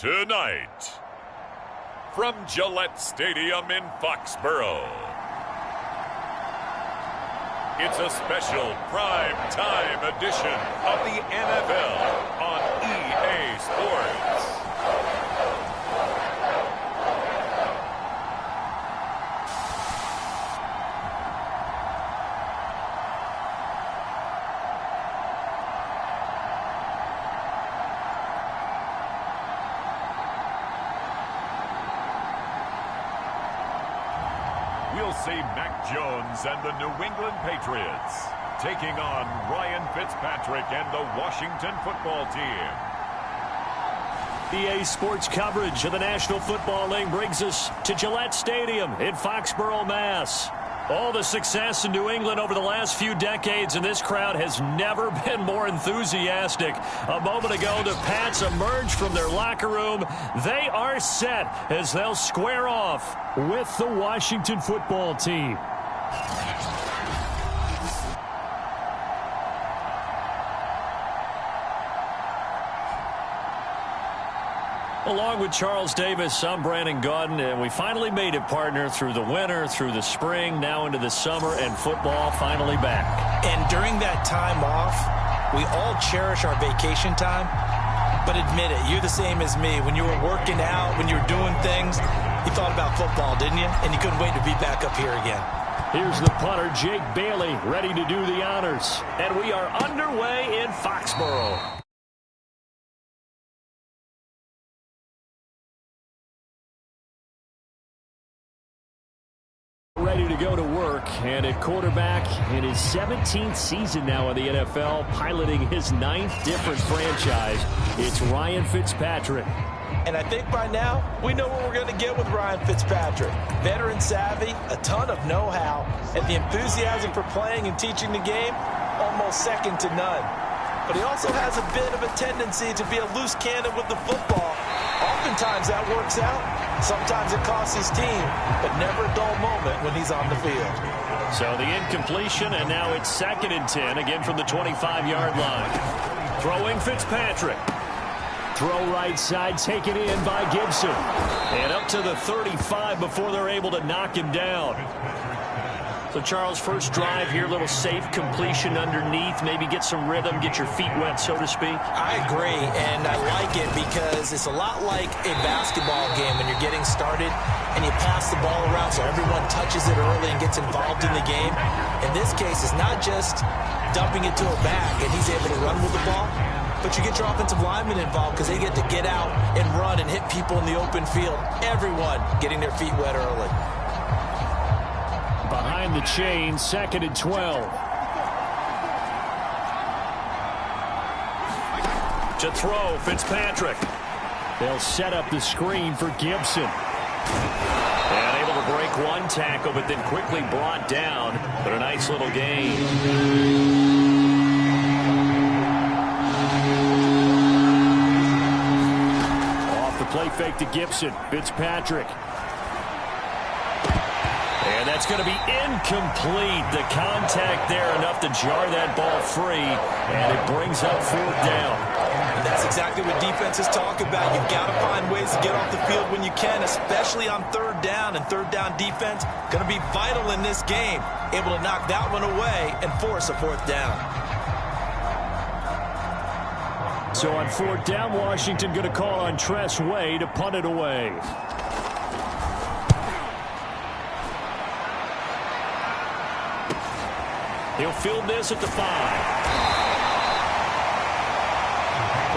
Tonight, from Gillette Stadium in Foxborough, it's a special prime time edition of the NFL on EA Sports. We'll see Mac Jones and the New England Patriots taking on Ryan Fitzpatrick and the Washington Football Team. EA Sports coverage of the National Football League brings us to Gillette Stadium in Foxborough, Mass. All the success in New England over the last few decades, and this crowd has never been more enthusiastic. A moment ago, the Pats emerged from their locker room. They are set as they'll square off with the Washington Football Team. Along with Charles Davis, I'm Brandon Gaudin, and we finally made it, partner, through the winter, through the spring, now into the summer, and football finally back. And during that time off, we all cherish our vacation time. But admit it, you're the same as me. When you were working out, when you were doing things, you thought about football, didn't you? And you couldn't wait to be back up here again. Here's the punter, Jake Bailey, ready to do the honors. And we are underway in Foxborough. Ready to go to work, and at quarterback in his 17th season now in the NFL, piloting his 9th different franchise, it's Ryan Fitzpatrick. And I think by now, we know what we're going to get with Ryan Fitzpatrick. Veteran savvy, a ton of know-how, and the enthusiasm for playing and teaching the game, almost second to none. But he also has a bit of a tendency to be a loose cannon with the football. Oftentimes that works out. Sometimes it costs his team, but never a dull moment when he's on the field. So the incompletion, and now it's 2nd and 10, again from the 25-yard line. Throwing Fitzpatrick. Throw right side, taken in by Gibson. And up to the 35 before they're able to knock him down. So, Charles, first drive here, little safe completion underneath, maybe get some rhythm, get your feet wet, so to speak. I agree, and I like it because it's a lot like a basketball game when you're getting started and you pass the ball around so everyone touches it early and gets involved in the game. In this case, it's not just dumping it to a back and he's able to run with the ball, but you get your offensive linemen involved because they get to get out and run and hit people in the open field. Everyone getting their feet wet early. Behind the chain, 2nd and 12. To throw, Fitzpatrick. They'll set up the screen for Gibson. And able to break one tackle, but then quickly brought down. But a nice little gain. Off the play fake to Gibson. Fitzpatrick. And that's going to be incomplete. The contact there enough to jar that ball free, and it brings up 4th down. And that's exactly what defenses talk about. You've got to find ways to get off the field when you can, especially on 3rd down. And 3rd down defense going to be vital in this game. Able to knock that one away and force a 4th down. So on 4th down, Washington going to call on Tress Way to punt it away. He'll field this at the 5.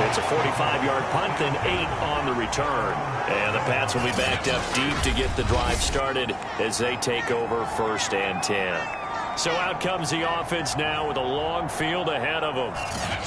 It's a 45-yard punt, then 8 on the return. And the Pats will be backed up deep to get the drive started as they take over 1st and 10. So out comes the offense now with a long field ahead of them.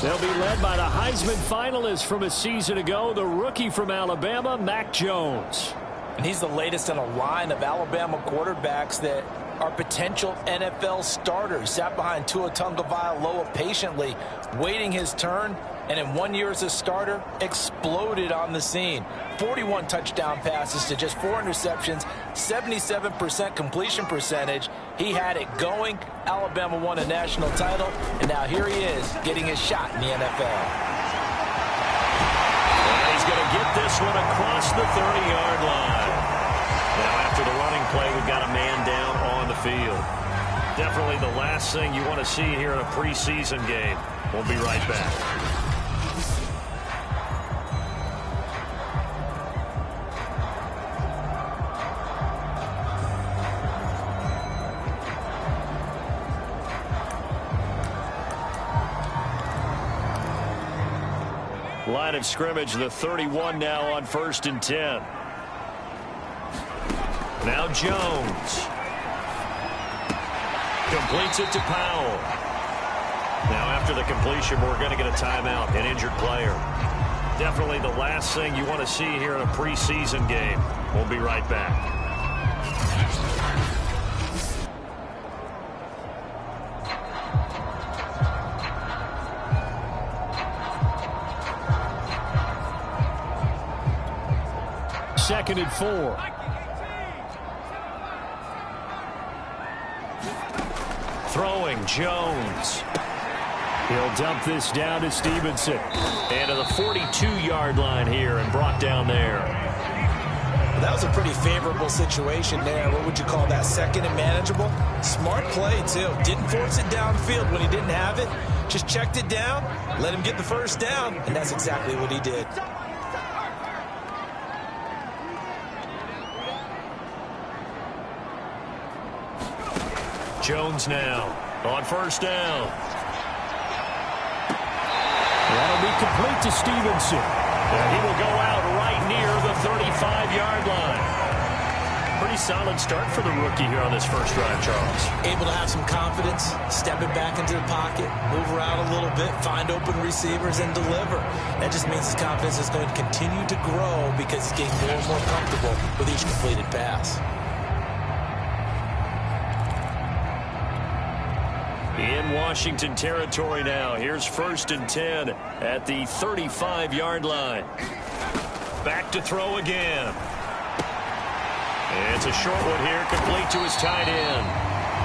They'll be led by the Heisman finalist from a season ago, the rookie from Alabama, Mac Jones. And he's the latest in a line of Alabama quarterbacks that are potential NFL starters. Sat behind Tua Tagovailoa patiently, waiting his turn, and in 1 year as a starter, exploded on the scene. 41 touchdown passes to just 4 interceptions, 77% completion percentage. He had it going. Alabama won a national title, and now here he is getting his shot in the NFL. And he's going to get this one across the 30-yard line. Now, after the running play, we've got a man down on the field. Definitely the last thing you want to see here in a preseason game. We'll be right back. Line of scrimmage, the 31 now on 1st and 10. Now Jones. Completes it to Powell. Now after the completion, we're going to get a timeout, an injured player. Definitely the last thing you want to see here in a preseason game. We'll be right back. Second and 4. Throwing Jones. He'll dump this down to Stevenson. And to the 42-yard line here and brought down there. That was a pretty favorable situation there. What would you call that? Second and manageable? Smart play, too. Didn't force it downfield when he didn't have it. Just checked it down, let him get the first down, and that's exactly what he did. Jones now on 1st down. That'll be complete to Stevenson. And he will go out right near the 35-yard line. Pretty solid start for the rookie here on this first drive, Charles. Able to have some confidence, stepping back into the pocket, move around a little bit, find open receivers, and deliver. That just means his confidence is going to continue to grow because he's getting more and more comfortable with each completed pass. In Washington territory now. Here's 1st and 10 at the 35-yard line. Back to throw again. And it's a short one here, complete to his tight end.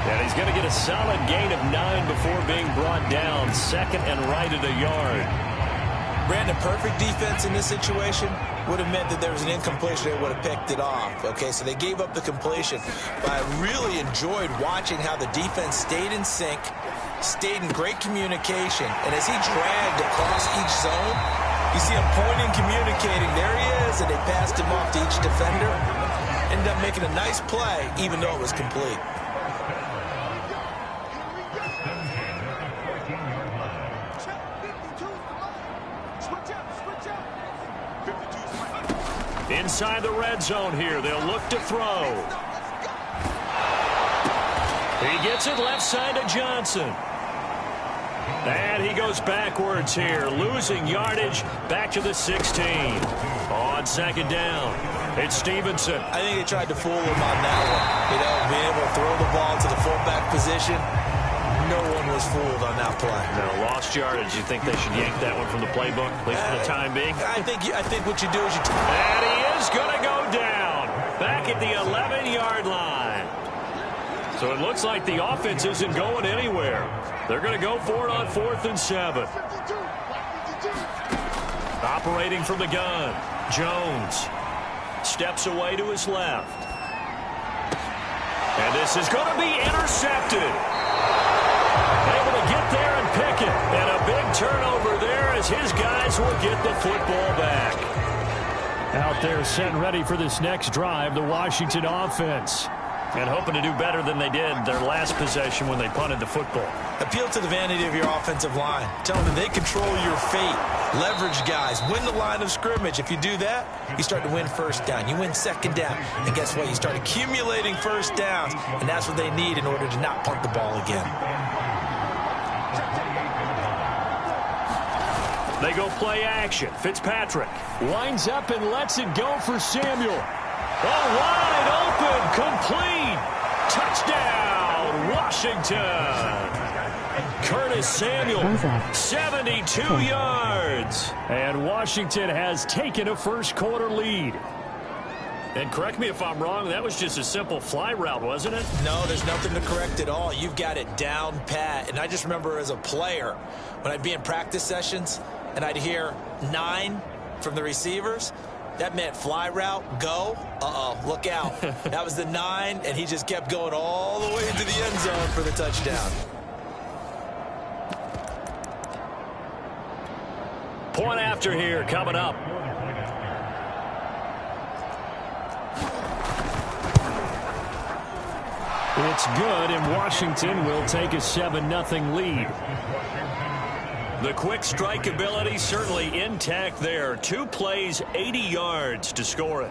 And he's going to get a solid gain of 9 before being brought down. Second and right at a yard. Brandon, perfect defense in this situation would have meant that there was an incompletion. They would have picked it off. Okay, so they gave up the completion. But I really enjoyed watching how the defense stayed in sync, stayed in great communication. And as he dragged across each zone, you see him pointing, communicating. There he is, and they passed him off to each defender. Ended up making a nice play, even though it was complete. Inside the red zone here. They'll look to throw. He gets it left side to Johnson. And he goes backwards here, losing yardage back to the 16. On 2nd down, it's Stevenson. I think they tried to fool him on that one. You know, being able to throw the ball to the fullback position. No one was fooled on that play. No, lost yardage. You think they should yank that one from the playbook, at least for the time being? I think what you do is you... And he is going to go down back at the 11-yard line. So it looks like the offense isn't going anywhere. They're going to go for it on 4th and 7. Operating from the gun, Jones steps away to his left. And this is going to be intercepted. Able to get there and pick it. And a big turnover there as his guys will get the football back. Out there set and ready for this next drive, the Washington offense. And hoping to do better than they did their last possession when they punted the football. Appeal to the vanity of your offensive line. Tell them they control your fate. Leverage guys. Win the line of scrimmage. If you do that, you start to win 1st down. You win 2nd down. And guess what? You start accumulating 1st downs. And that's what they need in order to not punt the ball again. They go play action. Fitzpatrick winds up and lets it go for Samuel. Oh, wide open, complete. Touchdown, Washington. Curtis Samuel, 72 yards. And Washington has taken a 1st quarter lead. And correct me if I'm wrong, that was just a simple fly route, wasn't it? No, there's nothing to correct at all. You've got it down pat. And I just remember as a player, when I'd be in practice sessions and I'd hear 9, from the receivers, that meant fly route, go. Uh-oh, look out. That was the 9, and he just kept going all the way into the end zone for the touchdown. Point after here coming up. It's good, and Washington will take a 7-0 lead. The quick strike ability certainly intact there. 2 plays, 80 yards to score it.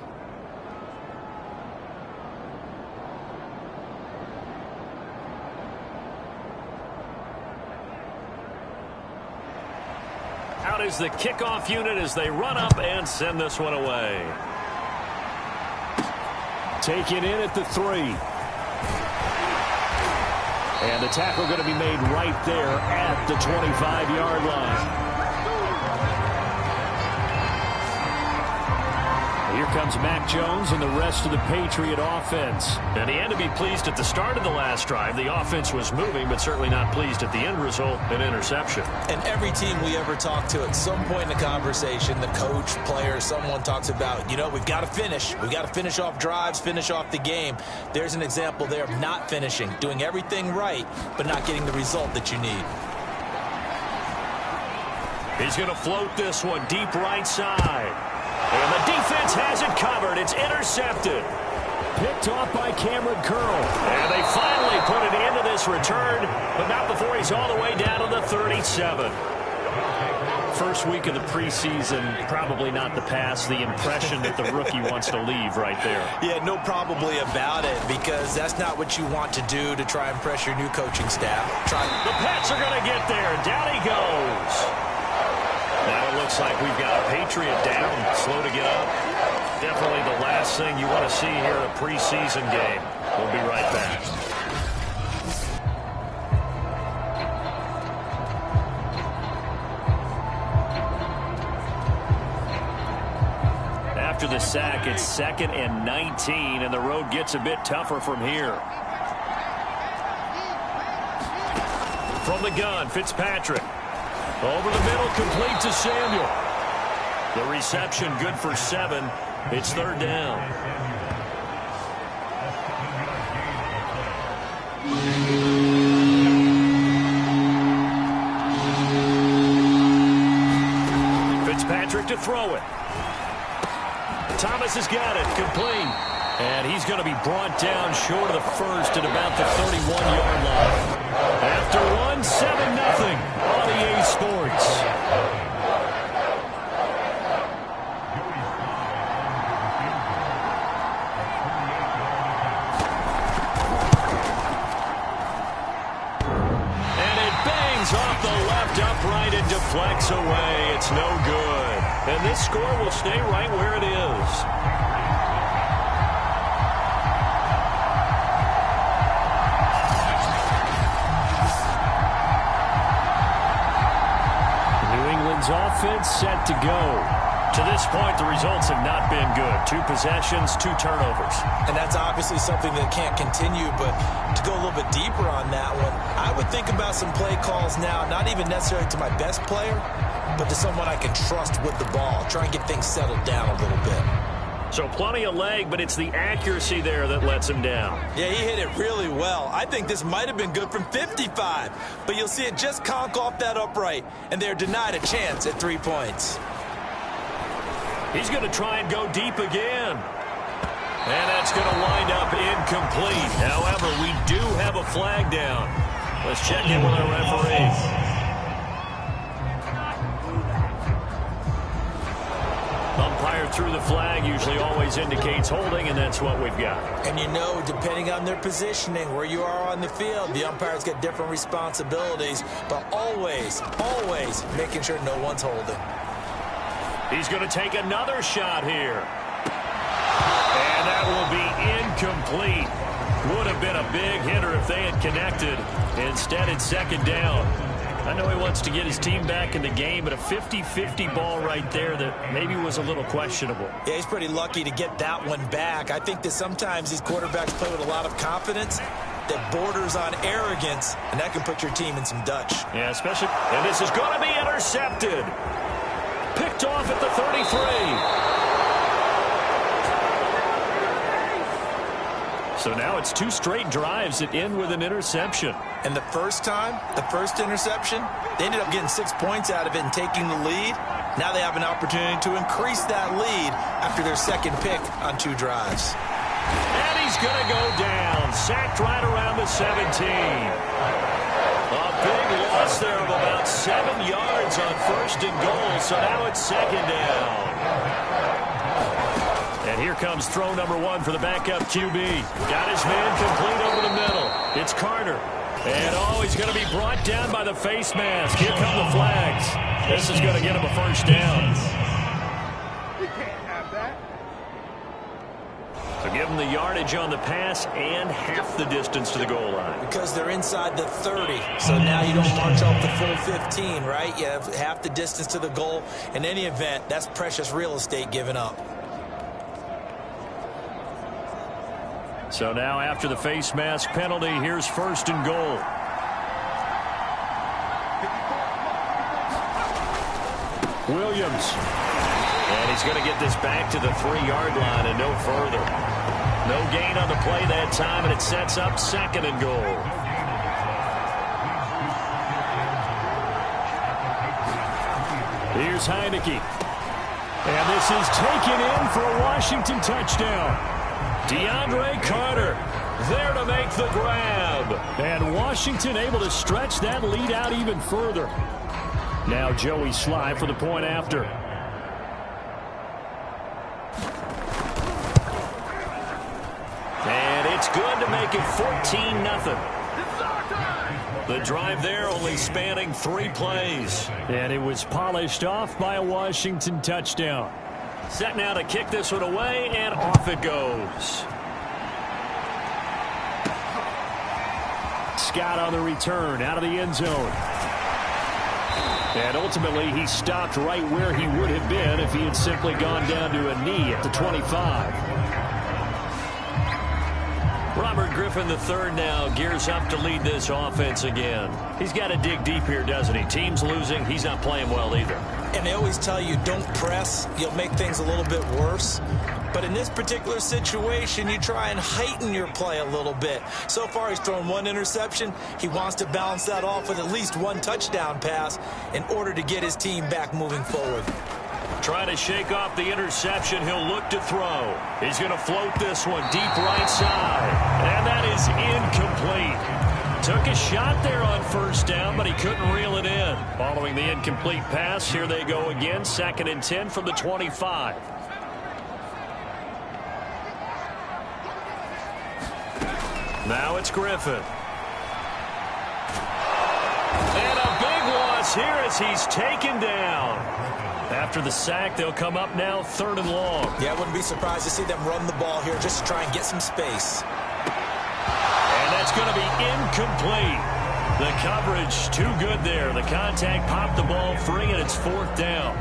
Out is the kickoff unit as they run up and send this one away. Taken in at the 3. And the tackle going to be made right there at the 25-yard line. Here comes Mac Jones and the rest of the Patriot offense. And he had to be pleased at the start of the last drive. The offense was moving, but certainly not pleased at the end result, an interception. And every team we ever talk to, at some point in the conversation, the coach, player, someone talks about, you know, we've got to finish. We've got to finish off drives, finish off the game. There's an example there of not finishing, doing everything right, but not getting the result that you need. He's going to float this one deep right side. And the defense has it covered. It's intercepted. Picked off by Cameron Curl. And they finally put it into this return, but not before he's all the way down to the 37. First week of the preseason, probably not the pass, the impression that the rookie wants to leave right there. Yeah, no probably about it, because that's not what you want to do to try and press your new coaching staff. The Pats are going to get there. Down he goes. Now it looks like we've got a Patriot down, slow to get up. Definitely the last thing you want to see here in a preseason game. We'll be right back. After the sack, it's 2nd and 19, and the road gets a bit tougher from here. From the gun, Fitzpatrick. Over the middle, complete to Samuel. The reception good for 7. It's 3rd down. Fitzpatrick to throw it. Thomas has got it, complete. And he's going to be brought down short of the first at about the 31-yard line. After 1, 7-0 on EA Sports. And it bangs off the left upright and deflects away. It's no good. And this score will stay right where it is. Offense set to go. To this point, the results have not been good. 2 possessions, 2 turnovers. And that's obviously something that can't continue, but to go a little bit deeper on that one, I would think about some play calls now, not even necessarily to my best player, but to someone I can trust with the ball. Try and get things settled down a little bit. So plenty of leg, but it's the accuracy there that lets him down. Yeah, he hit it really well. I think this might have been good from 55, but you'll see it just conk off that upright, and they're denied a chance at 3 points. He's going to try and go deep again. And that's going to wind up incomplete. However, we do have a flag down. Let's check in with our referee. Umpire through the flag usually always indicates holding, and that's what we've got. And you know, depending on their positioning, where you are on the field, the umpires get different responsibilities, but always, always making sure no one's holding. He's going to take another shot here. And that will be incomplete. Would have been a big hitter if they had connected. Instead, it's 2nd down. I know he wants to get his team back in the game, but a 50-50 ball right there that maybe was a little questionable. Yeah, he's pretty lucky to get that one back. I think that sometimes these quarterbacks play with a lot of confidence that borders on arrogance, and that can put your team in some Dutch. Yeah, especially, and this is going to be intercepted. Picked picked off at the 33. So now it's 2 straight drives that end with an interception. And the first time, the first interception, they ended up getting 6 points out of it and taking the lead. Now they have an opportunity to increase that lead after their second pick on 2 drives. And he's going to go down. Sacked right around the 17. A big loss there of about 7 yards on 1st and goal. So now it's 2nd down. And here comes throw number 1 for the backup QB. Got his man complete over the middle. It's Carter. And, he's going to be brought down by the face mask. Here come the flags. This is going to get him a 1st down. You can't have that. So give him the yardage on the pass and half the distance to the goal line. Because they're inside the 30. So now you don't march up the full 15, right? You have half the distance to the goal. In any event, that's precious real estate given up. So now after the face mask penalty, here's 1st and goal. Williams. And he's going to get this back to the 3-yard line and no further. No gain on the play that time, and it sets up 2nd and goal. Here's Heineke. And this is taken in for a Washington touchdown. DeAndre Carter there to make the grab. And Washington able to stretch that lead out even further. Now Joey Sly for the point after. And it's good to make it 14-0. The drive there only spanning 3 plays. And it was polished off by a Washington touchdown. Set now to kick this one away, and off it goes. Scott on the return, out of the end zone. And ultimately, he stopped right where he would have been if he had simply gone down to a knee at the 25. Robert Griffin III now gears up to lead this offense again. He's got to dig deep here, doesn't he? Team's losing. He's not playing well either. And they always tell you, don't press. You'll make things a little bit worse. But in this particular situation, you try and heighten your play a little bit. So far, he's thrown 1 interception. He wants to balance that off with at least 1 touchdown pass in order to get his team back moving forward. Trying to shake off the interception. He'll look to throw. He's going to float this one deep right side. And that is incomplete. Took a shot there on 1st down, but he couldn't reel it in. Following the incomplete pass, here they go again. 2nd and 10 from the 25. Now it's Griffin. And a big loss here as he's taken down. After the sack, they'll come up now 3rd and long. Yeah, I wouldn't be surprised to see them run the ball here just to try and get some space. And that's going to be incomplete. The coverage too good there. The contact popped the ball free, and it's 4th down.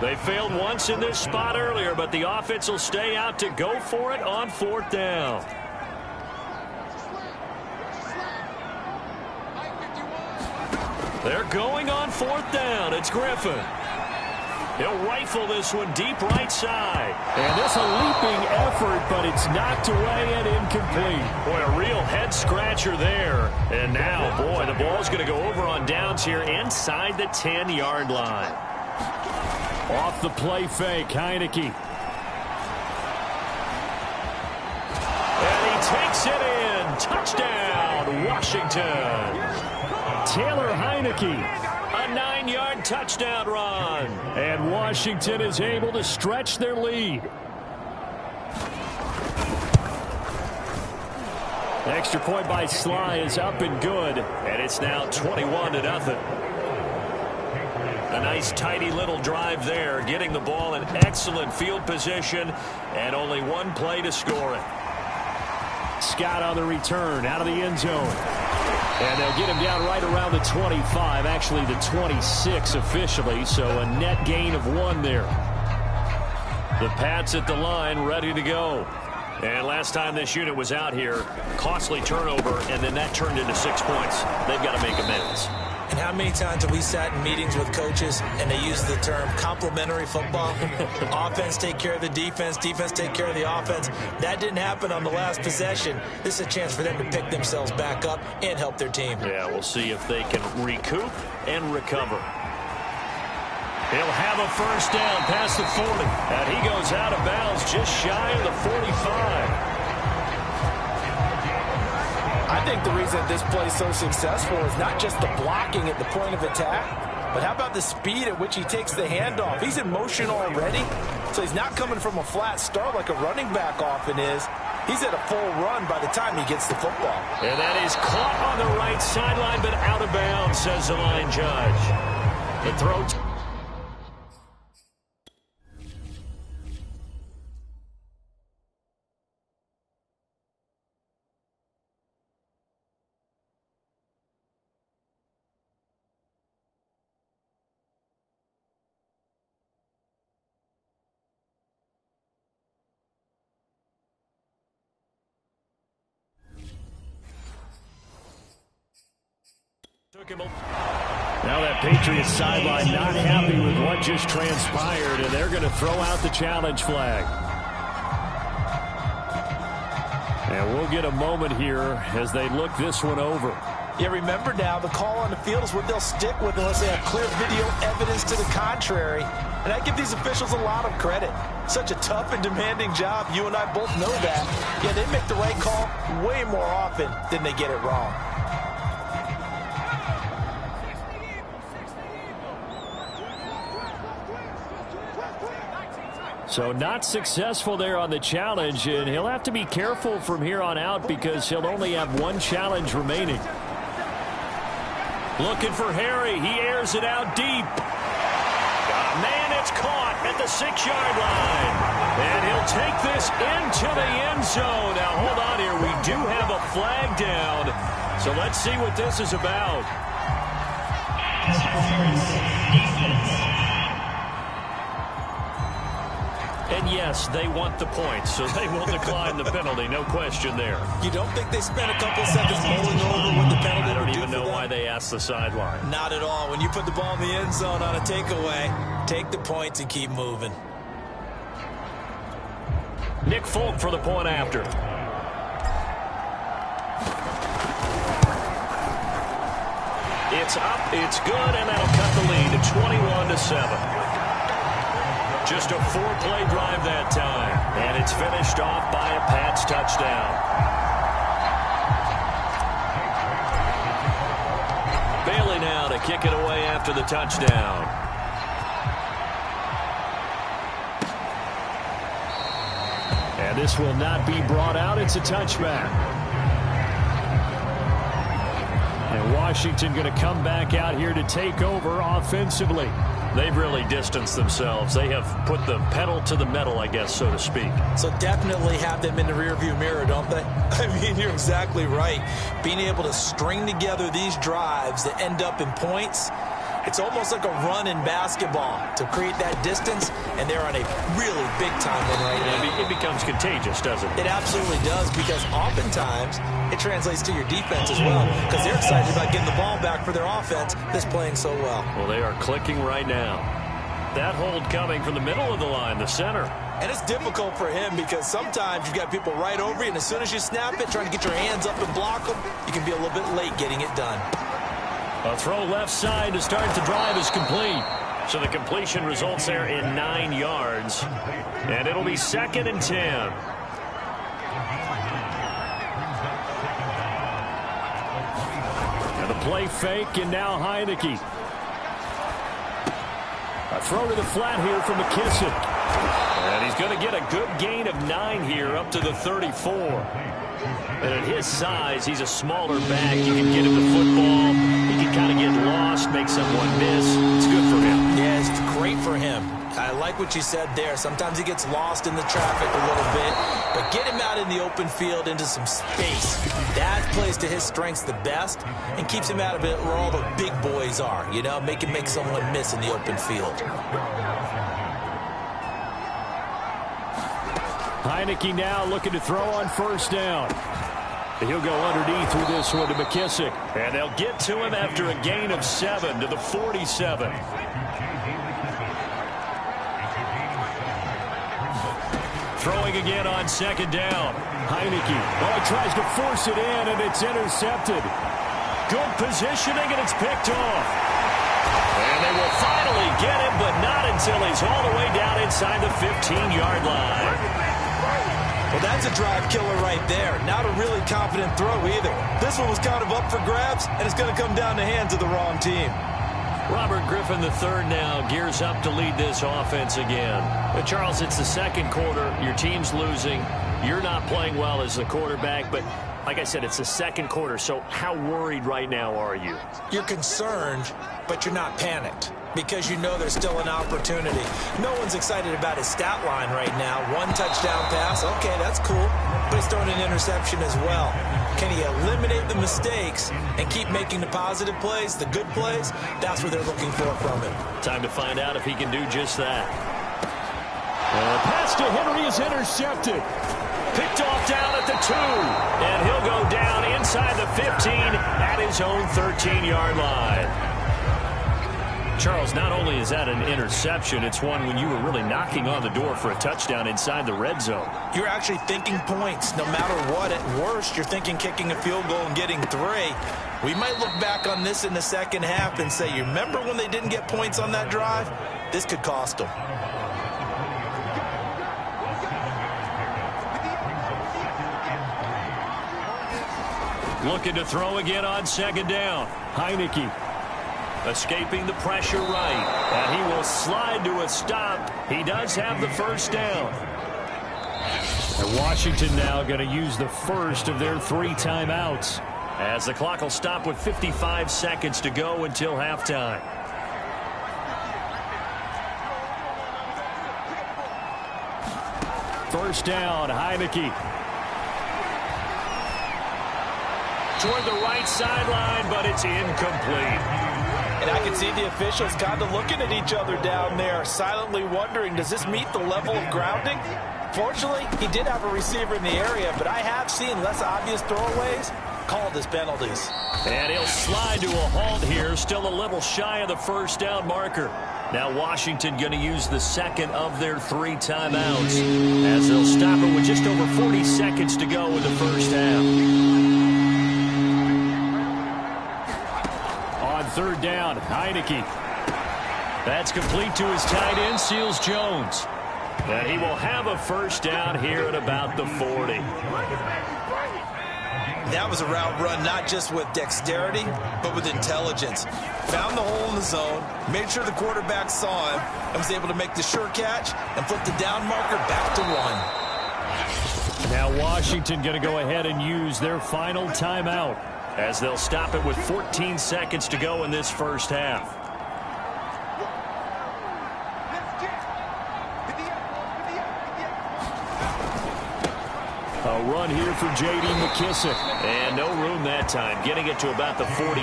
They failed once in this spot earlier, but the offense will stay out to go for it on 4th down. They're going on 4th down. It's Griffin. He'll rifle this one deep right side. And this a leaping effort, but it's knocked away and incomplete. Boy, a real head-scratcher there. And now, boy, the ball's going to go over on downs here inside the 10-yard line. Off the play fake, Heineke. And he takes it in. Touchdown, Washington. Taylor Heineke. A 9-yard touchdown run. And Washington is able to stretch their lead. Extra point by Sly is up and good. And it's now 21-0. A nice tidy little drive there, getting the ball in excellent field position, and only 1 play to score it. Scott on the return, out of the end zone. And they'll get him down right around the 25, actually the 26 officially, so a net gain of 1 there. The Pats at the line, ready to go. And last time this unit was out here, costly turnover, and then that turned into 6 points. They've got to make amends. And how many times have we sat in meetings with coaches and they use the term complementary football? Offense take care of the defense, defense take care of the offense. That didn't happen on the last possession. This is a chance for them to pick themselves back up and help their team. Yeah, we'll see if they can recoup and recover. He'll have a first down past the 40. And he goes out of bounds just shy of the 45. I think the reason this play is so successful is not just the blocking at the point of attack, but how about the speed at which he takes the handoff? He's in motion already, so he's not coming from a flat start like a running back often is. He's at a full run by the time he gets the football. And that is caught on the right sideline, but out of bounds, says the line judge. The throw. Now that Patriots sideline not happy with what just transpired, and they're going to throw out the challenge flag. And we'll get a moment here as they look this one over. Yeah, remember now, the call on the field is what they'll stick with unless they have clear video evidence to the contrary. And I give these officials a lot of credit. Such a tough and demanding job. You and I both know that. Yeah, they make the right call way more often than they get it wrong. So not successful there on the challenge, and he'll have to be careful from here on out because he'll only have one challenge remaining. Looking for Harry. He airs it out deep. Man, it's caught at the 6-yard line. And he'll take this into the end zone. Now, hold on here. We do have a flag down. So let's see what this is about. And yes, they want the points, so they will decline the penalty. No question there. You don't think they spent a couple seconds mulling over what the penalty I don't would do even know for why them? they asked the sideline. Not at all. When you put the ball in the end zone on a takeaway, take the points and keep moving. Nick Folk for the point after. It's up, it's good, and that'll cut the lead to 21-7. Just a 4-play drive that time. And it's finished off by a Pats touchdown. Bailey now to kick it away after the touchdown. And this will not be brought out. It's a touchback. And Washington going to come back out here to take over offensively. They've really distanced themselves. They have put the pedal to the metal, I guess, so to speak. So definitely have them in the rearview mirror, don't they? I mean, you're exactly right. Being able to string together these drives that end up in points, it's almost like a run in basketball to create that distance, and they're on a really big-time one right now. It becomes contagious, doesn't it? It absolutely does, because oftentimes it translates to your defense as well, because they're excited about getting the ball back for their offense that's playing so well. Well, they are clicking right now. That hold coming from the middle of the line, the center. And it's difficult for him because sometimes you've got people right over you, and as soon as you snap it, trying to get your hands up and block them, you can be a little bit late getting it done. A throw left side to start the drive is complete. So the completion results there in 9 yards. And it'll be 2nd and 10. And the play fake, and now Heineke. A throw to the flat here from McKissick. And he's going to get a good gain of 9 here up to the 34. And at his size, he's a smaller back. You can get him the football. He can kind of get lost, make someone miss. It's good for him. Yeah, it's great for him. I like what you said there. Sometimes he gets lost in the traffic a little bit, but get him out in the open field into some space. That plays to his strengths the best and keeps him out of it where all the big boys are, you know, make someone miss in the open field. Heineke now looking to throw on first down. He'll go underneath with this one to McKissick. And they'll get to him after a gain of 7 to the 47. Throwing again on second down. Heineke. Oh, he tries to force it in, and it's intercepted. Good positioning, and it's picked off. And they will finally get him, but not until he's all the way down inside the 15-yard line. Well, that's a drive killer right there. Not a really confident throw either. This one was kind of up for grabs, and it's going to come down the hands of the wrong team. Robert Griffin III now gears up to lead this offense again. But Charles, it's the second quarter. Your team's losing. You're not playing well as the quarterback, but like I said, it's the second quarter. So how worried right now are you? You're concerned, but you're not panicked because you know there's still an opportunity. No one's excited about his stat line right now. 1 touchdown pass, okay, that's cool, but he's throwing an interception as well. Can he eliminate the mistakes and keep making the positive plays, the good plays? That's what they're looking for from him. Time to find out if he can do just that. Pass to Henry is intercepted. Picked off down at the 2. And he'll go down inside the 15 at his own 13-yard line. Charles, not only is that an interception, it's one when you were really knocking on the door for a touchdown inside the red zone. You're actually thinking points no matter what. At worst, you're thinking kicking a field goal and getting 3. We might look back on this in the second half and say, you remember when they didn't get points on that drive? This could cost them. Looking to throw again on second down. Heineke escaping the pressure right. And he will slide to a stop. He does have the first down. And Washington now going to use the first of their 3 timeouts, as the clock will stop with 55 seconds to go until halftime. First down, Heineke. Toward the right sideline, but it's incomplete. And I can see the officials kind of looking at each other down there, silently wondering, does this meet the level of grounding? Fortunately, he did have a receiver in the area, but I have seen less obvious throwaways called as penalties. And he'll slide to a halt here, still a little shy of the first down marker. Now Washington going to use the second of their 3 timeouts, as they'll stop it with just over 40 seconds to go in the first half. On third down, Heineke. That's complete to his tight end, Seals Jones. And he will have a first down here at about the 40. That was a route run not just with dexterity, but with intelligence. Found the hole in the zone, made sure the quarterback saw him, and was able to make the sure catch and flip the down marker back to 1. Now Washington going to go ahead and use their final timeout, as they'll stop it with 14 seconds to go in this first half. A run here for J.D. McKissick. And no room that time, getting it to about the 46.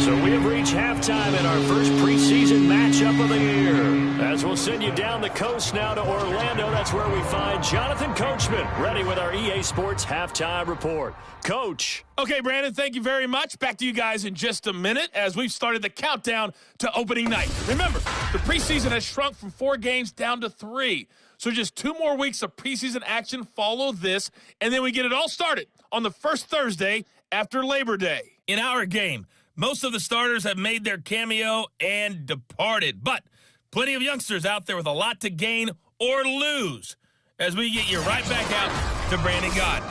So we have reached halftime in our first preseason matchup of the year. As we'll send you down the coast now to Orlando, that's where we find Jonathan Coachman, ready with our EA Sports Halftime Report. Coach. Okay, Brandon, thank you very much. Back to you guys in just a minute as we've started the countdown to opening night. Remember, the preseason has shrunk from 4 games down to 3. So just 2 more weeks of preseason action follow this, and then we get it all started on the first Thursday after Labor Day. In our game, most of the starters have made their cameo and departed, but plenty of youngsters out there with a lot to gain or lose as we get you right back out to Brandon God.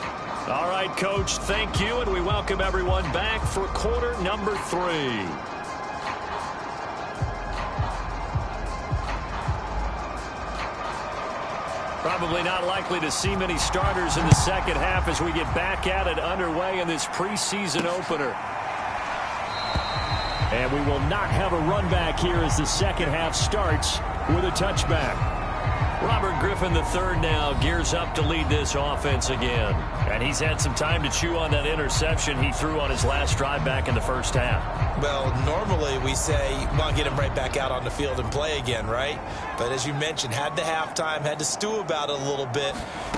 All right, Coach, thank you, and we welcome everyone back for quarter number 3. Probably not likely to see many starters in the second half as we get back at it underway in this preseason opener. And we will not have a run back here as the second half starts with a touchback. Robert Griffin III now gears up to lead this offense again. And he's had some time to chew on that interception he threw on his last drive back in the first half. Well, normally we say, well, get him right back out on the field and play again, right? But as you mentioned, had the halftime, had to stew about it a little bit.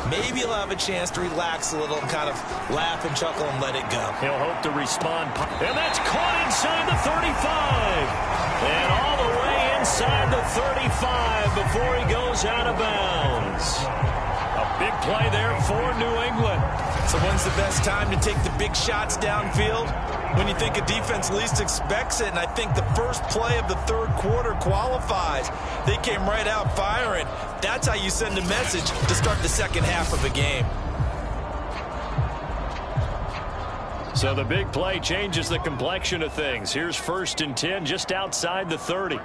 Maybe he'll have a chance to relax a little and kind of laugh and chuckle and let it go. He'll hope to respond. And that's caught inside the 35. And all the way inside the 35 before he goes out of bounds. A big play there for New England. So when's the best time to take the big shots downfield? When you think a defense least expects it, and I think the first play of the third quarter qualifies. They came right out firing. That's how you send a message to start the second half of a game. So the big play changes the complexion of things. Here's 1st and 10 just outside the 30.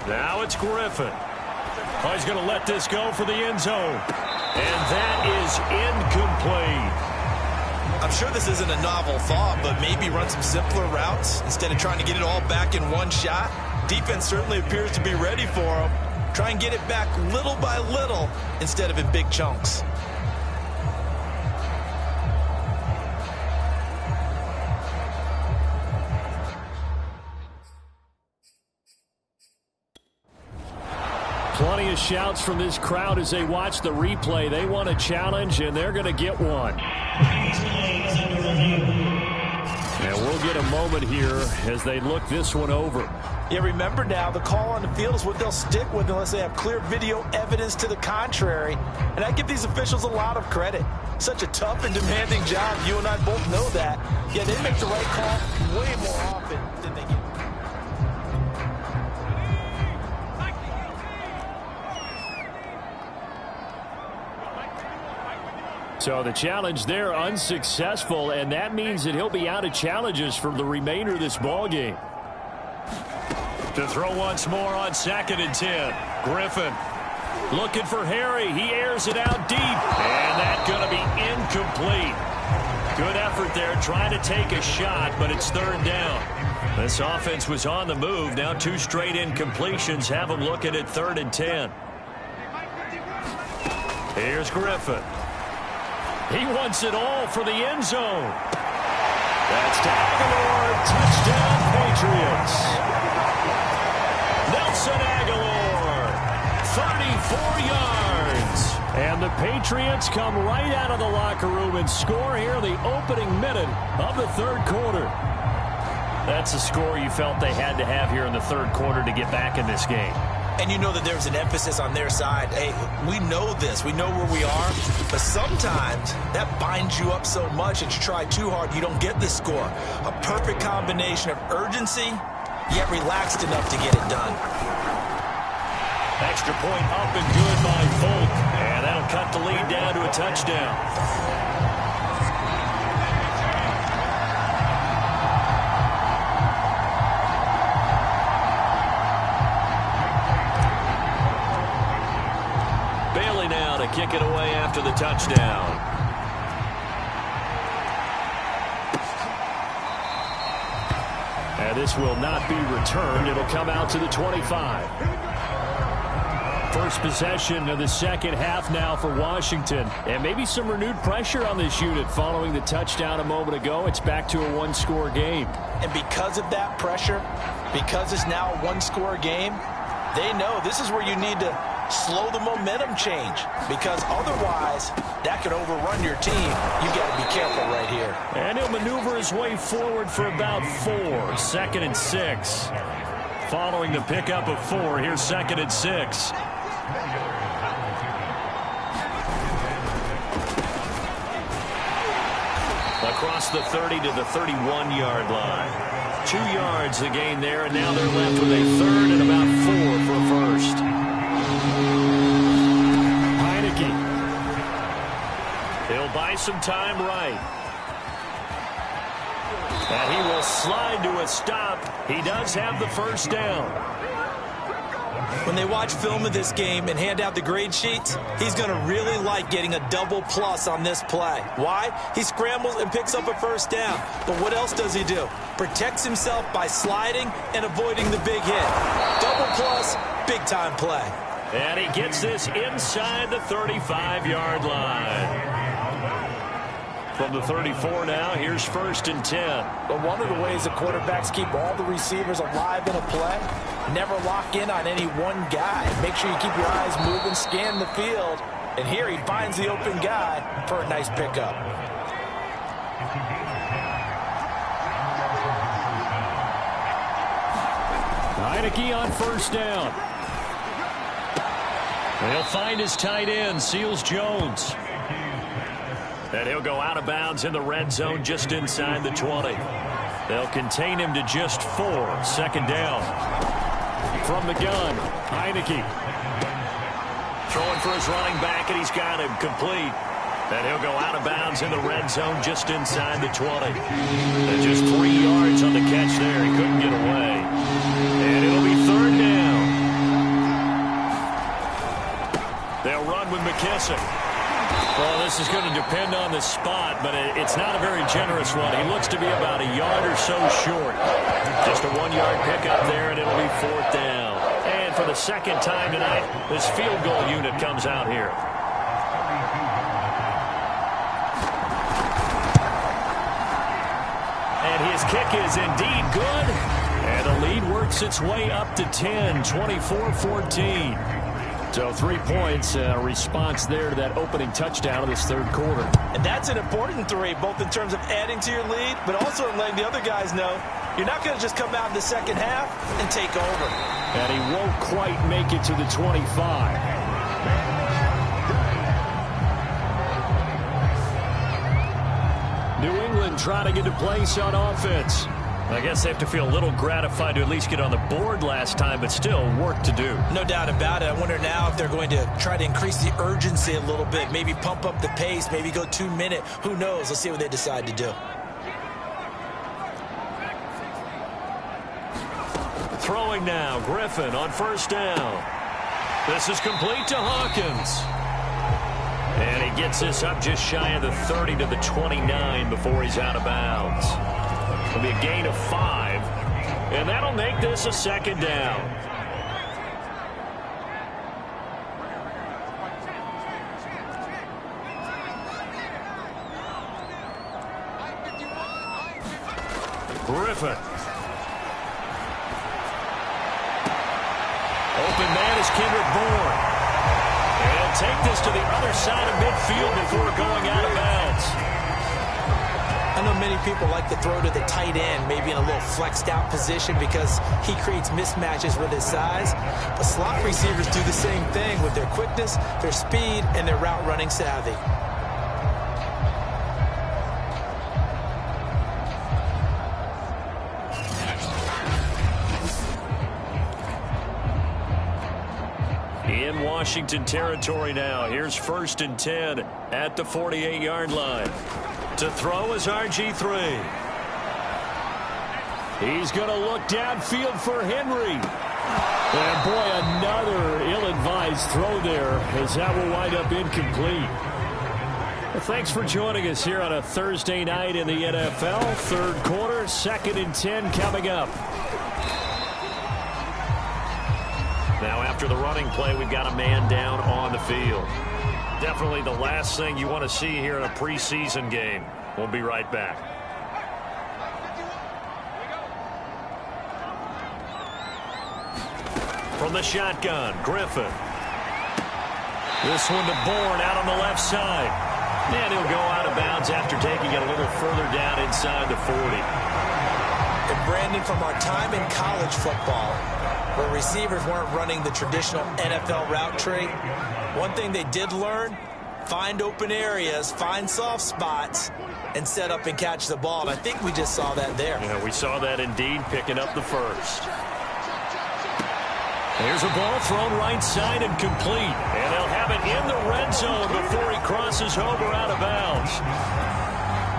Now it's Griffin. Oh, he's going to let this go for the end zone. And that is incomplete. I'm sure this isn't a novel thought, but maybe run some simpler routes instead of trying to get it all back in one shot. Defense certainly appears to be ready for him. Try and get it back little by little instead of in big chunks. Plenty of shouts from this crowd as they watch the replay. They want a challenge, and they're going to get one. And we'll get a moment here as they look this one over. Yeah, remember now, the call on the field is what they'll stick with unless they have clear video evidence to the contrary. And I give these officials a lot of credit. Such a tough and demanding job. You and I both know that. Yeah, they make the right call way more often than they get. So the challenge there unsuccessful, and that means that he'll be out of challenges for the remainder of this ball game. To throw once more on 2nd and 10. Griffin looking for Harry. He airs it out deep, and that's going to be incomplete. Good effort there trying to take a shot, but it's 3rd down. This offense was on the move. Now 2 straight incompletions have them looking at 3rd and 10. Here's Griffin. He wants it all for the end zone. That's to Aguilar. Touchdown, Patriots. Nelson Aguilar, 34 yards. And the Patriots come right out of the locker room and score here in the opening minute of the 3rd quarter. That's a score you felt they had to have here in the 3rd quarter to get back in this game. And you know that there's an emphasis on their side. Hey, we know this. We know where we are. But sometimes that binds you up so much that you try too hard, you don't get the score. A perfect combination of urgency, yet relaxed enough to get it done. Extra point up and good by Folk. And that'll cut the lead down to a touchdown. Kick it away after the touchdown. And this will not be returned. It'll come out to the 25. First possession of the second half now for Washington. And maybe some renewed pressure on this unit following the touchdown a moment ago. It's back to a one-score game. And because of that pressure, because it's now a one-score game, they know this is where you need to slow the momentum change, because otherwise that could overrun your team. You got to be careful right here. And he'll maneuver his way forward for about 4. 2nd and 6. Following the pickup of 4, here's 2nd and 6. Across the 30 to the 31-yard line. 2 yards the gain there, and now they're left with a 3rd and about 4 for a first. He'll buy some time right. And he will slide to a stop. He does have the first down. When they watch film of this game and hand out the grade sheets, he's going to really like getting a double plus on this play. Why? He scrambles and picks up a first down. But what else does he do? Protects himself by sliding and avoiding the big hit. Double plus, big-time play. And he gets this inside the 35-yard line. From the 34 now, here's 1st and 10. But one of the ways the quarterbacks keep all the receivers alive in a play, never lock in on any one guy. Make sure you keep your eyes moving, scan the field. And here he finds the open guy for a nice pickup. Heineke on 1st down. And he'll find his tight end, Seals Jones. And he'll go out of bounds in the red zone just inside the 20. They'll contain him to just 4. 2nd down. From the gun, Heineke. Throwing for his running back, and he's got him complete. And he'll go out of bounds in the red zone just inside the 20. And just 3 yards on the catch there. He couldn't get away. And it'll be 3rd down. They'll run with McKissick. Well, this is going to depend on the spot, but it's not a very generous one. He looks to be about a yard or so short. Just a 1-yard pickup there, and it'll be 4th down. And for the 2nd time tonight, this field goal unit comes out here. And his kick is indeed good. And the lead works its way up to 10, 24-14. So 3 points, response there to that opening touchdown of this 3rd quarter. And that's an important 3, both in terms of adding to your lead, but also in letting the other guys know you're not going to just come out in the 2nd half and take over. And he won't quite make it to the 25. New England trying to get a place on offense. I guess they have to feel a little gratified to at least get on the board last time, but still work to do. No doubt about it. I wonder now if they're going to try to increase the urgency a little bit, maybe pump up the pace, maybe go 2-minute. Who knows? Let's see what they decide to do. Throwing now, Griffin on 1st down. This is complete to Hawkins. And he gets this up just shy of the 30 to the 29 before he's out of bounds. It'll be a gain of 5, and that'll make this a 2nd down. Griffin. Open man is Kendrick Bourne. And he'll take this to the other side of midfield before going out of bounds. I know many people like to throw to the tight end, maybe in a little flexed out position because he creates mismatches with his size. But slot receivers do the same thing with their quickness, their speed, and their route running savvy. In Washington territory now. Here's 1st and 10 at the 48-yard line. To throw is RG3. He's going to look downfield for Henry. And boy, another ill-advised throw there as that will wind up incomplete. Well, thanks for joining us here on a Thursday night in the NFL. 3rd quarter, 2nd and 10 coming up. Now after the running play, we've got a man down on the field. Definitely the last thing you want to see here in a preseason game. We'll be right back. From the shotgun, Griffin. This one to Bourne out on the left side. And he'll go out of bounds after taking it a little further down inside the 40. And Brandon, from our time in college football, where receivers weren't running the traditional NFL route tree, one thing they did learn, find open areas, find soft spots, and set up and catch the ball. And I think we just saw that there. Yeah, we saw that indeed, picking up the first. There's a ball thrown right side and complete. And they'll have it in the red zone before he crosses over out of bounds.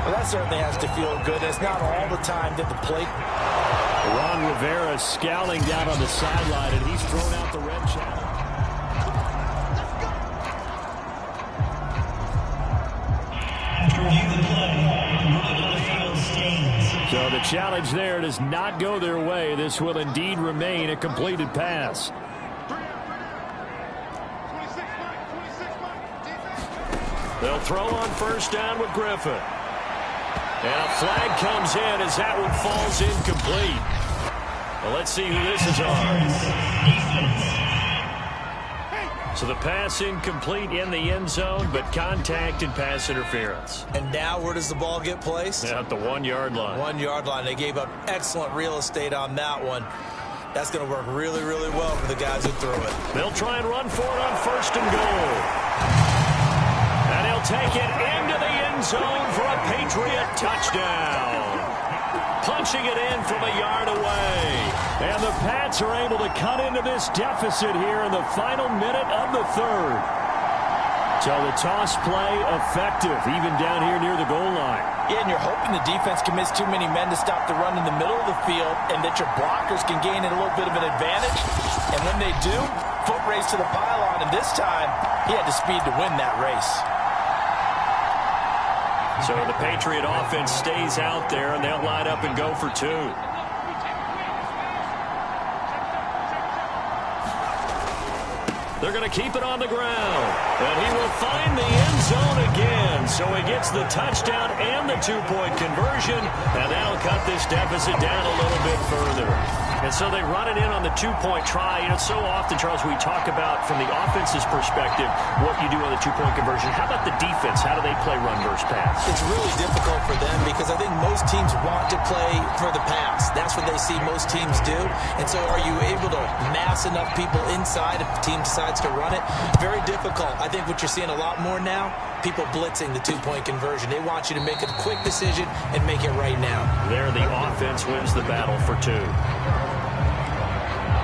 Well, that certainly has to feel good. It's not all the time that the play Ron Rivera scowling down on the sideline, and he's thrown out the red challenge. So the challenge there does not go their way. This will indeed remain a completed pass. They'll throw on first down with Griffin. And a flag comes in as that one falls incomplete. Well, let's see who this is on. So the pass incomplete in the end zone, but contact and pass interference. And now where does the ball get placed? At the 1-yard line. 1-yard line. They gave up excellent real estate on that one. That's going to work really, really well for the guys who threw it. They'll try and run for it on first and goal. And he'll take it into the end zone for a Patriot touchdown. Punching it in from a yard away. And the Pats are able to cut into this deficit here in the final minute of the third. So the toss play effective, even down here near the goal line. Yeah, and you're hoping the defense commits too many men to stop the run in the middle of the field and that your blockers can gain a little bit of an advantage. And when they do, foot race to the pylon, and this time he had the speed to win that race. So the Patriot offense stays out there, and they'll line up and go for two. They're going to keep it on the ground. And he will find the end zone again. So he gets the touchdown and the two-point conversion. And that'll cut this deficit down a little bit further. And so they run it in on the two-point try. You know, so often, Charles, we talk about, from the offense's perspective, what you do on the two-point conversion. How about the defense? How do they play run versus pass? It's really difficult for them because I think most teams want to play for the pass. That's what they see most teams do. And so are you able to mass enough people inside if the team decides to run it? Very difficult. I think what you're seeing a lot more now, people blitzing the two-point conversion. They want you to make a quick decision and make it right now. There, the offense wins the battle for two.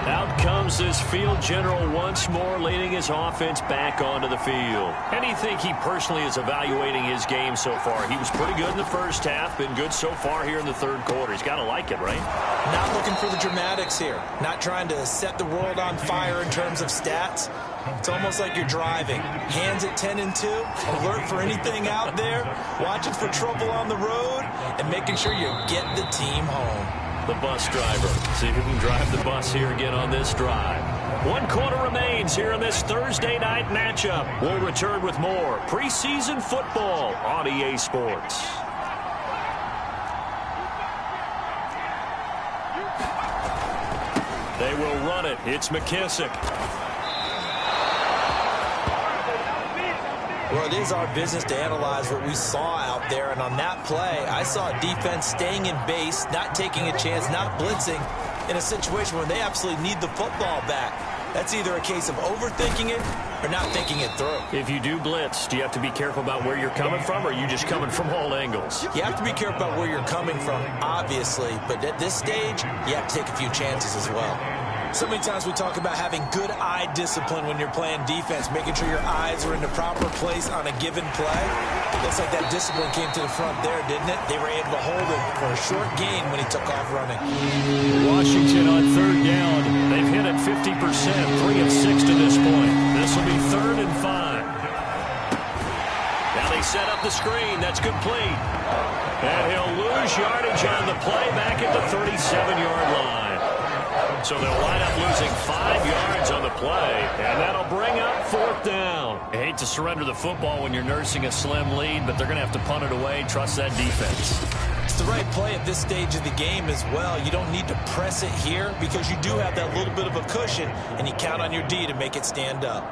Out comes this field general once more, leading his offense back onto the field. How do you think he personally is evaluating his game so far? He was pretty good in the first half, been good so far here in the third quarter. He's got to like it, right? Not looking for the dramatics here. Not trying to set the world on fire in terms of stats. It's almost like you're driving. Hands at 10 and 2, alert for anything out there, watching for trouble on the road, and making sure you get the team home. The bus driver. See who can drive the bus here again on this drive. 1 quarter remains here in this Thursday night matchup. We'll return with more preseason football on EA Sports. They will run it. It's McKissick. Well, it is our business to analyze what we saw out there, and on that play, I saw a defense staying in base, not taking a chance, not blitzing, in a situation where they absolutely need the football back. That's either a case of overthinking it or not thinking it through. If you do blitz, do you have to be careful about where you're coming from, or are you just coming from all angles? You have to be careful about where you're coming from, obviously, but at this stage, you have to take a few chances as well. So many times we talk about having good eye discipline when you're playing defense, making sure your eyes are in the proper place on a given play. Looks like that discipline came to the front there, didn't it? They were able to hold him for a short gain when he took off running. Washington on third down. They've hit it 50%, 3 of 6 to this point. This will be 3rd and 5. Now they set up the screen. That's complete. And he'll lose yardage on the play back at the 37-yard line. So they'll wind up losing 5 yards on the play, and that'll bring up 4th down. I hate to surrender the football when you're nursing a slim lead, but they're going to have to punt it away. Trust that defense. It's the right play at this stage of the game as well. You don't need to press it here because you do have that little bit of a cushion, and you count on your D to make it stand up.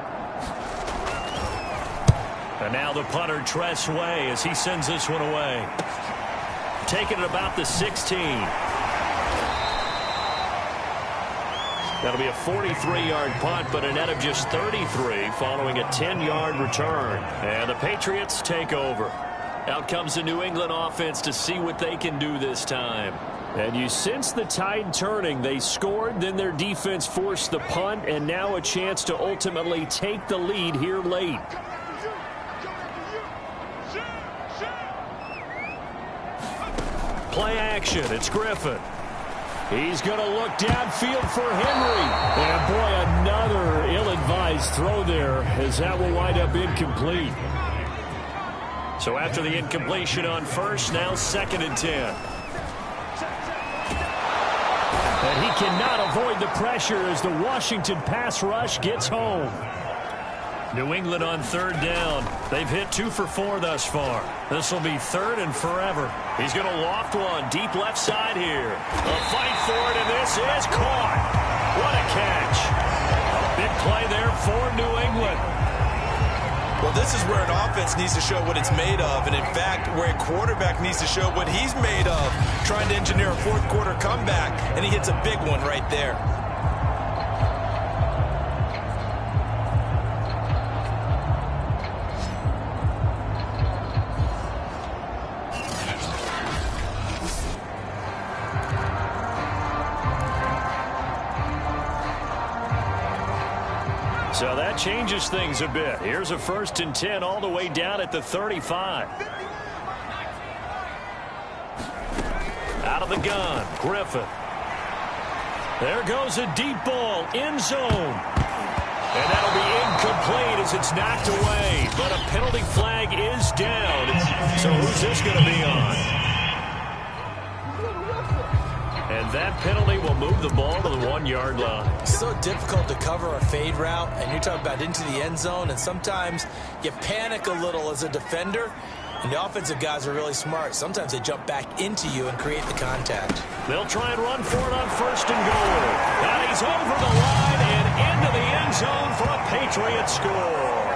And now the punter, Tress Way, as he sends this one away. Taking it about the 16. That'll be a 43-yard punt, but a net of just 33 following a 10-yard return. And the Patriots take over. Out comes the New England offense to see what they can do this time. And you sense the tide turning. They scored, then their defense forced the punt, and now a chance to ultimately take the lead here late. Play action. It's Griffin. He's going to look downfield for Henry. And, boy, another ill-advised throw there, as that will wind up incomplete. So after the incompletion on first, now 2nd and 10. And he cannot avoid the pressure as the Washington pass rush gets home. New England on 3rd down. They've hit 2 for 4 thus far. This will be 3rd and forever. He's going to loft one deep left side here. A fight for it, and this is caught. What a catch. A big play there for New England. Well, this is where an offense needs to show what it's made of, and in fact, where a quarterback needs to show what he's made of, trying to engineer a 4th quarter comeback, and he hits a big one right there. So that changes things a bit. Here's a 1st and 10 all the way down at the 35. Out of the gun, Griffin. There goes a deep ball, end zone. And that'll be incomplete as it's knocked away. But a penalty flag is down. So who's this going to be on? And that penalty will move the ball to the 1-yard line. It's so difficult to cover a fade route, and you're talking about into the end zone, and sometimes you panic a little as a defender, and the offensive guys are really smart. Sometimes they jump back into you and create the contact. They'll try and run for it on 1st and goal. And he's over the line and into the end zone for a Patriots score.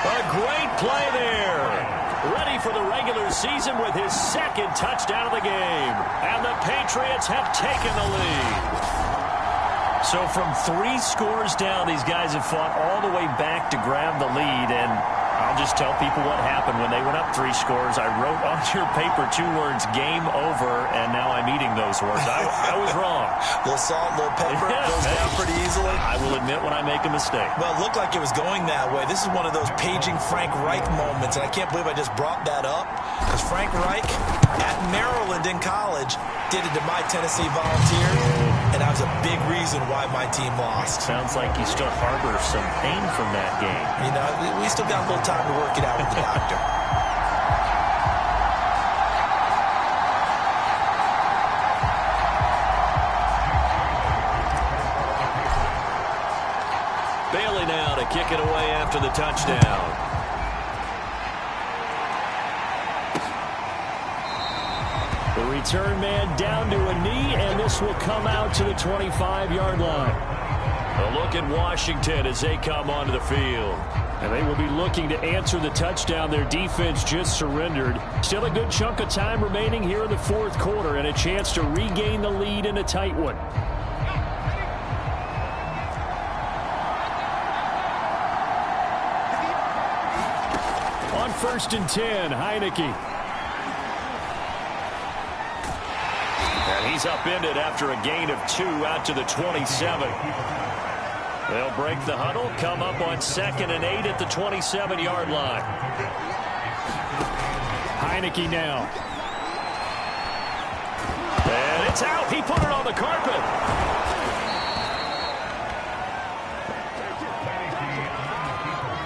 A great play there. Ready for the regular season with his 2nd touchdown of the game. And the Patriots have taken the lead. So from 3 scores down, these guys have fought all the way back to grab the lead. And I'll just tell people what happened when they went up 3 scores. I wrote on your paper 2 words, game over, and now I'm eating those words. I was wrong. A little salt, a little pepper, goes down pretty easily. I will admit when I make a mistake. Well, it looked like it was going that way. This is one of those paging Frank Reich moments, and I can't believe I just brought that up, because Frank Reich at Maryland in college did it to my Tennessee Volunteers, and that was a big reason why my team lost. Sounds like you still harbor some pain from that game. You know, we still got a little time to work it out with the doctor. Bailey now to kick it away after the touchdown. The return man down to a knee, and this will come out to the 25-yard line. A look at Washington as they come onto the field. And they will be looking to answer the touchdown their defense just surrendered. Still a good chunk of time remaining here in the 4th quarter, and a chance to regain the lead in a tight one. On 1st and 10, Heineke. And he's upended after a gain of 2 out to the 27. They'll break the huddle, come up on 2nd and 8 at the 27-yard line. Heineke now. And it's out. He put it on the carpet.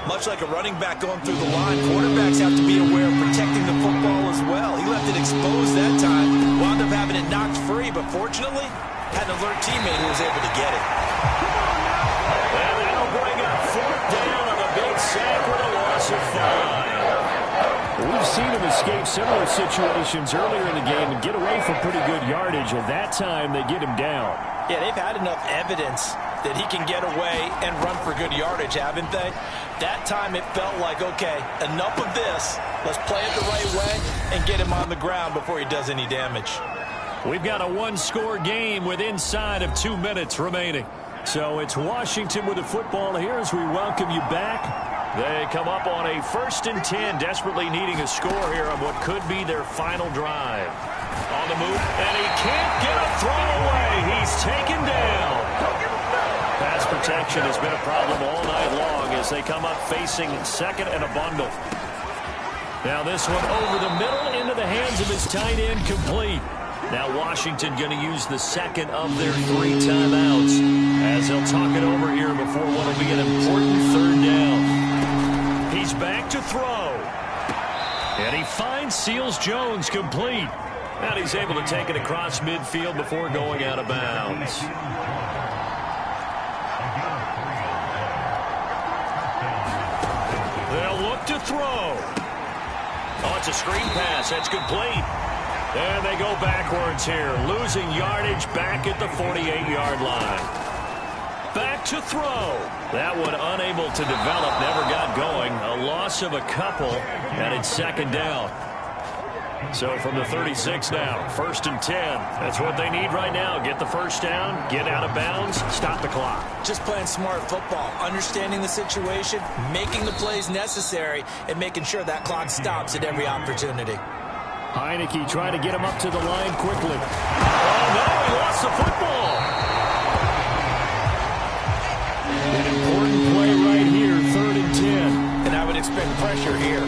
Much like a running back going through the line, quarterbacks have to be aware of protecting the football as well. He left it exposed that time, wound up having it knocked free, but fortunately, had an alert teammate who was able to get it. And that'll bring up 4th down on a big sack with a loss of 5. We've seen him escape similar situations earlier in the game and get away from pretty good yardage, and that time they get him down. Yeah, they've had enough evidence that he can get away and run for good yardage, haven't they? That time it felt like, okay, enough of this. Let's play it the right way and get him on the ground before he does any damage. We've got a 1-score game with inside of 2 minutes remaining. So it's Washington with the football here as we welcome you back. They come up on a 1st and 10, desperately needing a score here on what could be their final drive. On the move, and he can't get a throw away. He's taken down. Pass protection has been a problem all night long as they come up facing 2nd and a bundle. Now this one over the middle into the hands of his tight end, complete. Now Washington going to use the second of their 3 timeouts as they'll talk it over here before what will be an important 3rd down. He's back to throw. And he finds Seals-Jones complete. And he's able to take it across midfield before going out of bounds. They'll look to throw. Oh, it's a screen pass. That's complete. And they go backwards here, losing yardage back at the 48-yard line. Back to throw. That one unable to develop, never got going. A loss of a couple, and it's 2nd down. So from the 36 now, 1st and 10. That's what they need right now. Get the 1st down, get out of bounds, stop the clock. Just playing smart football, understanding the situation, making the plays necessary, and making sure that clock stops at every opportunity. Heineke trying to get him up to the line quickly. Oh, no, he lost the football. An important play right here, 3rd and 10. And I would expect pressure here.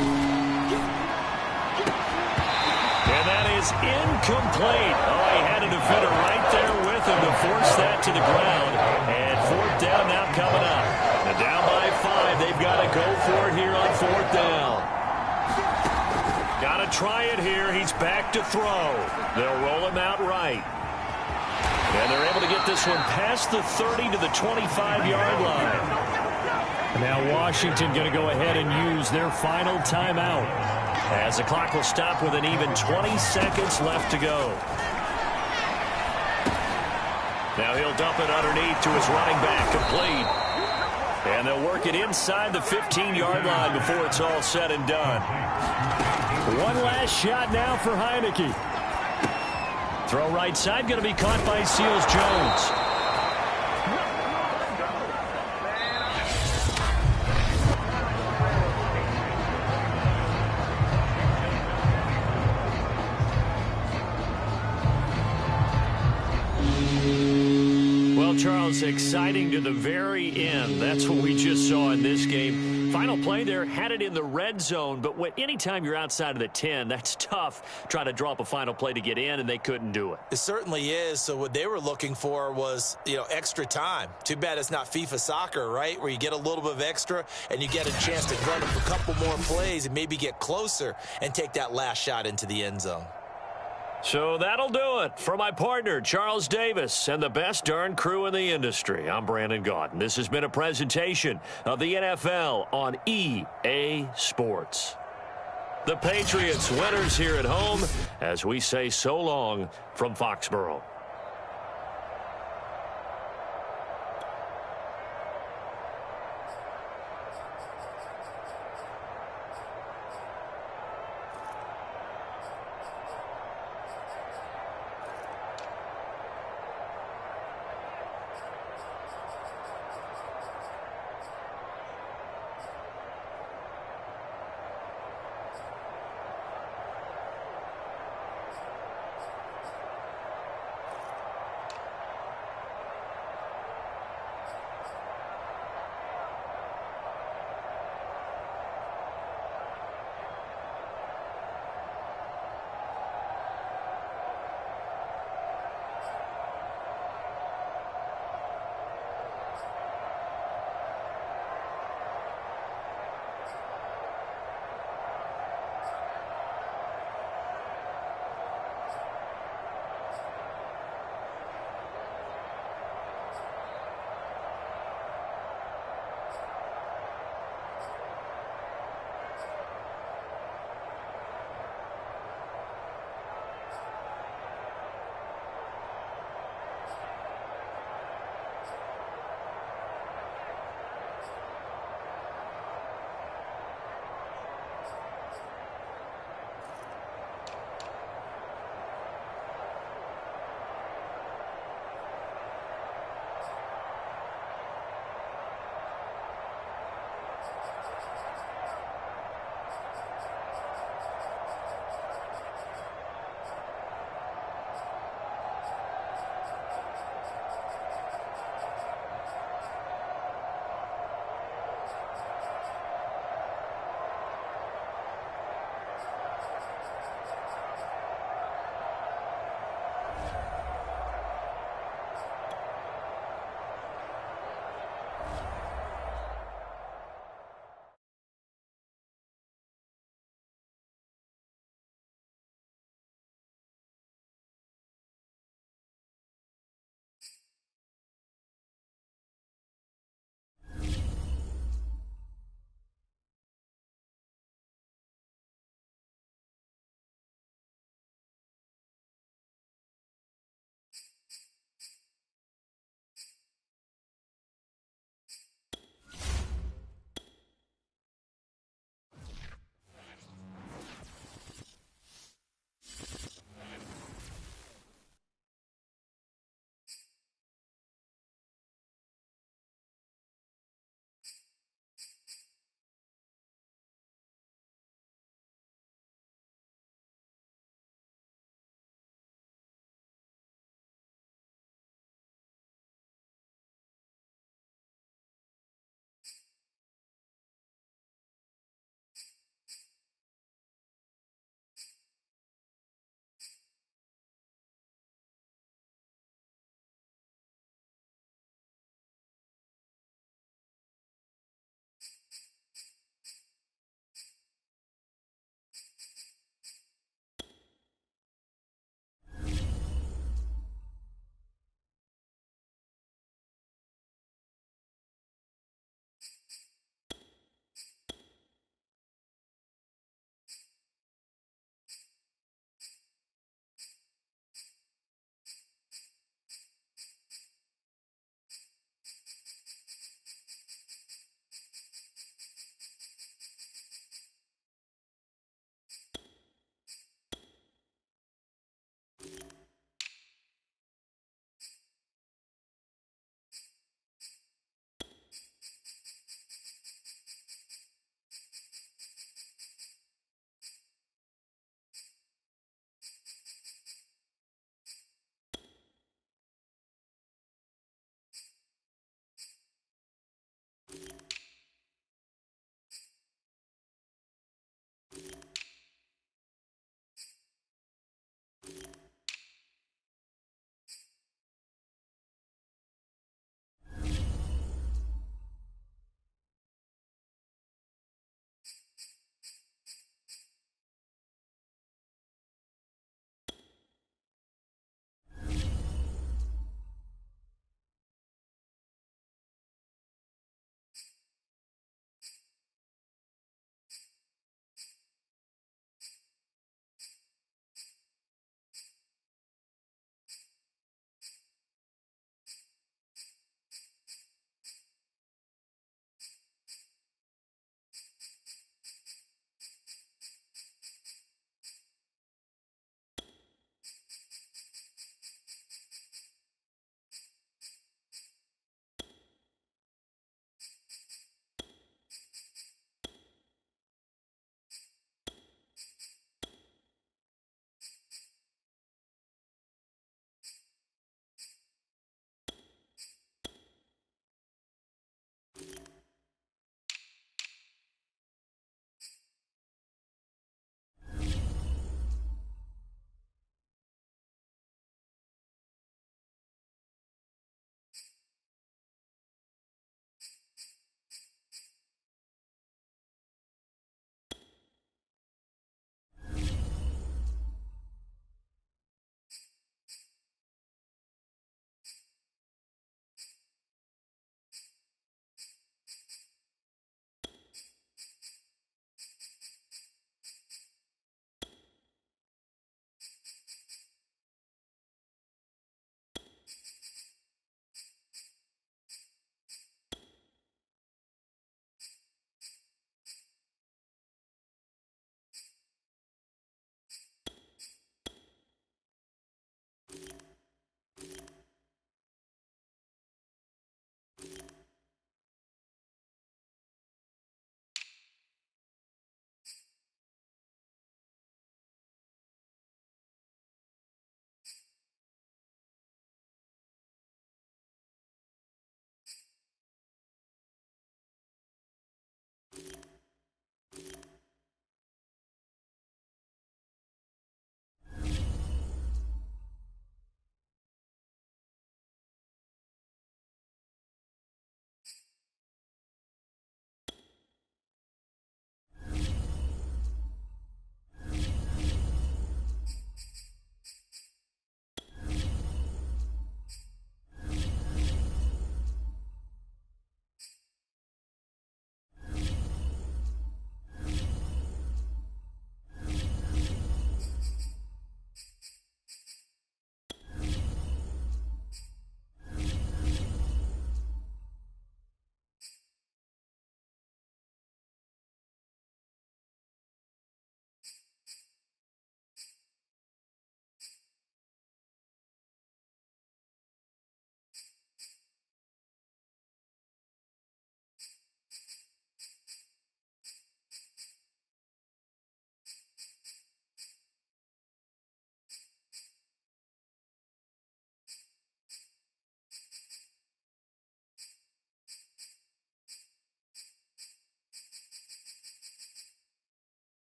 And that is incomplete. Oh, he had a defender right there with him to force that to the ground. And 4th down now coming up. And down by 5, they've got to go for it here on 4th down. Got to try it here. He's back to throw. They'll roll him out right. And they're able to get this one past the 30 to the 25-yard line. Now Washington going to go ahead and use their final timeout, as the clock will stop with an even 20 seconds left to go. Now he'll dump it underneath to his running back, complete. And they'll work it inside the 15-yard line before it's all said and done. One last shot now for Heineke. Throw right side, going to be caught by Seals-Jones. Charles, exciting to the very end. That's what we just saw in this game. Final play there, had it in the red zone, but anytime you're outside of the 10, that's tough trying to draw up a final play to get in, and they couldn't do it. It certainly is. So what they were looking for was, extra time. Too bad it's not FIFA soccer, right, where you get a little bit of extra and you get a chance to run up a couple more plays and maybe get closer and take that last shot into the end zone. So that'll do it for my partner, Charles Davis, and the best darn crew in the industry. I'm Brandon Gaudin. This has been a presentation of the NFL on EA Sports. The Patriots winners here at home as we say so long from Foxborough.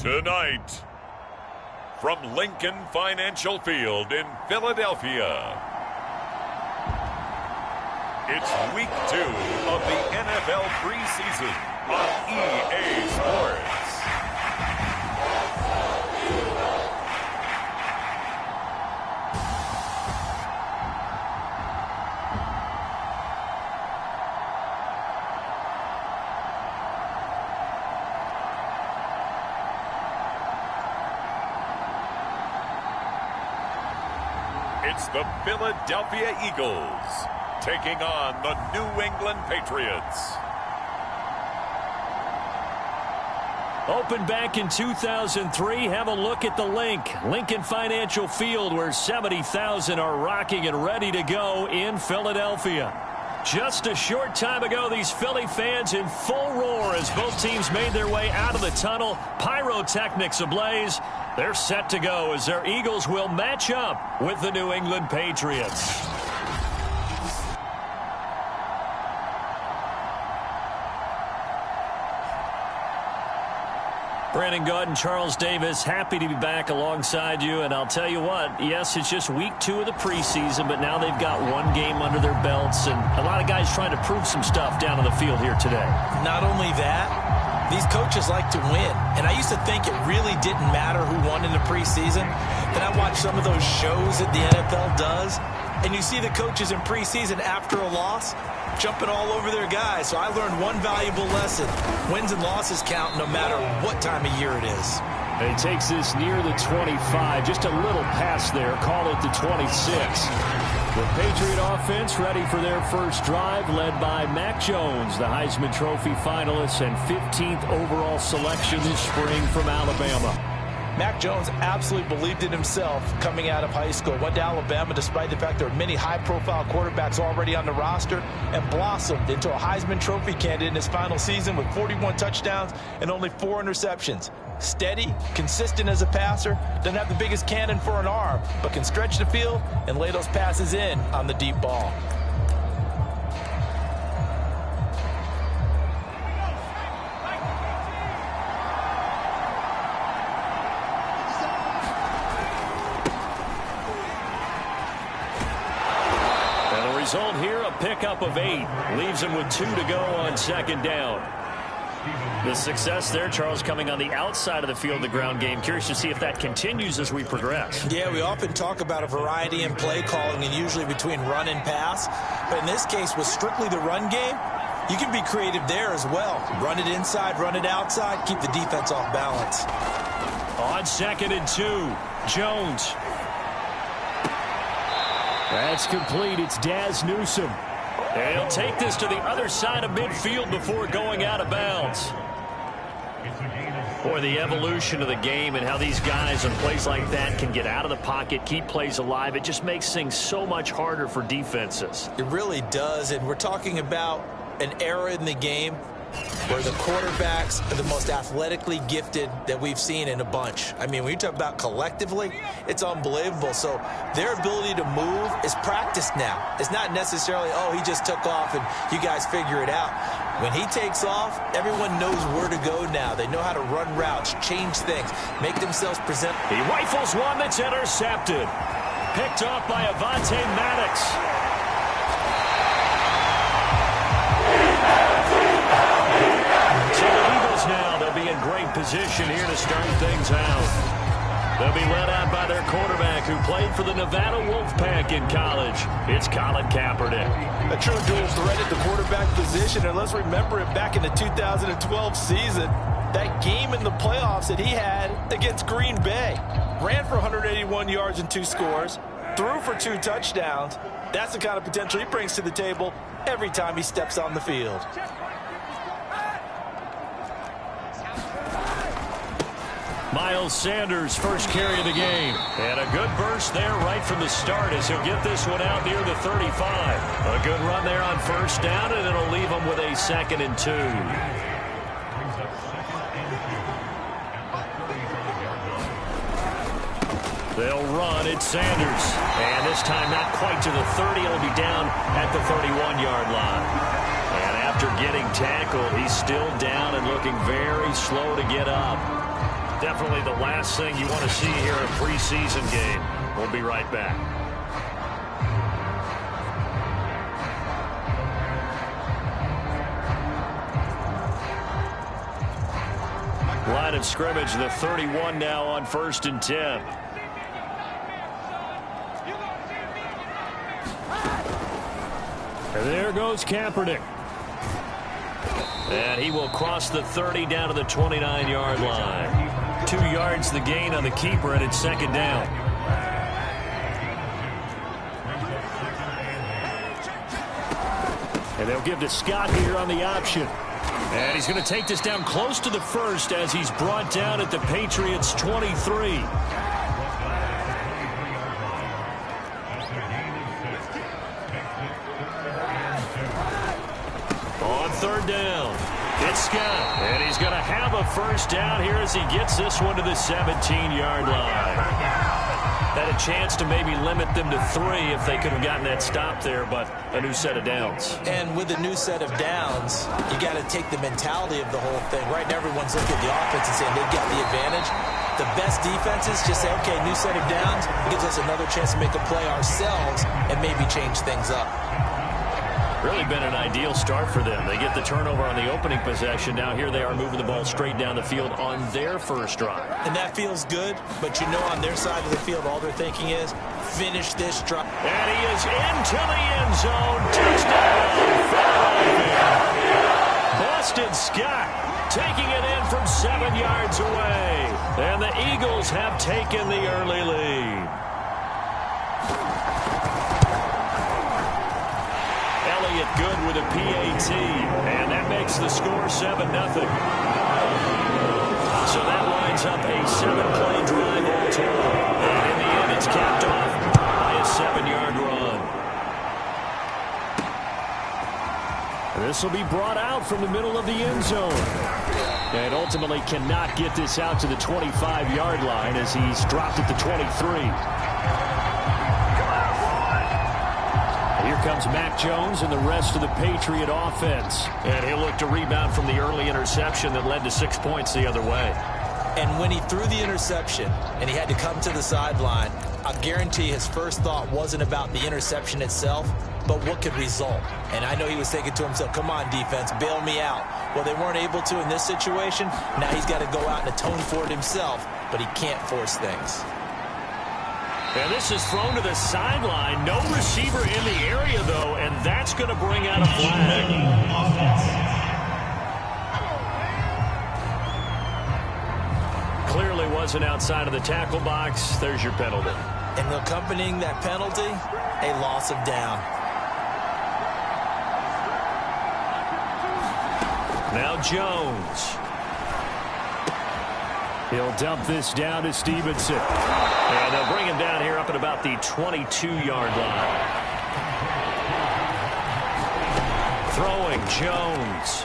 Tonight, from Lincoln Financial Field in Philadelphia, it's Week 2 of the NFL preseason on EA Sports. It's the Philadelphia Eagles taking on the New England Patriots. Opened back in 2003. Have a look at the link. Lincoln Financial Field, where 70,000 are rocking and ready to go in Philadelphia. Just a short time ago, these Philly fans in full roar as both teams made their way out of the tunnel. Pyrotechnics ablaze. They're set to go as their Eagles will match up with the New England Patriots. Brandon Gaud and Charles Davis, happy to be back alongside you. And I'll tell you what, yes, it's just week 2 of the preseason, but now they've got one game under their belts. And a lot of guys trying to prove some stuff down on the field here today. Not only that, these coaches like to win. And I used to think it really didn't matter who won in the preseason. Then I watched some of those shows that the NFL does. And you see the coaches in preseason after a loss jumping all over their guys. So I learned one valuable lesson. Wins and losses count no matter what time of year it is. And he takes this near the 25. Just a little pass there. Call it the 26. The Patriot offense ready for their first drive, led by Mac Jones, the Heisman Trophy finalist and 15th overall selection this spring from Alabama. Mac Jones absolutely believed in himself coming out of high school. Went to Alabama despite the fact there are many high-profile quarterbacks already on the roster, and blossomed into a Heisman Trophy candidate in his final season with 41 touchdowns and only 4 interceptions. Steady, consistent as a passer, doesn't have the biggest cannon for an arm, but can stretch the field and lay those passes in on the deep ball. Result here, a pickup of 8. Leaves him with 2 to go on second down. The success there, Charles, coming on the outside of the field, the ground game. Curious to see if that continues as we progress. Yeah, we often talk about a variety in play calling and usually between run and pass. But in this case, with strictly the run game, you can be creative there as well. Run it inside, run it outside, keep the defense off balance. On second and 2, Jones. That's complete. It's Daz Newsome. And he'll take this to the other side of midfield before going out of bounds. Boy, the evolution of the game and how these guys on plays like that can get out of the pocket, keep plays alive, it just makes things so much harder for defenses. It really does, and we're talking about an era in the game where the quarterbacks are the most athletically gifted that we've seen in a bunch. I mean, when you talk about collectively, it's unbelievable. So their ability to move is practiced now. It's not necessarily, oh, he just took off and you guys figure it out. When he takes off, everyone knows where to go now. They know how to run routes, change things, make themselves present. He rifles one that's intercepted. Picked off by Avonte Maddox. Now they'll be in great position here to start things out. They'll be led out by their quarterback who played for the Nevada Wolfpack in college. It's Colin Kaepernick. A true dual threat at the quarterback position, and let's remember it back in the 2012 season. That game in the playoffs that he had against Green Bay. Ran for 181 yards and 2 scores. Threw for 2 touchdowns. That's the kind of potential he brings to the table every time he steps on the field. Miles Sanders, first carry of the game. And a good burst there right from the start as he'll get this one out near the 35. A good run there on first down, and it'll leave him with a 2nd and 2. They'll run. It's Sanders. And this time not quite to the 30. It'll be down at the 31-yard line. And after getting tackled, he's still down and looking very slow to get up. Definitely the last thing you want to see here in a preseason game. We'll be right back. Line of scrimmage, the 31 now on 1st and 10. And there goes Kaepernick. And he will cross the 30 down to the 29-yard line. 2 yards the gain on the keeper, and it's 2nd down. And they'll give to Scott here on the option. And he's going to take this down close to the 1st as he's brought down at the Patriots' 23. On 3rd down, it's Scott. And he's going to have a 1st down here as he gets this one to the 17-yard line. Had a chance to maybe limit them to 3 if they could have gotten that stop there, but a new set of downs. And with a new set of downs, you got to take the mentality of the whole thing. Right now, everyone's looking at the offense and saying they've got the advantage. The best defenses just say, okay, new set of downs gives us another chance to make a play ourselves and maybe change things up. Really been an ideal start for them. They get the turnover on the opening possession. Now here they are moving the ball straight down the field on their first drive. And that feels good, but you know on their side of the field, all they're thinking is finish this drive. And he is into the end zone. Touchdown, Philadelphia. Boston Scott taking it in from 7 yards away. And the Eagles have taken the early lead. Good with a PAT, and that makes the score 7-0. So that lines up a 7-play drive all total. And in the end, it's capped off by a 7-yard run. And this will be brought out from the middle of the end zone. And ultimately cannot get this out to the 25-yard line as he's dropped at the 23. Here comes Mac Jones and the rest of the Patriot offense. And he'll look to rebound from the early interception that led to 6 points the other way. And when he threw the interception and he had to come to the sideline, I guarantee his first thought wasn't about the interception itself, but what could result. And I know he was thinking to himself, come on, defense, bail me out. Well, they weren't able to in this situation. Now he's got to go out and atone for it himself, but he can't force things. And this is thrown to the sideline. No receiver in the area, though, and that's going to bring out a flag. Clearly wasn't outside of the tackle box. There's your penalty. And accompanying that penalty, a loss of down. Now Jones. He'll dump this down to Stevenson. And they'll bring him down here up at about the 22-yard line. Throwing Jones.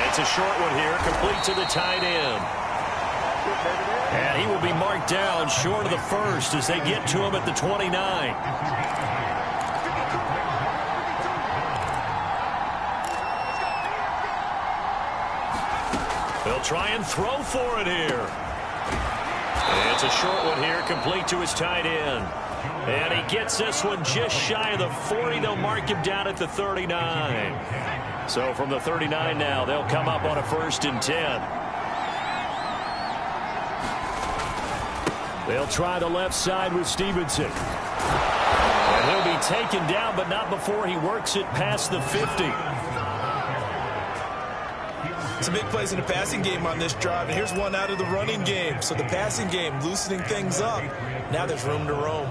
It's a short one here, complete to the tight end. And he will be marked down short of the 1st as they get to him at the 29. They'll try and throw for it here. And it's a short one here, complete to his tight end. And he gets this one just shy of the 40. They'll mark him down at the 39. So from the 39 now, they'll come up on a 1st and 10. They'll try the left side with Stevenson. And he'll be taken down, but not before he works it past the 50. Some big plays in the passing game on this drive, and here's one out of the running game. So the passing game loosening things up. Now there's room to roam.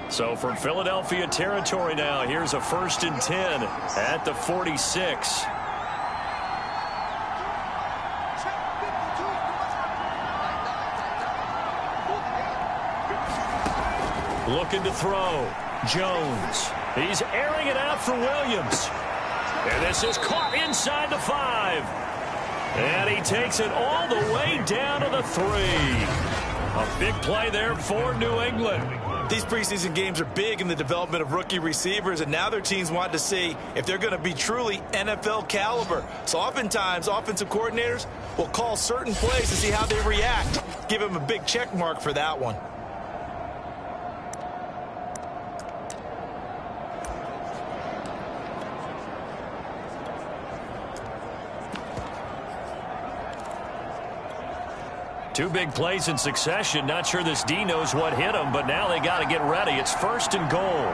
So from Philadelphia territory now, here's a 1st and 10 at the 46. Looking to throw. Jones. He's airing it out for Williams. And this is caught inside the 5. And he takes it all the way down to the 3. A big play there for New England. These preseason games are big in the development of rookie receivers, and now their teams want to see if they're going to be truly NFL caliber. So oftentimes, offensive coordinators will call certain plays to see how they react. Give them a big check mark for that one. Two big plays in succession. Not sure this D knows what hit him, but now they got to get ready. It's 1st and goal.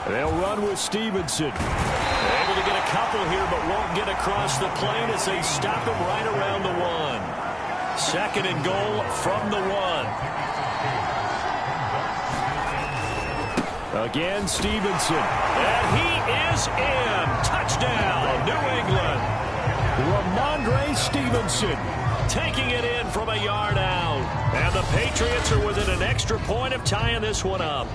They'll run with Stevenson. Able to get a couple here, but won't get across the plane as they stop him right around the 1. 2nd and goal from the 1. Again, Stevenson. And he is in. Touchdown, New England. Ramondre Stevenson taking it in from a yard out. And the Patriots are within an extra point of tying this one up.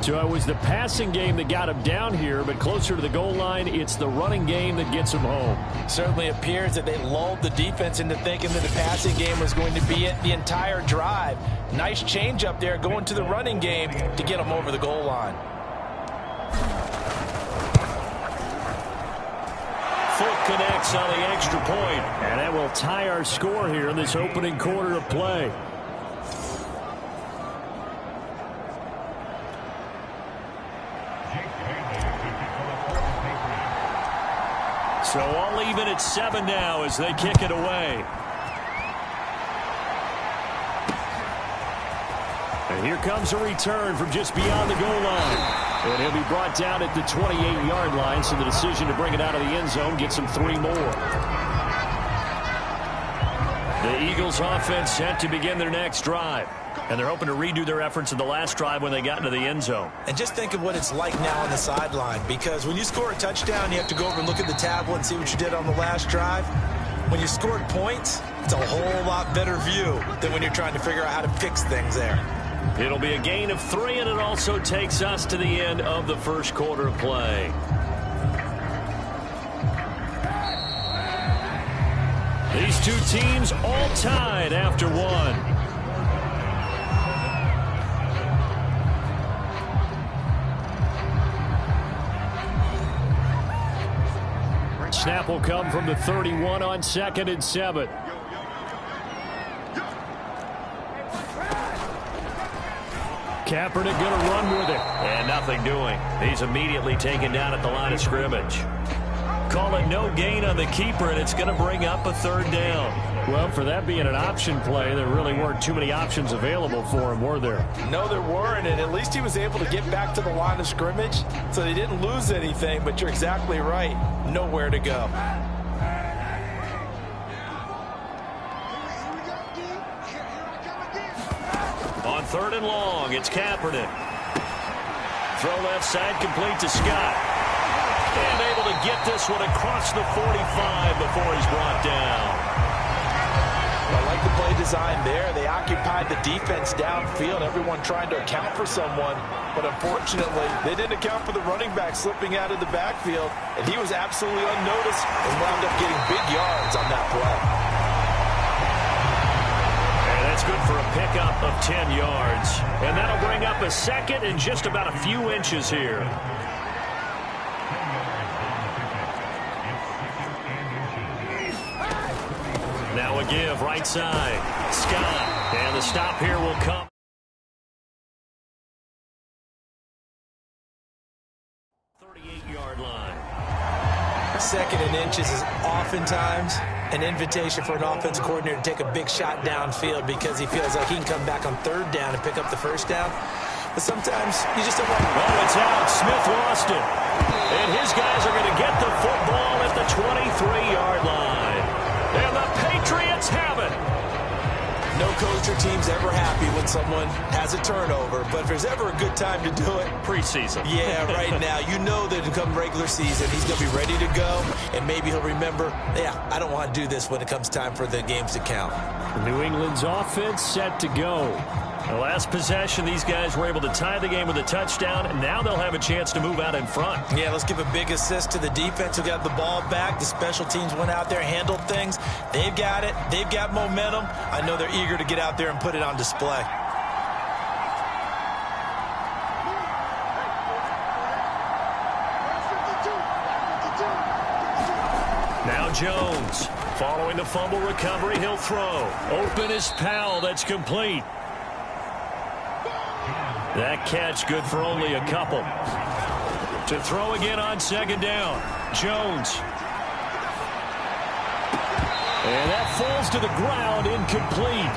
So it was the passing game that got him down here, but closer to the goal line, it's the running game that gets him home. Certainly appears that they lulled the defense into thinking that the passing game was going to be it the entire drive. Nice change up there going to the running game to get him over the goal line. Foot connects on the extra point. And that will tie our score here in this opening quarter of play. So all even at 7 now as they kick it away. And here comes a return from just beyond the goal line. And he'll be brought down at the 28-yard line, so the decision to bring it out of the end zone gets him 3 more. The Eagles offense set to begin their next drive. And they're hoping to redo their efforts in the last drive when they got into the end zone. And just think of what it's like now on the sideline, because when you score a touchdown, you have to go over and look at the tablet and see what you did on the last drive. When you scored points, it's a whole lot better view than when you're trying to figure out how to fix things there. It'll be a gain of 3, and it also takes us to the end of the first quarter of play. These two teams all tied after 1. Snap will come from the 31 on 2nd and 7. Kaepernick going to run with it. And nothing doing. He's immediately taken down at the line of scrimmage. Call it no gain on the keeper, and it's going to bring up a 3rd down. Well, for that being an option play, there really weren't too many options available for him, were there? No, there weren't, and at least he was able to get back to the line of scrimmage, so they didn't lose anything, but you're exactly right. Nowhere to go. On 3rd and long, it's Kaepernick. Throw left side, complete to Scott. And able to get this one across the 45 before he's brought down. I like the play design there. They occupied the defense downfield, everyone trying to account for someone. But unfortunately, they didn't account for the running back slipping out of the backfield. And he was absolutely unnoticed and wound up getting big yards on that play. And that's good for a pickup of 10 yards. And that'll bring up a 2nd and just about a few inches here. Now a give, right side. Scott. And the stop here will come. 38-yard line. 2nd and inches is oftentimes an invitation for an offensive coordinator to take a big shot downfield because he feels like he can come back on 3rd down and pick up the 1st down. But sometimes you just don't want to. Oh, it's out. Smith lost it. And his guys are going to get the football at the 23-yard line. And the Patriots have it. No coach or team's ever happy when someone has a turnover, but if there's ever a good time to do it, preseason. Yeah, right now. You know that come regular season, he's going to be ready to go, and maybe he'll remember, yeah, I don't want to do this when it comes time for the games to count. New England's offense set to go. The last possession, these guys were able to tie the game with a touchdown, and now they'll have a chance to move out in front. Yeah, let's give a big assist to the defense who got the ball back. The special teams went out there, handled things. They've got it. They've got momentum. I know they're eager to get out there and put it on display. Now Jones. Following the fumble recovery, he'll throw. Open is Powell. That's complete. That catch good for only a couple. To throw again on second down. Jones. And that falls to the ground, incomplete.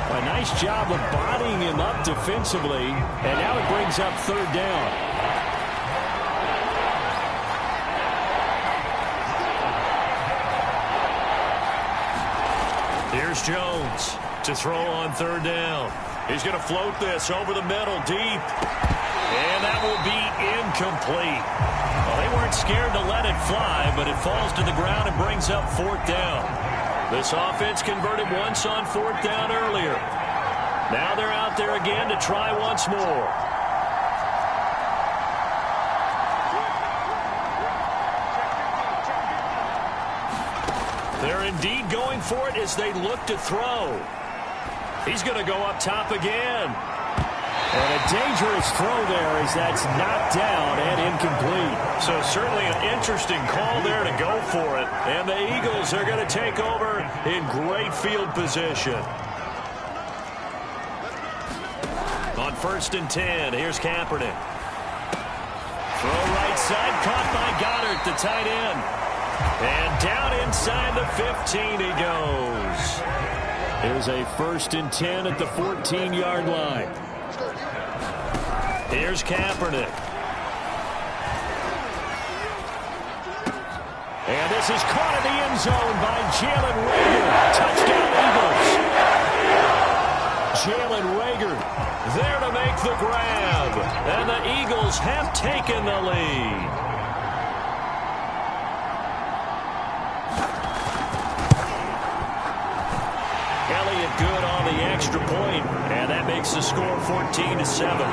A nice job of bodying him up defensively. And now it brings up third down. Here's Jones to throw on third down. He's going to float this over the middle deep. And that will be incomplete. Well, they weren't scared to let it fly, but it falls to the ground and brings up fourth down. This offense converted once on fourth down earlier. Now they're out there again to try once more. They're indeed going for it as they look to throw. He's going to go up top again. And a dangerous throw there as that's knocked down and incomplete. So certainly an interesting call there to go for it. And the Eagles are going to take over in great field position. On 1st and 10, here's Kaepernick. Throw right side, caught by Goddard, the tight end. And down inside the 15 he goes. Here's a 1st and 10 at the 14-yard line. Here's Kaepernick. And this is caught in the end zone by Jalen Reagor. Touchdown Eagles. Jalen Reagor there to make the grab. And the Eagles have taken the lead. Good on the extra point, and that makes the score 14-7. Well,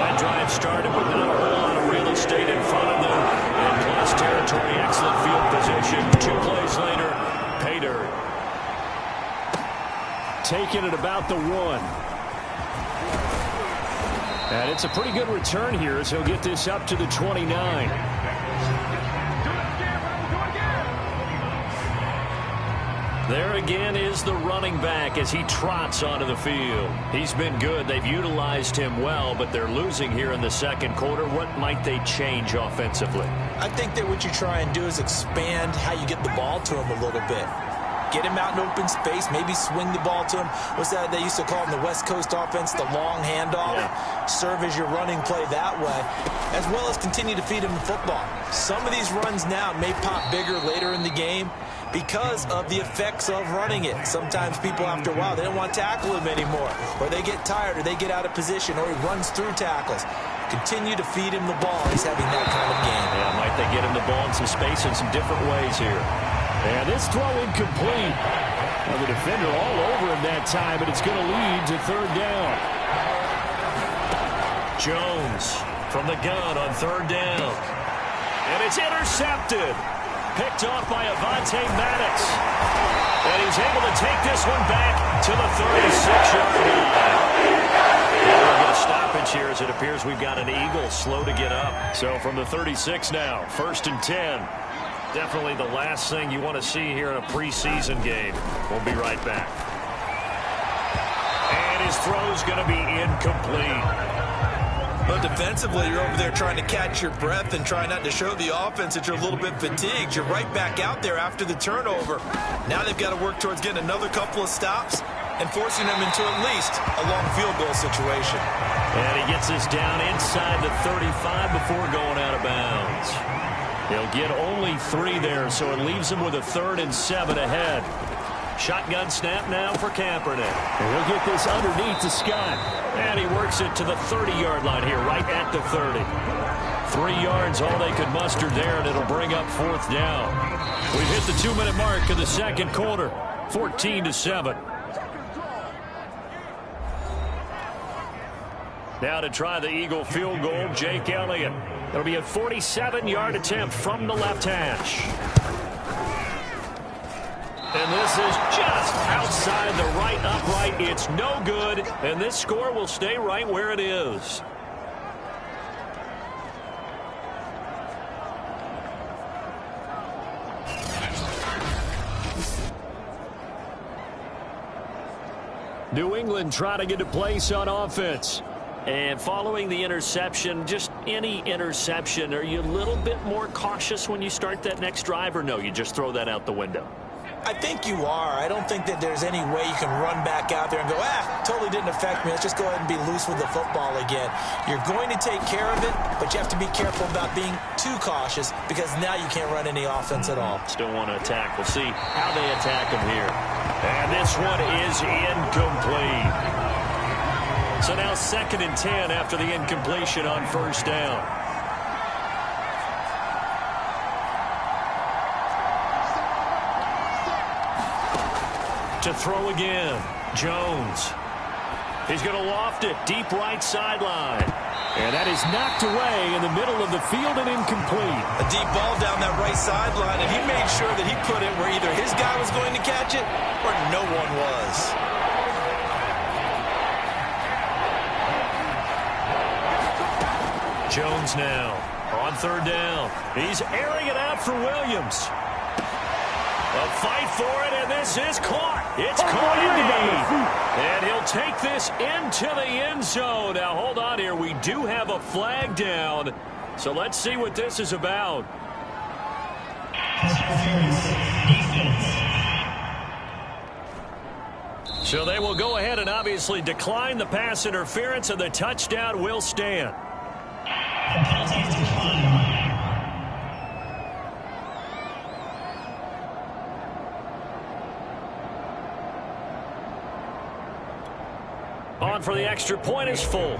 that drive started with not a whole lot of real estate in front of them, and plus territory, excellent field position. 2 plays later, pay dirt. Taking it about the 1. And it's a pretty good return here as he'll get this up to the 29. There again is the running back as he trots onto the field. He's been good. They've utilized him well, but they're losing here in the second quarter. What might they change offensively? I think that what you try and do is expand how you get the ball to him a little bit. Get him out in open space, maybe swing the ball to him. What's that they used to call in the West Coast offense, the long handoff? Yeah. Serve as your running play that way, as well as continue to feed him the football. Some of these runs now may pop bigger later in the game because of the effects of running it. Sometimes people, after a while, they don't want to tackle him anymore, or they get tired, or they get out of position, or he runs through tackles. Continue to feed him the ball. He's having that kind of game. Yeah, might they get him the ball in some space in some different ways here. And this throw incomplete. Well, the defender all over him that time, but it's going to lead to third down. Jones from the gun on third down. And it's intercepted. Picked off by Avonte Maddox. And he's able to take this one back to the 36-yard line. We'll get a stoppage here as it appears we've got an Eagle slow to get up. So from the 36 now, 1st and 10. Definitely the last thing you want to see here in a preseason game. We'll be right back. And his throw's going to be incomplete. But defensively, you're over there trying to catch your breath and try not to show the offense that you're a little bit fatigued. You're right back out there after the turnover. Now they've got to work towards getting another couple of stops and forcing them into at least a long field goal situation. And he gets this down inside the 35 before going out of bounds. He'll get only 3 there, so it leaves him with a 3rd and 7 ahead. Shotgun snap now for Kaepernick. And he'll get this underneath to Scott. And he works it to the 30-yard line here, right at the 30. 3 yards, all they could muster there, and it'll bring up 4th down. We've hit the 2-minute mark of the second quarter, 14-7. Now to try the Eagle field goal, Jake Elliott. It'll be a 47-yard attempt from the left hash. And this is just outside the right upright. It's no good, and this score will stay right where it is. New England trying to get a place on offense. And following the interception, just any interception, are you a little bit more cautious when you start that next drive, or no, you just throw that out the window? I think you are. I don't think that there's any way you can run back out there and go, totally didn't affect me. Let's just go ahead and be loose with the football again. You're going to take care of it, but you have to be careful about being too cautious because now you can't run any offense at all. Still want to attack. We'll see how they attack him here. And this one is incomplete. So now 2nd and 10 after the incompletion on first down. To throw again, Jones. He's going to loft it deep right sideline. And that is knocked away in the middle of the field and incomplete. A deep ball down that right sideline, and he made sure that he put it where either his guy was going to catch it or no one was. Jones now on 3rd down. He's airing it out for Williams. A fight for it, and this is caught. It's caught indeed. And he'll take this into the end zone. Now, hold on here. We do have a flag down. So let's see what this is about. So they will go ahead and obviously decline the pass interference, and the touchdown will stand. On for the extra point is Folk.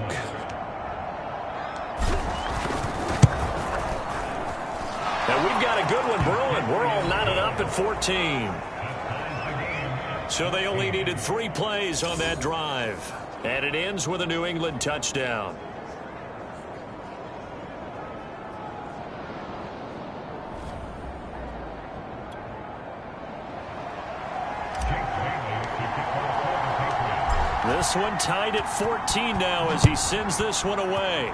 And we've got a good one brewing. We're all knotted up at 14. So they only needed 3 plays on that drive. And it ends with a New England touchdown. This one tied at 14 now as he sends this one away.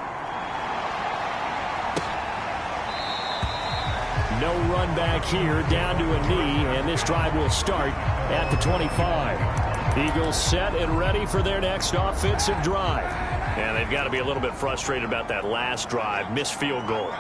No run back here, down to a knee, and this drive will start at the 25. Eagles set and ready for their next offensive drive. And they've got to be a little bit frustrated about that last drive, missed field goal.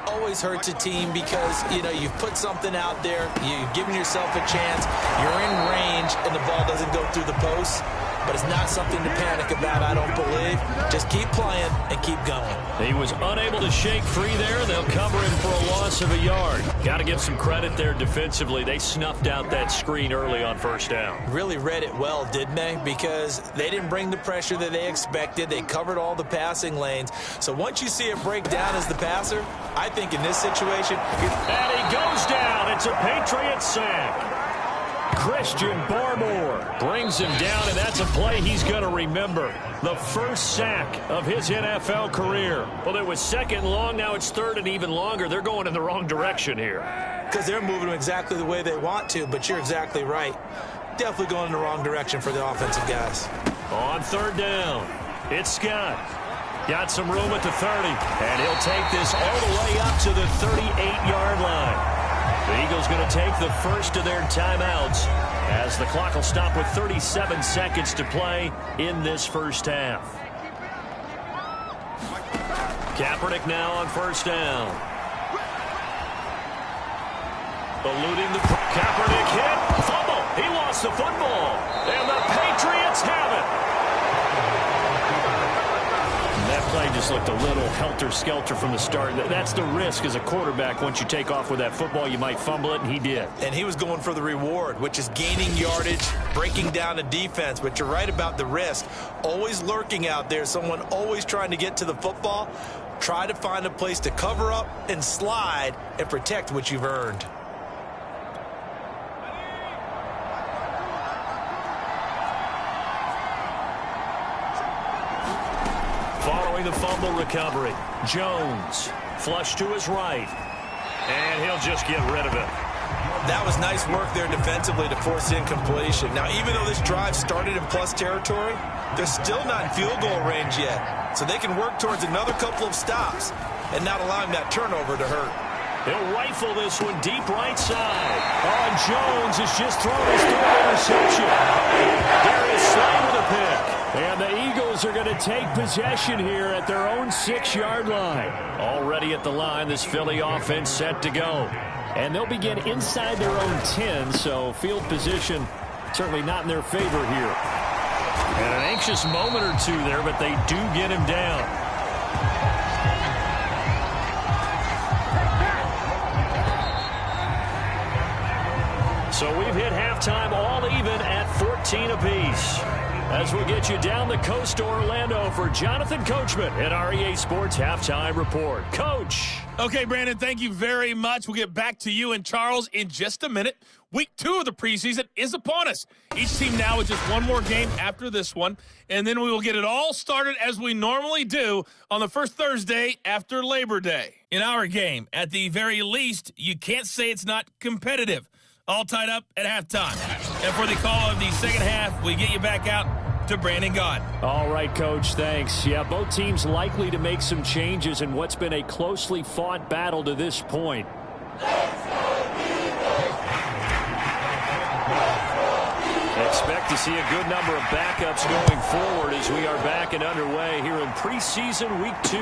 Always hurts a team because, you've put something out there, you've given yourself a chance, you're in range, and the ball doesn't go through the post. But it's not something to panic about, I don't believe. Just keep playing and keep going. He was unable to shake free there. They'll cover him for a loss of a yard. Got to give some credit there defensively. They snuffed out that screen early on first down. Really read it well, didn't they? Because they didn't bring the pressure that they expected. They covered all the passing lanes. So once you see it break down as the passer, I think in this situation... And he goes down. It's a Patriots sack. Christian Barmore brings him down, and that's a play he's going to remember. The first sack of his NFL career. Well, it was 2nd and long. Now it's 3rd and even longer. They're going in the wrong direction here. Because they're moving exactly the way they want to, but you're exactly right. Definitely going in the wrong direction for the offensive guys. On 3rd down, it's Scott. Got some room at the 30, and he'll take this all the way up to the 38-yard line. The Eagles going to take the first of their timeouts as the clock will stop with 37 seconds to play in this first half. Kaepernick now on first down. Eluding the... Kaepernick hit. Fumble. He lost the football. And the Patriots have it. That play just looked a little helter-skelter from the start. That's the risk as a quarterback. Once you take off with that football, you might fumble it, and he did. And he was going for the reward, which is gaining yardage, breaking down the defense. But you're right about the risk. Always lurking out there, someone always trying to get to the football. Try to find a place to cover up and slide and protect what you've earned. during the fumble recovery. Jones, flush to his right. And he'll just get rid of it. That was nice work there defensively to force incompletion. Now, even though this drive started in plus territory, they're still not in field goal range yet. So they can work towards another couple of stops and not allowing that turnover to hurt. He'll rifle this one deep right side. Oh, and Jones has just thrown his third interception. There is Slay with a pick. And the Eagles are going to take possession here at their own 6-yard line. Already at the line, this Philly offense set to go. And they'll begin inside their own 10, so field position certainly not in their favor here. And an anxious moment or two there, but they do get him down. So we've hit halftime all even at 14 apiece. As we'll get you down the coast to Orlando for Jonathan Coachman at our EA Sports Halftime Report. Coach. Okay, Brandon, thank you very much. We'll get back to you and Charles in just a minute. Week 2 of the preseason is upon us. Each team now with just one more game after this one, and then we will get it all started as we normally do on the first Thursday after Labor Day. In our game, at the very least, you can't say it's not competitive. All tied up at halftime. And for the call of the second half, we get you back out to Brandon Gott. All right, Coach, thanks. Yeah, both teams likely to make some changes in what's been a closely fought battle to this point. Expect to see a good number of backups going forward as we are back and underway here in preseason week 2.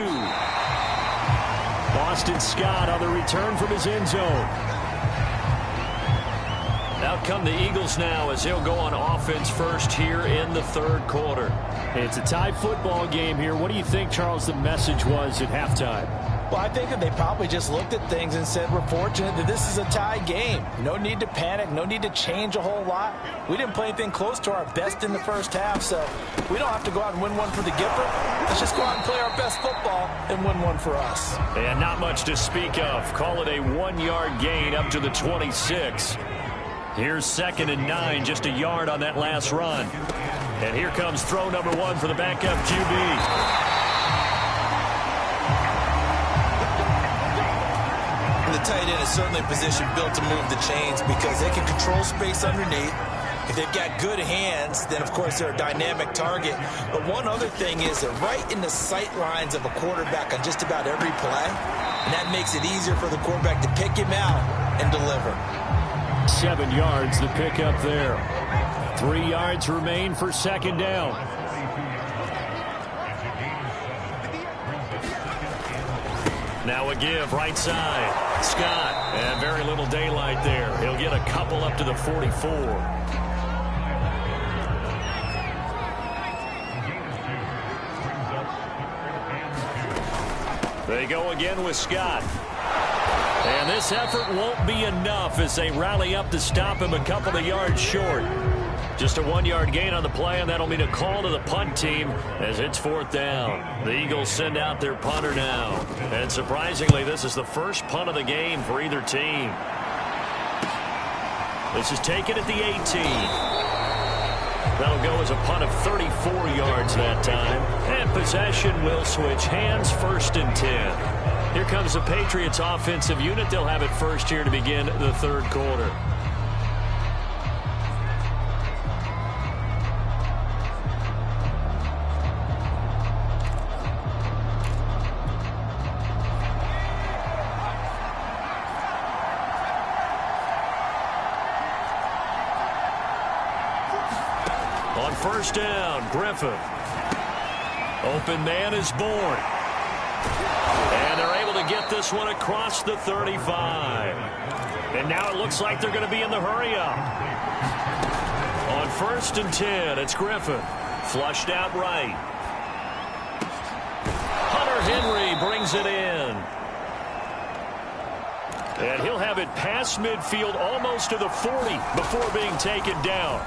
Boston Scott on the return from his end zone. Out come the Eagles now as they'll go on offense first here in the third quarter. It's a tie football game here. What do you think, Charles, the message was at halftime? Well, I think that they probably just looked at things and said, we're fortunate that this is a tie game. No need to panic. No need to change a whole lot. We didn't play anything close to our best in the first half, so we don't have to go out and win one for the Gipper. Let's just go out and play our best football and win one for us. And not much to speak of. Call it a 1-yard gain up to the 26. Here's 2nd and 9, just a yard on that last run. And here comes throw number 1 for the backup QB. The tight end is certainly a position built to move the chains because they can control space underneath. If they've got good hands, then, of course, they're a dynamic target. But one other thing is they're right in the sight lines of a quarterback on just about every play. And that makes it easier for the quarterback to pick him out and deliver. 7 yards, the pickup there. 3 yards remain for 2nd down. Now a give, right side. Scott, and very little daylight there. He'll get a couple up to the 44. They go again with Scott. And this effort won't be enough as they rally up to stop him a couple of yards short. Just a 1-yard gain on the play, and that'll mean a call to the punt team as it's 4th down. The Eagles send out their punter now. And surprisingly, this is the first punt of the game for either team. This is taken at the 18. That'll go as a punt of 34 yards that time. And possession will switch hands, 1st and 10. Here comes the Patriots offensive unit. They'll have it first here to begin the third quarter. On 1st down, Griffin. Open man is born. And they're able to get this one across the 35. And now it looks like they're going to be in the hurry up. On 1st and 10, it's Griffin. Flushed out right. Hunter Henry brings it in. And he'll have it past midfield almost to the 40 before being taken down.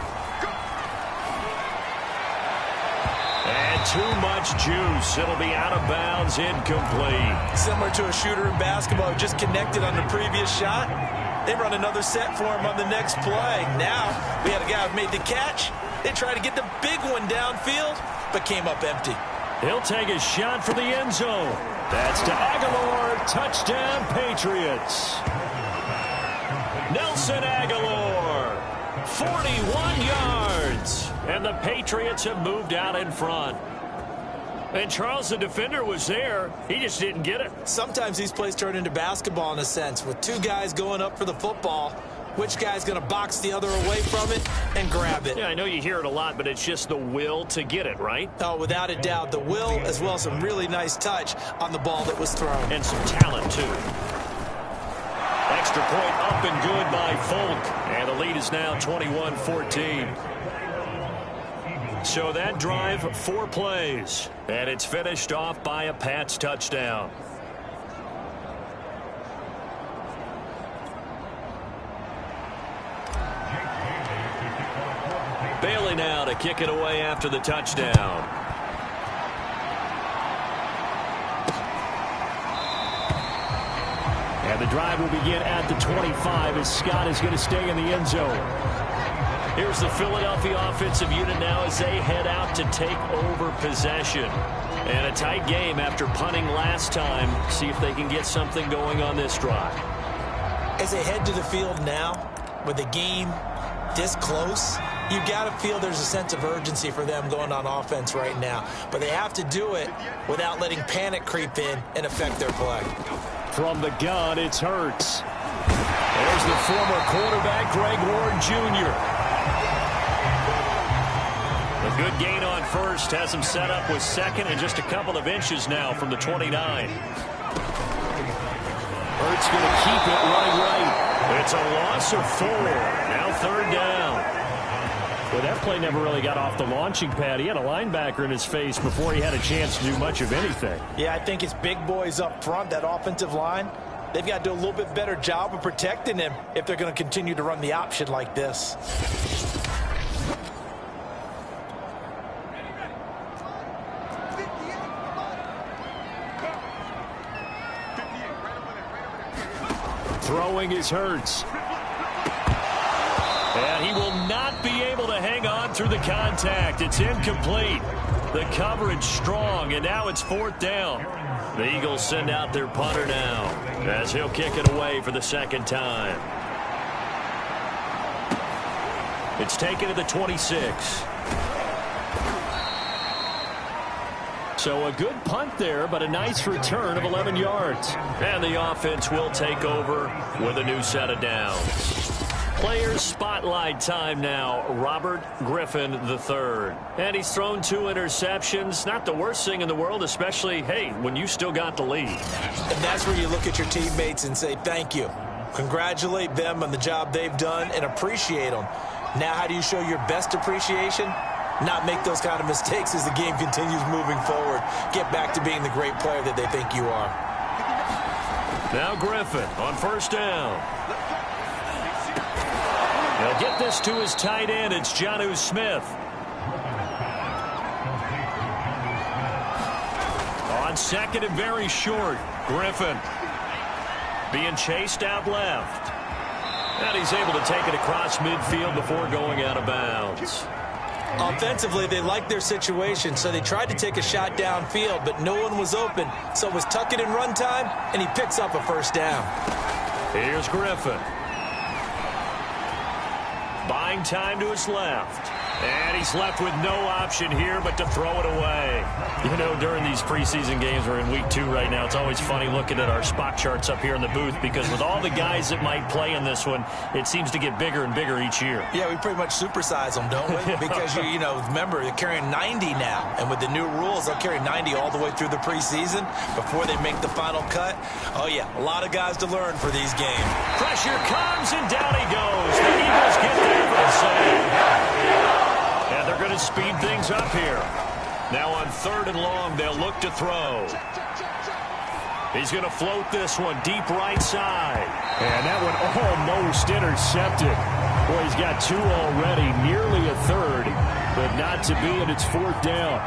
And too much juice. It'll be out of bounds, incomplete. Similar to a shooter in basketball who just connected on the previous shot. They run another set for him on the next play. Now, we had a guy who made the catch. They tried to get the big one downfield, but came up empty. He'll take a shot for the end zone. That's to Aguilar. Touchdown, Patriots. Nelson Aguilar, 41 yards. And the Patriots have moved out in front. And Charles, the defender, was there. He just didn't get it. Sometimes these plays turn into basketball in a sense, with two guys going up for the football. Which guy's going to box the other away from it and grab it? Yeah, I know you hear it a lot, but it's just the will to get it, right? Oh, without a doubt. The will, as well as some really nice touch on the ball that was thrown. And some talent, too. Extra point up and good by Folk. And the lead is now 21-14. So that drive, 4 plays. And it's finished off by a Pats touchdown. Bailey now to kick it away after the touchdown. And the drive will begin at the 25 as Scott is going to stay in the end zone. Here's the Philadelphia offensive unit now as they head out to take over possession. And a tight game after punting last time. See if they can get something going on this drive. As they head to the field now, with the game this close, you've got to feel there's a sense of urgency for them going on offense right now. But they have to do it without letting panic creep in and affect their play. From the gun, it's Hurts. There's the former quarterback, Greg Ward Jr. A good gain on first has him set up with second and just a couple of inches now from the 29. Hurts going to keep it running right. It's a loss of 4. Now 3rd down. Well, that play never really got off the launching pad. He had a linebacker in his face before he had a chance to do much of anything. Yeah, I think it's big boys up front, that offensive line. They've got to do a little bit better job of protecting him if they're going to continue to run the option like this. Throwing is Hurts. And he will not be able to hang on through the contact. It's incomplete. The coverage strong, and now it's 4th down. The Eagles send out their punter now as he'll kick it away for the 2nd time. It's taken to the 26. So a good punt there, but a nice return of 11 yards. And the offense will take over with a new set of downs. Players spotlight time now. Robert Griffin III. And he's thrown 2 interceptions. Not the worst thing in the world, especially, hey, when you still got the lead. And that's where you look at your teammates and say thank you. Congratulate them on the job they've done and appreciate them. Now how do you show your best appreciation? Not make those kind of mistakes as the game continues moving forward. Get back to being the great player that they think you are. Now Griffin on 1st down. He'll get this to his tight end. It's Jonnu Smith. On 2nd and very short. Griffin being chased out left. And he's able to take it across midfield before going out of bounds. Offensively, they liked their situation, so they tried to take a shot downfield, but no one was open. So it was tuck it in run time, and he picks up a 1st down. Here's Griffin. Buying time to his left. And he's left with no option here but to throw it away. You know, during these preseason games, we're in week 2 right now, it's always funny looking at our spot charts up here in the booth because with all the guys that might play in this one, it seems to get bigger and bigger each year. Yeah, we pretty much supersize them, don't we? Because, you know, remember, they're carrying 90 now. And with the new rules, they'll carry 90 all the way through the preseason before they make the final cut. Oh, yeah, a lot of guys to learn for these games. Pressure comes, and down he goes. The Eagles get there for the save. And they're going to speed things up here. Now on 3rd and long, they'll look to throw. He's going to float this one deep right side. And that one almost intercepted. Boy, he's got 2 already, nearly a 3rd, but not to be, and it's 4th down.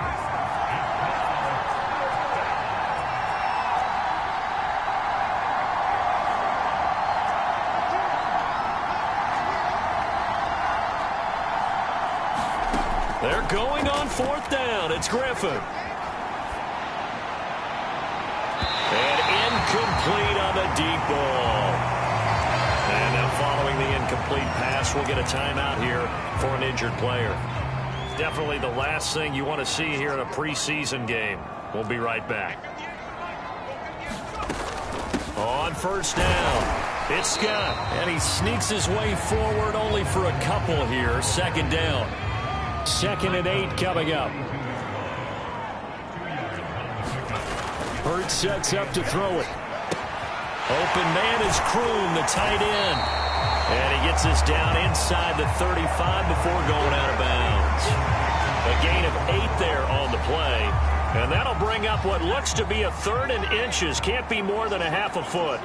They're going on 4th down. It's Griffin. Incomplete on the deep ball. And now following the incomplete pass, we'll get a timeout here for an injured player. Definitely the last thing you want to see here in a preseason game. We'll be right back. On first down, it's Scott. And he sneaks his way forward only for a couple here. Second down. 2nd and 8 coming up. Hurts sets up to throw it. Open man is Kroon, the tight end. And he gets us down inside the 35 before going out of bounds. A gain of 8 there on the play. And that'll bring up what looks to be a 3rd and inches. Can't be more than a half a foot.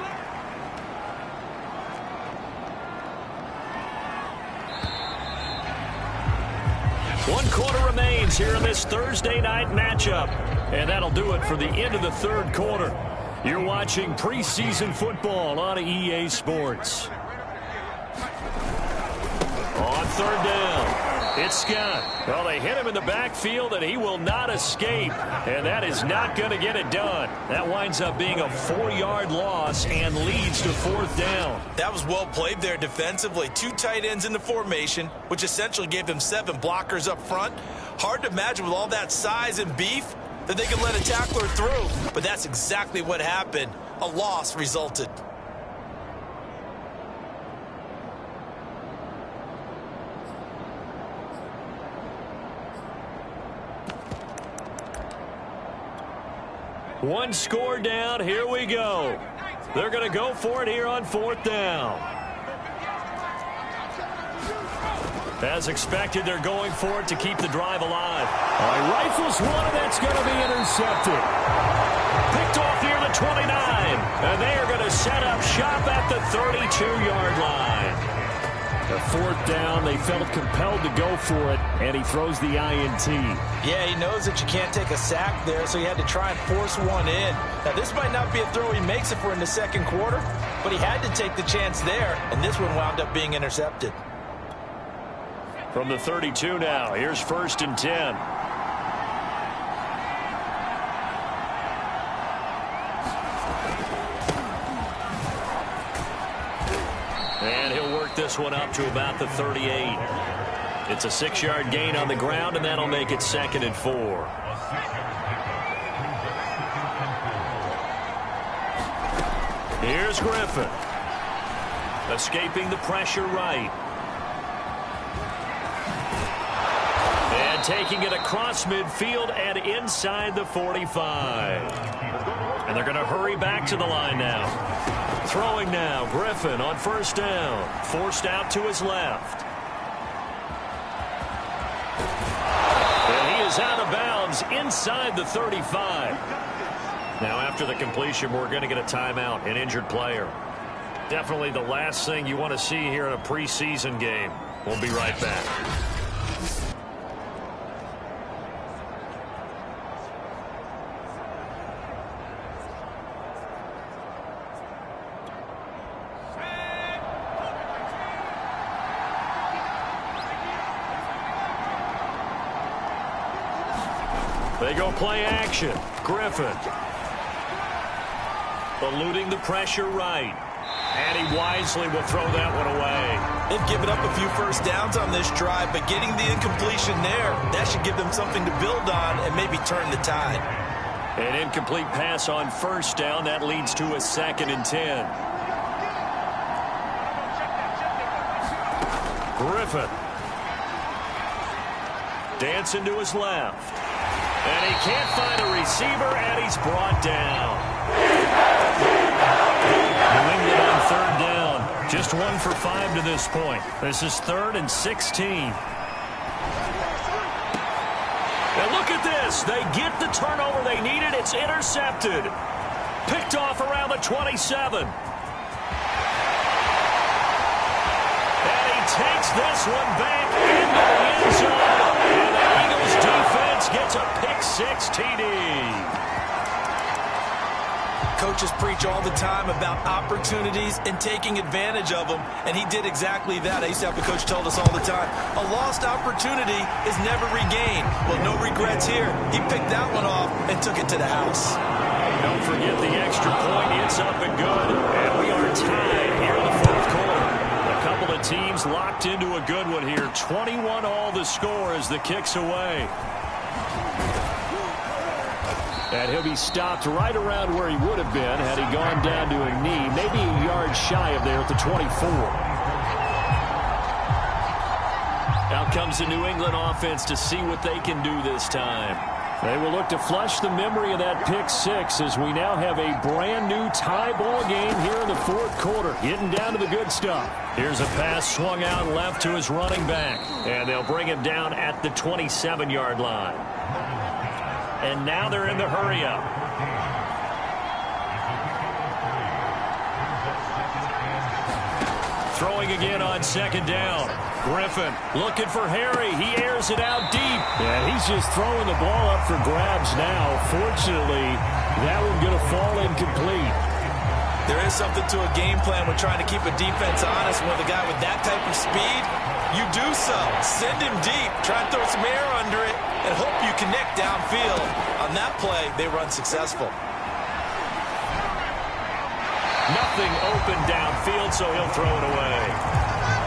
One quarter remains here in this Thursday night matchup. And that'll do it for the end of the 3rd quarter. You're watching preseason football on EA Sports. On 3rd down, it's Scott. Well, they hit him in the backfield, and he will not escape. And that is not going to get it done. That winds up being a 4-yard loss and leads to 4th down. That was well played there defensively. 2 tight ends in the formation, which essentially gave them 7 blockers up front. Hard to imagine with all that size and beef that they could let a tackler through. But that's exactly what happened. A loss resulted. One score down. Here we go. They're going to go for it here on 4th down. As expected, they're going for it to keep the drive alive. Rifles one, and that's going to be intercepted. Picked off near the 29. And they are going to set up shop at the 32-yard line. The 4th down, they felt compelled to go for it, and he throws the INT. Yeah, he knows that you can't take a sack there, so he had to try and force one in. Now, this might not be a throw he makes if we're in the 2nd quarter, but he had to take the chance there, and this one wound up being intercepted. From the 32 now, here's 1st and 10. And he'll work this one up to about the 38. It's a 6-yard gain on the ground, and that'll make it 2nd and 4. Here's Griffin. Escaping the pressure right. And taking it across midfield and inside the 45. And they're going to hurry back to the line now. Throwing now, Griffin on 1st down. Forced out to his left. And he is out of bounds inside the 35. Now after the completion, we're going to get a timeout, an injured player. Definitely the last thing you want to see here in a preseason game. We'll be right back. They go play action. Griffin. Eluding the pressure right. And he wisely will throw that one away. They've given up a few first downs on this drive, but getting the incompletion there, that should give them something to build on and maybe turn the tide. An incomplete pass on 1st down. That leads to a 2nd and 10. Griffin. Dancing to his left. And he can't find a receiver, and he's brought down. New England on 3rd down. Just 1 for 5 to this point. This is 3rd and 16. And look at this. They get the turnover they needed. It's intercepted. Picked off around the 27. And he takes this one back into the end zone. And the Eagles defense gets a pick-6 TD. Coaches preach all the time about opportunities and taking advantage of them, and he did exactly that. I used to have a coach tell us all the time, a lost opportunity is never regained. Well, no regrets here. He picked that one off and took it to the house. Don't forget the extra point. It's up and good. And we are tied here in the fourth quarter. A couple of teams locked into a good one here. 21 all the score as the kick's away. And he'll be stopped right around where he would have been had he gone down to a knee, maybe a yard shy of there at the 24. Out comes the New England offense to see what they can do this time. They will look to flush the memory of that pick six as we now have a brand new tie ball game here in the fourth quarter. Getting down to the good stuff. Here's a pass swung out left to his running back. And they'll bring him down at the 27-yard line. And now they're in the hurry-up. Throwing again on second down. Griffin looking for Harry. He airs it out deep. And he's just throwing the ball up for grabs now. Fortunately, that one's going to fall incomplete. There is something to a game plan when trying to keep a defense honest. With a guy with that type of speed, you do so. Send him deep. Try and throw some air under it and hope you connect downfield. On that play, they run successful. Nothing open downfield, so he'll throw it away.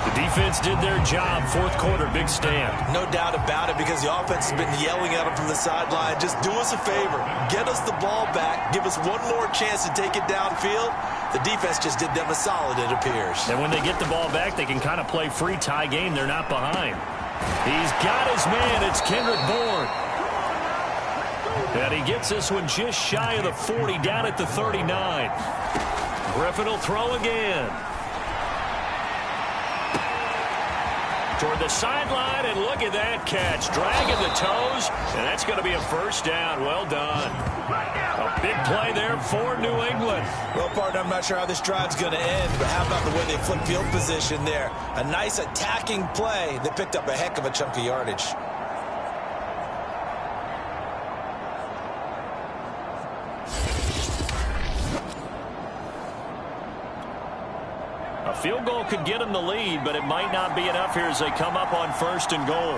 The defense did their job. Fourth quarter, big stand. No doubt about it, because the offense has been yelling at him from the sideline. Just do us a favor. Get us the ball back. Give us one more chance to take it downfield. The defense just did them a solid, it appears. And when they get the ball back, they can kind of play free tie game. They're not behind. He's got his man. It's Kendrick Bourne. And he gets this one just shy of the 40, down at the 39. Griffin will throw again. Toward the sideline, and look at that catch. Dragging the toes, and that's going to be a first down. Well done. A big play there for New England. Well, partner, I'm not sure how this drive's going to end, but how about the way they flip field position there? A nice attacking play. They picked up a heck of a chunk of yardage. A field goal could get him the lead, but it might not be enough here as they come up on first and goal.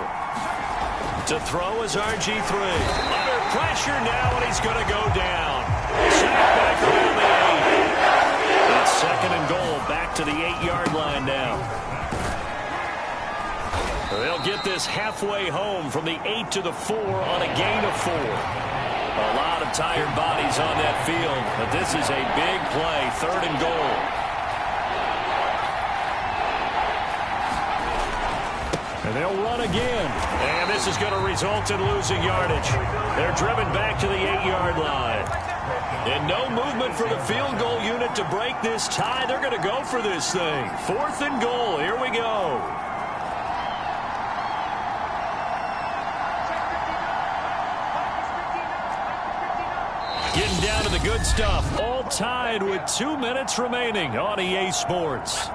To throw is RG3. Under pressure now, and he's going to go down. Sack back around the 8. It's second and goal, back to the 8-yard line now. They'll get this halfway home from the 8 to the 4 on a gain of 4. A lot of tired bodies on that field, but this is a big play, third and goal. And they'll run again. And this is going to result in losing yardage. They're driven back to the 8-yard line. And no movement for the field goal unit to break this tie. They're going to go for this thing. Fourth and goal. Here we go. Getting down to the good stuff. All tied with 2 minutes remaining on EA Sports.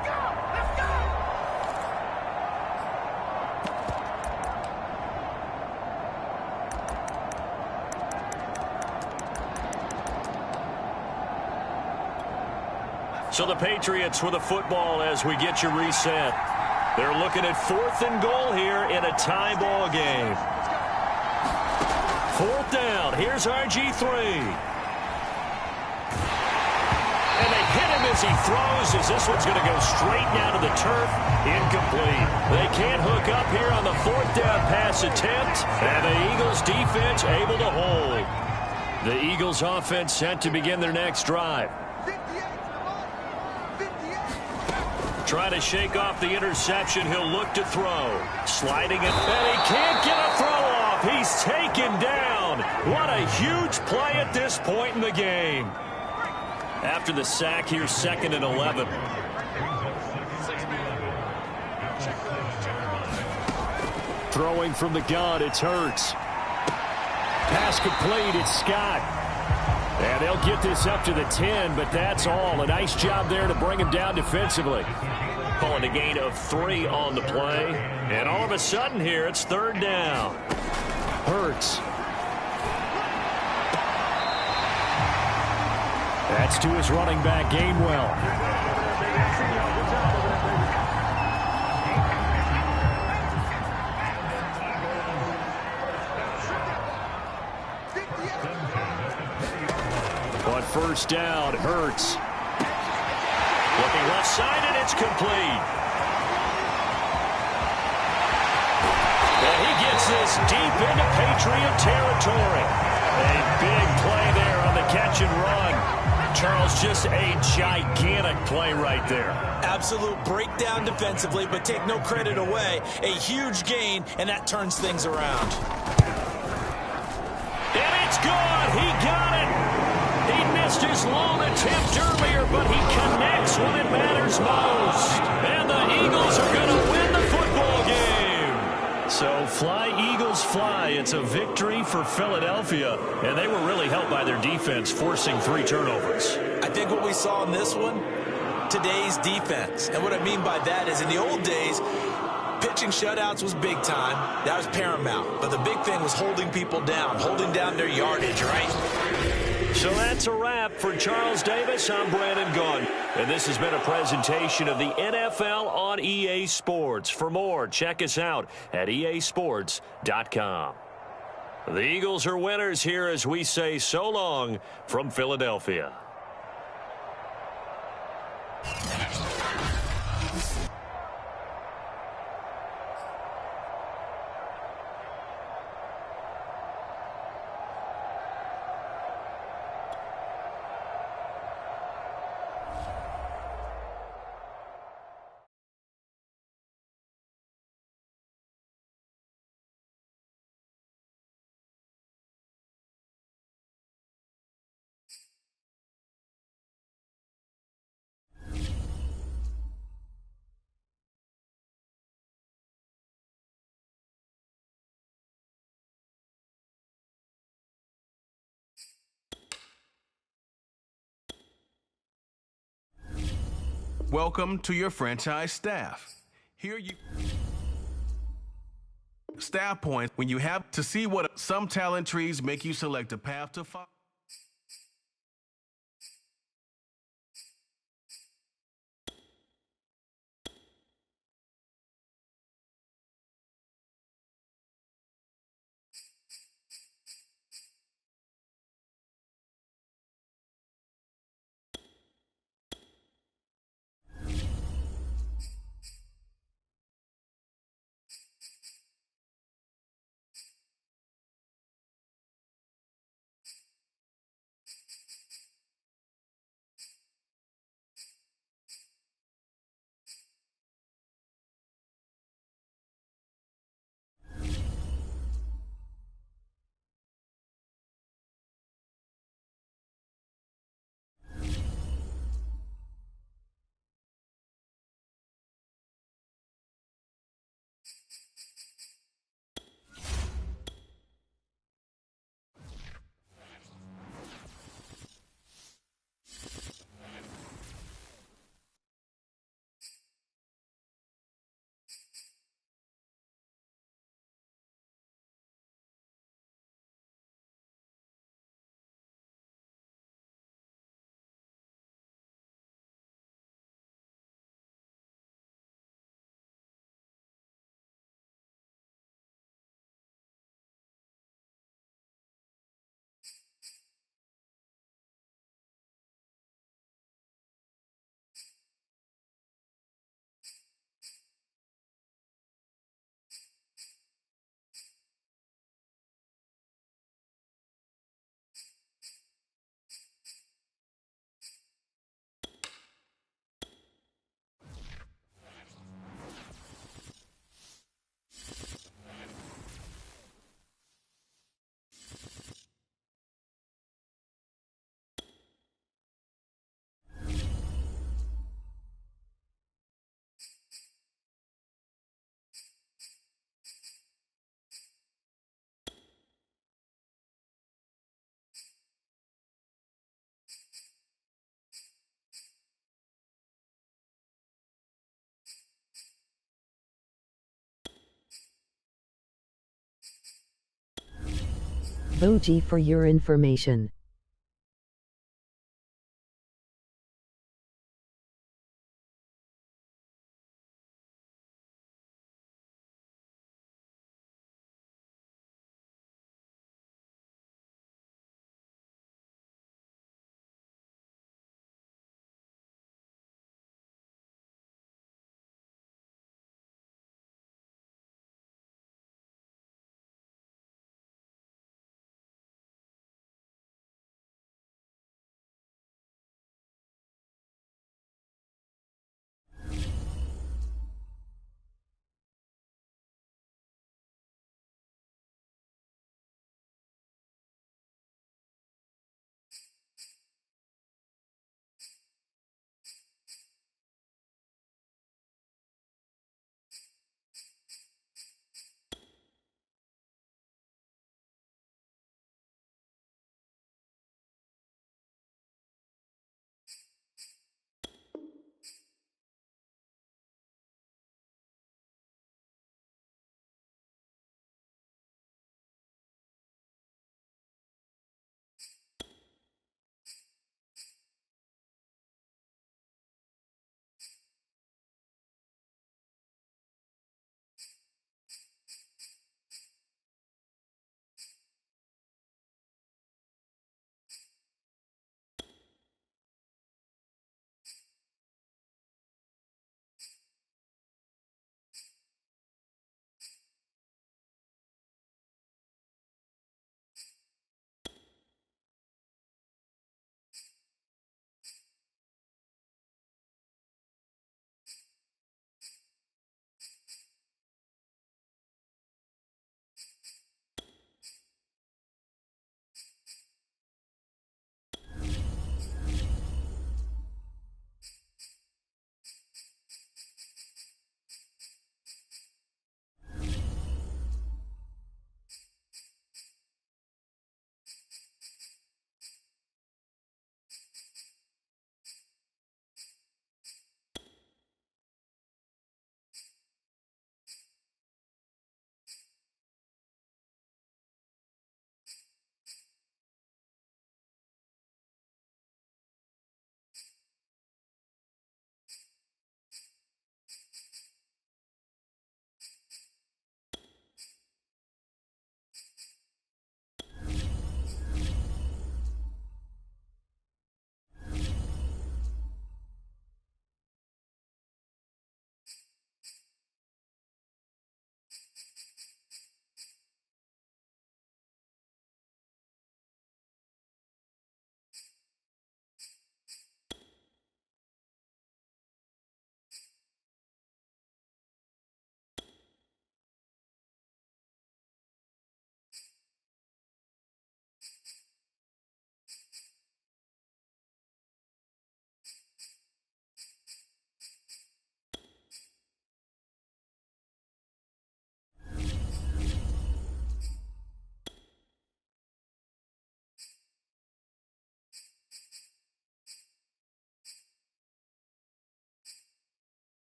So the Patriots with the football as we get you reset. They're looking at fourth and goal here in a tie ball game. Fourth down. Here's RG3. And they hit him as he throws, as this one's going to go straight down to the turf. Incomplete. They can't hook up here on the fourth down pass attempt. And the Eagles defense able to hold. The Eagles offense set to begin their next drive. Trying to shake off the interception. He'll look to throw. Sliding it. And he can't get a throw off. He's taken down. What a huge play at this point in the game. After the sack, here's second and 11. Throwing from the gun, it's Hurts. Pass complete, it's Scott. And they'll get this up to the 10, but that's all. A nice job there to bring him down defensively. Calling a gain of 3 on the play. And all of a sudden here, it's third down. Hurts. That's to his running back, Gainwell. first down. Hurts. Looking left side, and it's complete. And he gets this deep into Patriot territory. A big play there on the catch and run. Charles, just a gigantic play right there. Absolute breakdown defensively, but take no credit away. A huge gain, and that turns things around. And it's good. He got it. He missed his long attempt earlier, but he connects when it matters most. And the Eagles are going to win the football game. So fly, Eagles, fly. It's a victory for Philadelphia, and they were really helped by their defense, forcing 3 turnovers. I think what we saw in this one, today's defense. And what I mean by that is in the old days, pitching shutouts was big time. That was paramount. But the big thing was holding people down, holding down their yardage, right? So that's a wrap for Charles Davis. I'm Brandon Gaudin, and this has been a presentation of the NFL on EA Sports. For more, check us out at easports.com. The Eagles are winners here as we say so long from Philadelphia. Welcome to your franchise staff. Here you staff points when you have to see what some talent trees make you select a path to follow. Boji for your information.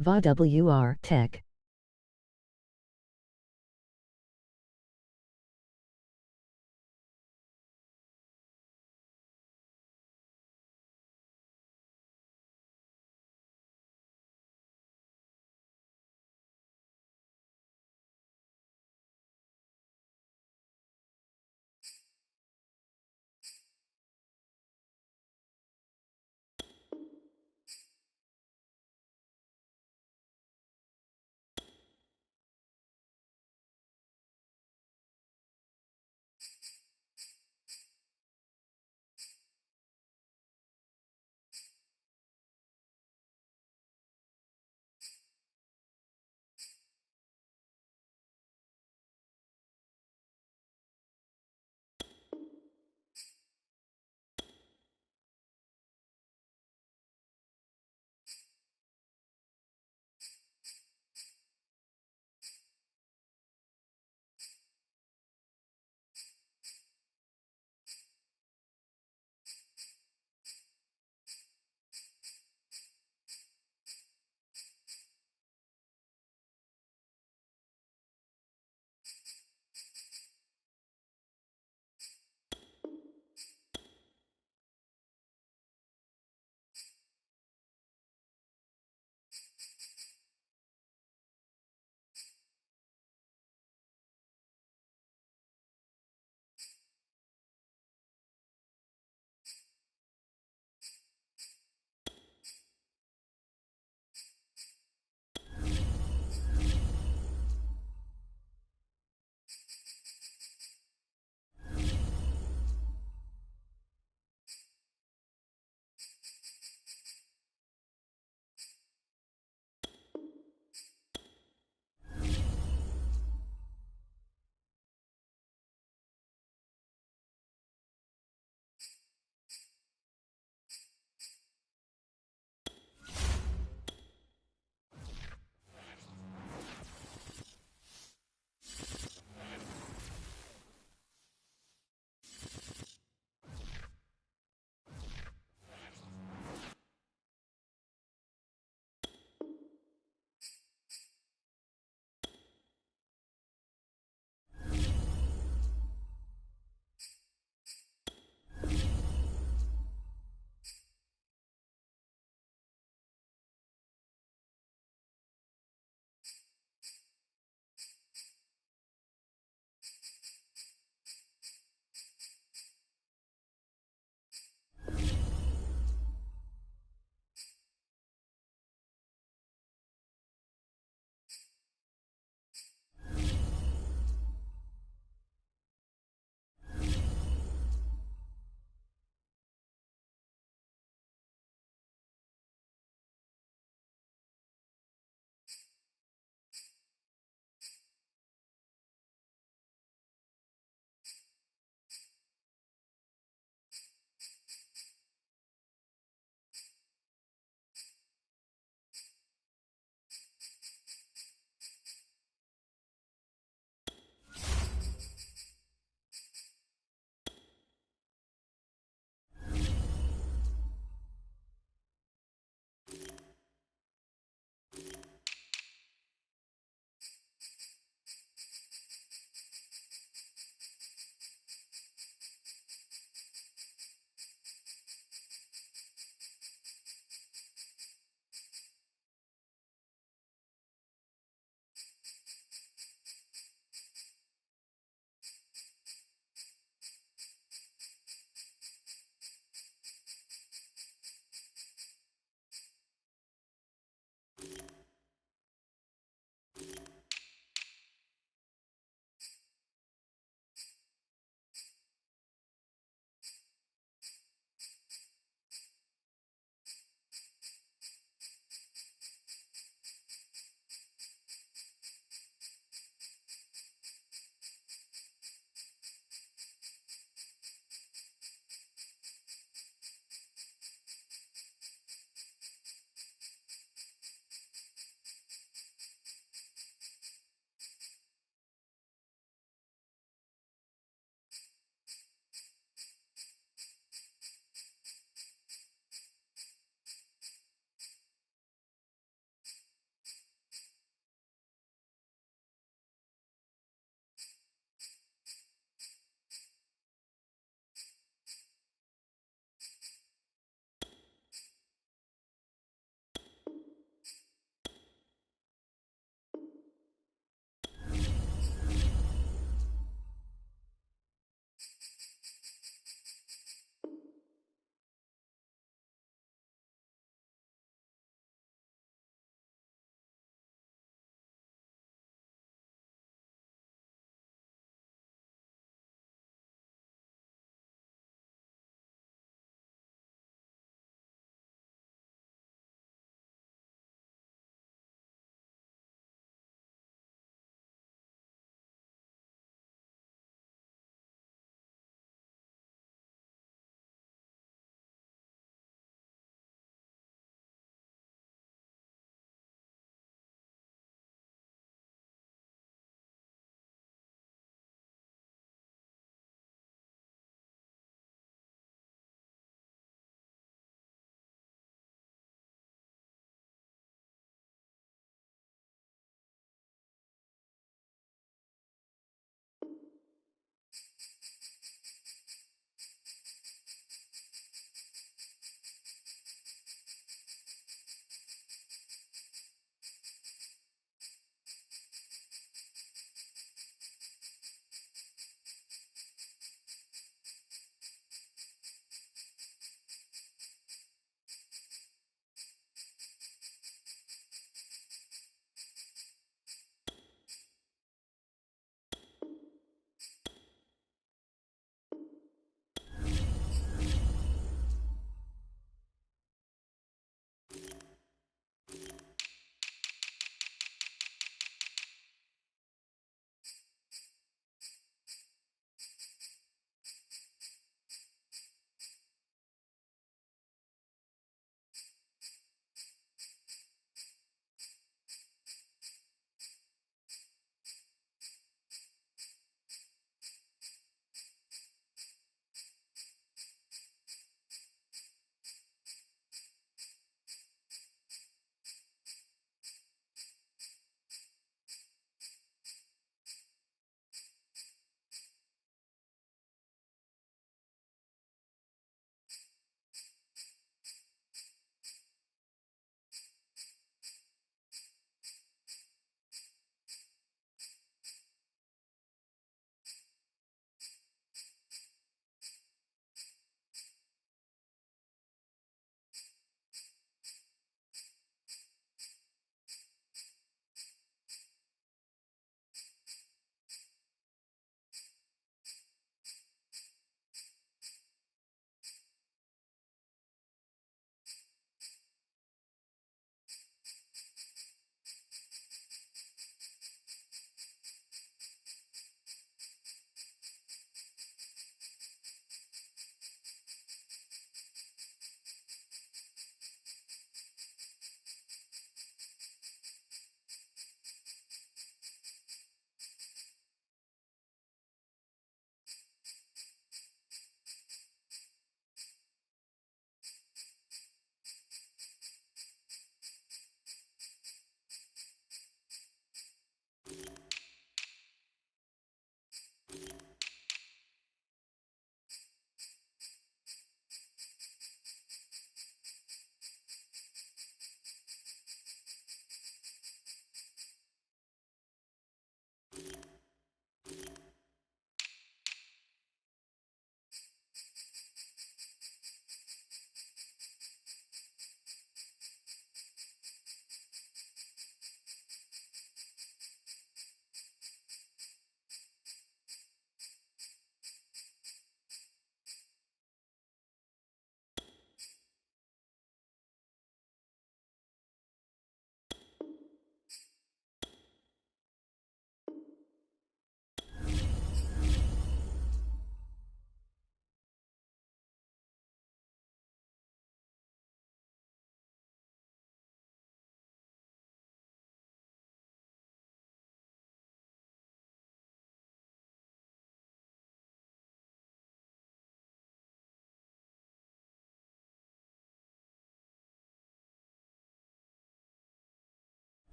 VAWR Tech.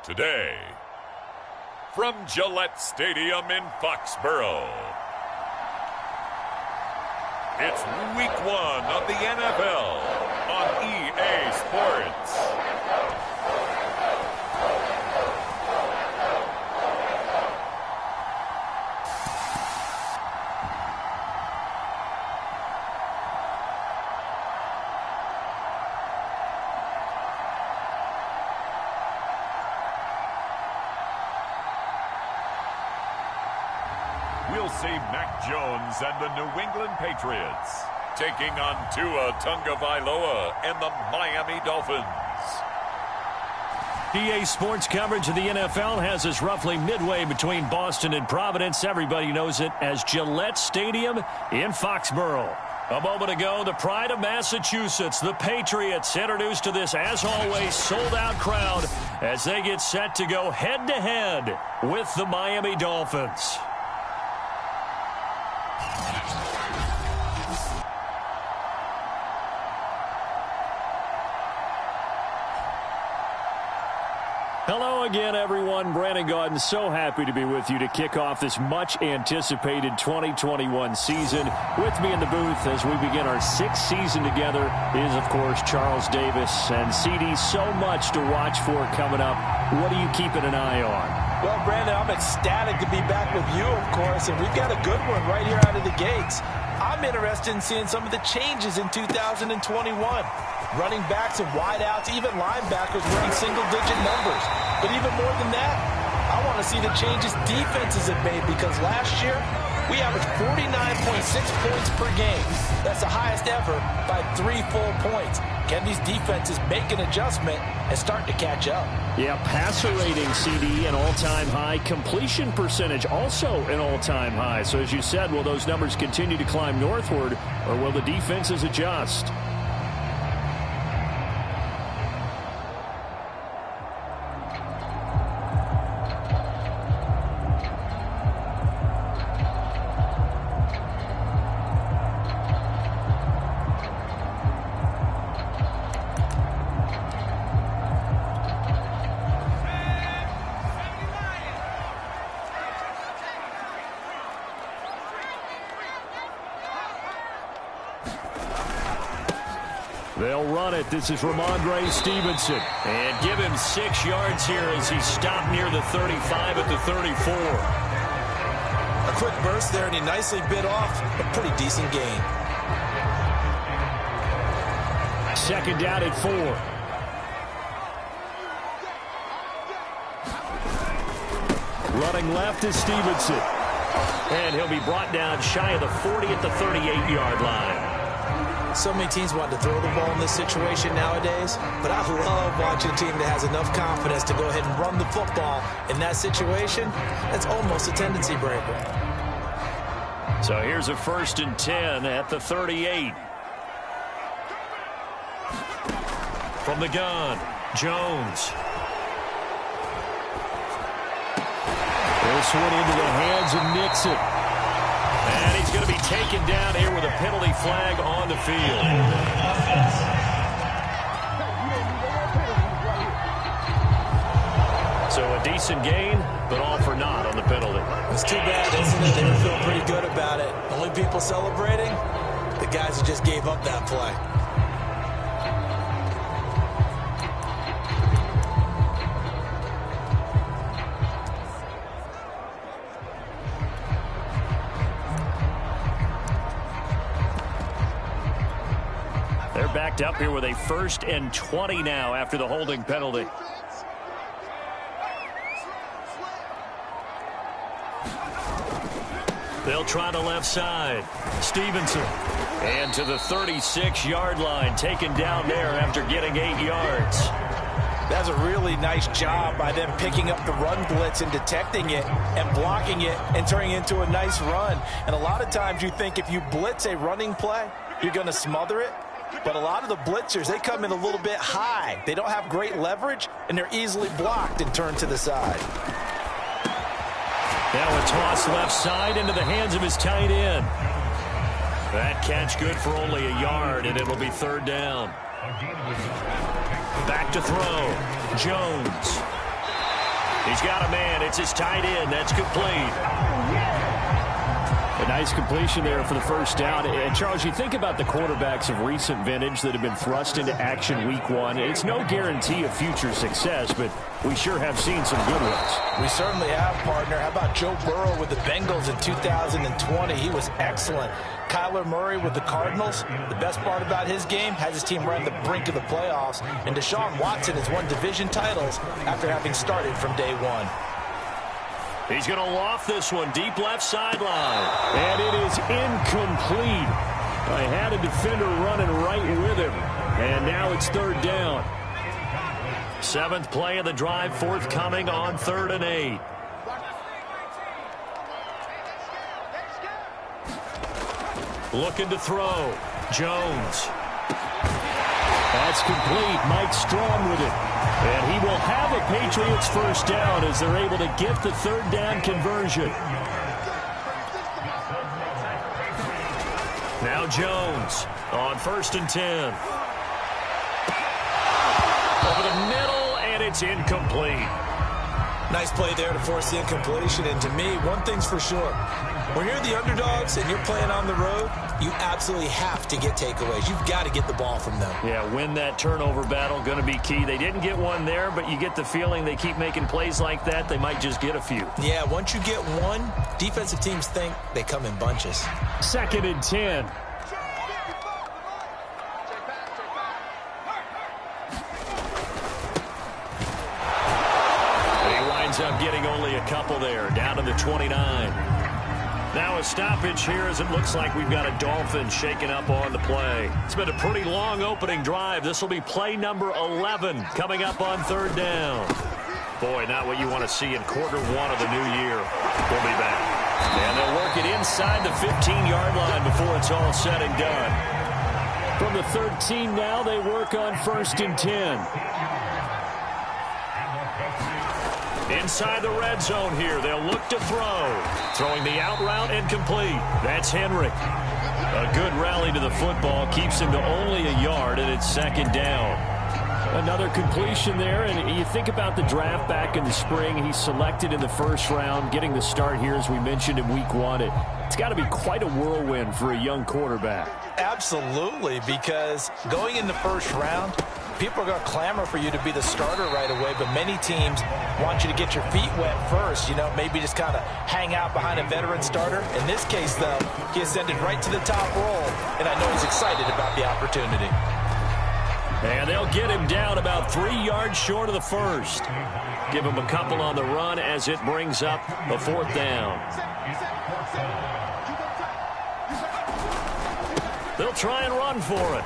Today, from Gillette Stadium in Foxborough, it's Week 1 of the NFL on EA Sports. We'll see Mac Jones and the New England Patriots taking on Tua Tagovailoa and the Miami Dolphins. EA Sports coverage of the NFL has us roughly midway between Boston and Providence. Everybody knows it as Gillette Stadium in Foxborough. A moment ago, the pride of Massachusetts, the Patriots, introduced to this, as always, sold-out crowd as they get set to go head-to-head with the Miami Dolphins. Hello again, everyone. Brandon Gaudin, so happy to be with you to kick off this much-anticipated 2021 season. With me in the booth as we begin our sixth season together is, of course, Charles Davis. And, CD, so much to watch for coming up. What are you keeping an eye on? Well, Brandon, I'm ecstatic to be back with you, of course, and we've got a good one right here out of the gates. I'm interested in seeing some of the changes in 2021. Running backs and wideouts, even linebackers winning single-digit numbers. But even more than that, I want to see the changes defenses have made, because last year we averaged 49.6 points per game. That's the highest ever by 3 full points. Can these defenses make an adjustment and start to catch up? Yeah, passer rating, CD, an all-time high. Completion percentage, also an all-time high. So as you said, will those numbers continue to climb northward, or will the defenses adjust? They'll run it. This is Ramondre Stevenson. And give him 6 yards here as he stopped near the 35 at the 34. A quick burst there, and he nicely bit off a pretty decent gain. Second down at 4. Running left is Stevenson. And he'll be brought down shy of the 40 at the 38-yard line. So many teams want to throw the ball in this situation nowadays, but I love watching a team that has enough confidence to go ahead and run the football in that situation. That's almost a tendency breaker. So here's a 1st and 10 at the 38. From the gun, Jones. This one into the hands of Nixon. And he's going to be taken down here with a penalty flag on the field. So a decent gain, but all for naught on the penalty. It's too bad, isn't it? They were feeling pretty good about it. Only people celebrating, the guys who just gave up that play. Backed up here with a 1st and 20 now after the holding penalty. They'll try the left side. Stevenson. And to the 36-yard line, taken down there after getting 8 yards. That's a really nice job by them picking up the run blitz and detecting it and blocking it and turning it into a nice run. And a lot of times you think if you blitz a running play, you're going to smother it. But a lot of the blitzers, they come in a little bit high. They don't have great leverage, and they're easily blocked and turned to the side. Now a toss left side into the hands of his tight end. That catch good for only a yard, and it'll be 3rd down. Back to throw. Jones. He's got a man. It's his tight end. That's complete. A nice completion there for the first down. And, Charles, you think about the quarterbacks of recent vintage that have been thrust into action week one. It's no guarantee of future success, but we sure have seen some good ones. We certainly have, partner. How about Joe Burrow with the Bengals in 2020? He was excellent. Kyler Murray with the Cardinals. The best part about his game, has his team right on the brink of the playoffs. And Deshaun Watson has won division titles after having started from day one. He's going to loft this one deep left sideline. And it is incomplete. I had a defender running right with him. And now it's third down. 7th play of the drive, forthcoming on 3rd and 8. Looking to throw. Jones. That's complete. Mike Strong with it. And he will have a Patriots first down as they're able to get the third down conversion. Now Jones on 1st and 10. Over the middle, and it's incomplete. Nice play there to force the incompletion. And to me, one thing's for sure. When you're the underdogs and you're playing on the road, you absolutely have to get takeaways. You've got to get the ball from them. Yeah, win that turnover battle, going to be key. They didn't get one there, but you get the feeling they keep making plays like that, they might just get a few. Yeah, once you get one, defensive teams think they come in bunches. 2nd and 10. He winds up getting only a couple there, down to the 29. Now a stoppage here as it looks like we've got a Dolphin shaking up on the play. It's been a pretty long opening drive. This will be play number 11 coming up on 3rd down. Boy, not what you want to see in quarter one of the new year. We'll be back. And they'll work it inside the 15-yard line before it's all said and done. From the 13 now, they work on 1st and 10. Inside the red zone here, they'll look to throw. Throwing the out route and complete. That's Henry. A good rally to the football keeps him to only a yard, and it's 2nd down. Another completion there, and you think about the draft back in the spring. He's selected in the 1st round, getting the start here, as we mentioned, in week 1. It's got to be quite a whirlwind for a young quarterback. Absolutely, because going in the 1st round, people are going to clamor for you to be the starter right away, but many teams want you to get your feet wet first, maybe just kind of hang out behind a veteran starter. In this case, though, he ascended right to the top roll, and I know he's excited about the opportunity. And they'll get him down about 3 yards short of the 1st. Give him a couple on the run as it brings up a 4th down. They'll try and run for it.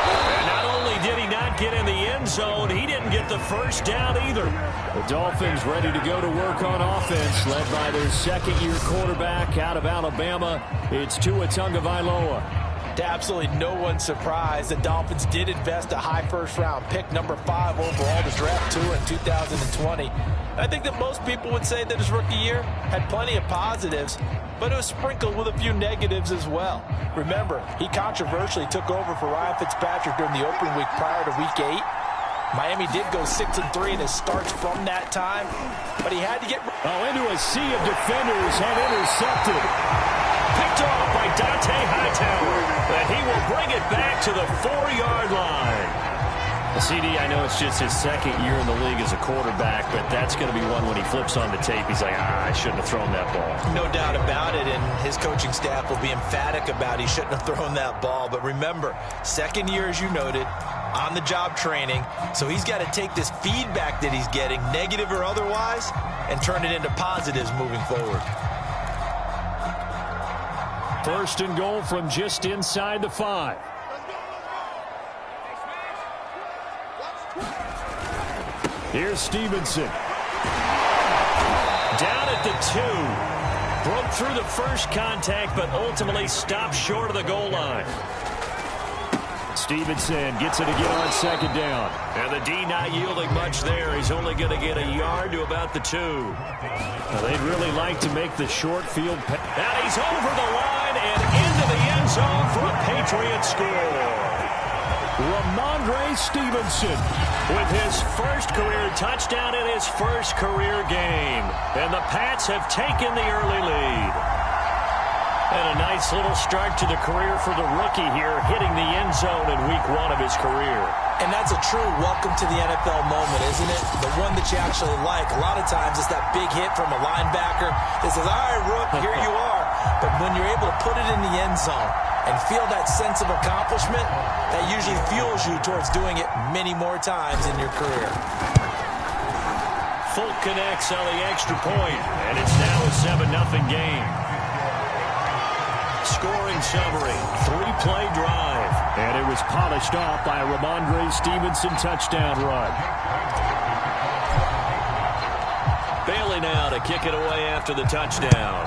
And not only did he not get in the end zone, he didn't get the first down either. The Dolphins ready to go to work on offense, led by their second-year quarterback out of Alabama. It's Tua Tagovailoa. To absolutely no one's surprise, the Dolphins did invest a high first-round pick, number 5 overall, to draft Tua in 2020. I think that most people would say that his rookie year had plenty of positives, but it was sprinkled with a few negatives as well. Remember, he controversially took over for Ryan Fitzpatrick during the open week prior to week 8. Miami did go 6-3 in his starts from that time, but he had to get into a sea of defenders and intercepted. Picked off by Dante Hightower, and he will bring it back to the 4-yard line. CD, I know it's just his second year in the league as a quarterback, but that's going to be one when he flips on the tape. He's like, I shouldn't have thrown that ball. No doubt about it, and his coaching staff will be emphatic about he shouldn't have thrown that ball. But remember, second year, as you noted, on-the-job training, so he's got to take this feedback that he's getting, negative or otherwise, and turn it into positives moving forward. 1st and goal from just inside the 5. Here's Stevenson. Down at the 2. Broke through the first contact, but ultimately stopped short of the goal line. Stevenson gets it again on 2nd down. And the D not yielding much there. He's only going to get a yard to about the 2. Now, they'd really like to make the short field pass. And he's over the line and into the end zone for a Patriot score. Ramondre Stevenson with his first career touchdown in his first career game. And the Pats have taken the early lead. And a nice little start to the career for the rookie here, hitting the end zone in week 1 of his career. And that's a true welcome to the NFL moment, isn't it? The one that you actually like. A lot of times it's that big hit from a linebacker that says, all right, Rook, here you are. But when you're able to put it in the end zone and feel that sense of accomplishment, that usually fuels you towards doing it many more times in your career. Folk connects on the extra point, and it's now a 7-0 game. Scoring summary, 3-play drive. And it was polished off by a Ramondre Stevenson touchdown run. Bailey now to kick it away after the touchdown.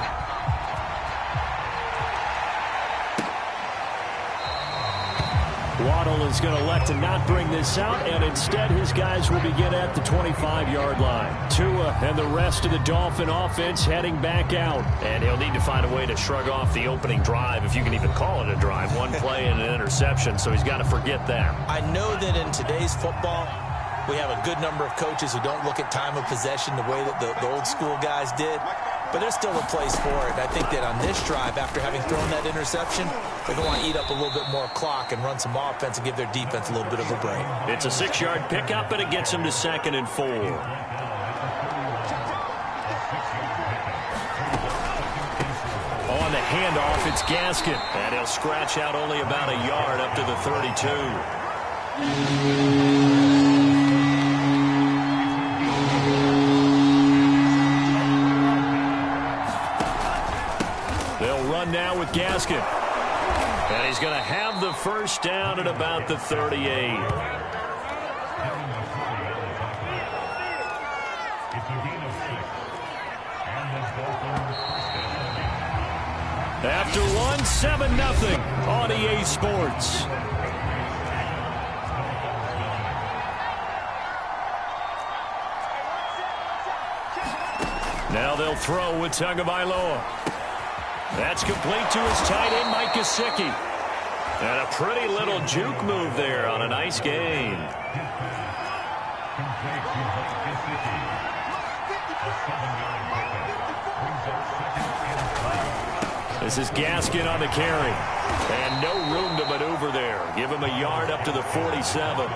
Waddle is going to elect to not bring this out, and instead his guys will begin at the 25-yard line. Tua and the rest of the Dolphin offense heading back out. And he'll need to find a way to shrug off the opening drive, if you can even call it a drive. 1 play and an interception, so he's got to forget that. I know that in today's football, we have a good number of coaches who don't look at time of possession the way that the old school guys did. But there's still a place for it. And I think that on this drive, after having thrown that interception, they're going to want to eat up a little bit more clock and run some offense and give their defense a little bit of a break. It's a 6-yard pickup, and it gets him to 2nd and 4. On the handoff, it's Gaskin. And he'll scratch out only about a yard up to the 32. They'll run now with Gaskin. And he's going to have the first down at about the 38. After one, 7-0 on EA Sports. Now they'll throw with Tagovailoa. That's complete to his tight end, Mike Gesicki. And a pretty little juke move there on a nice gain. This is Gaskin on the carry. And no room to maneuver there. Give him a yard up to the 47.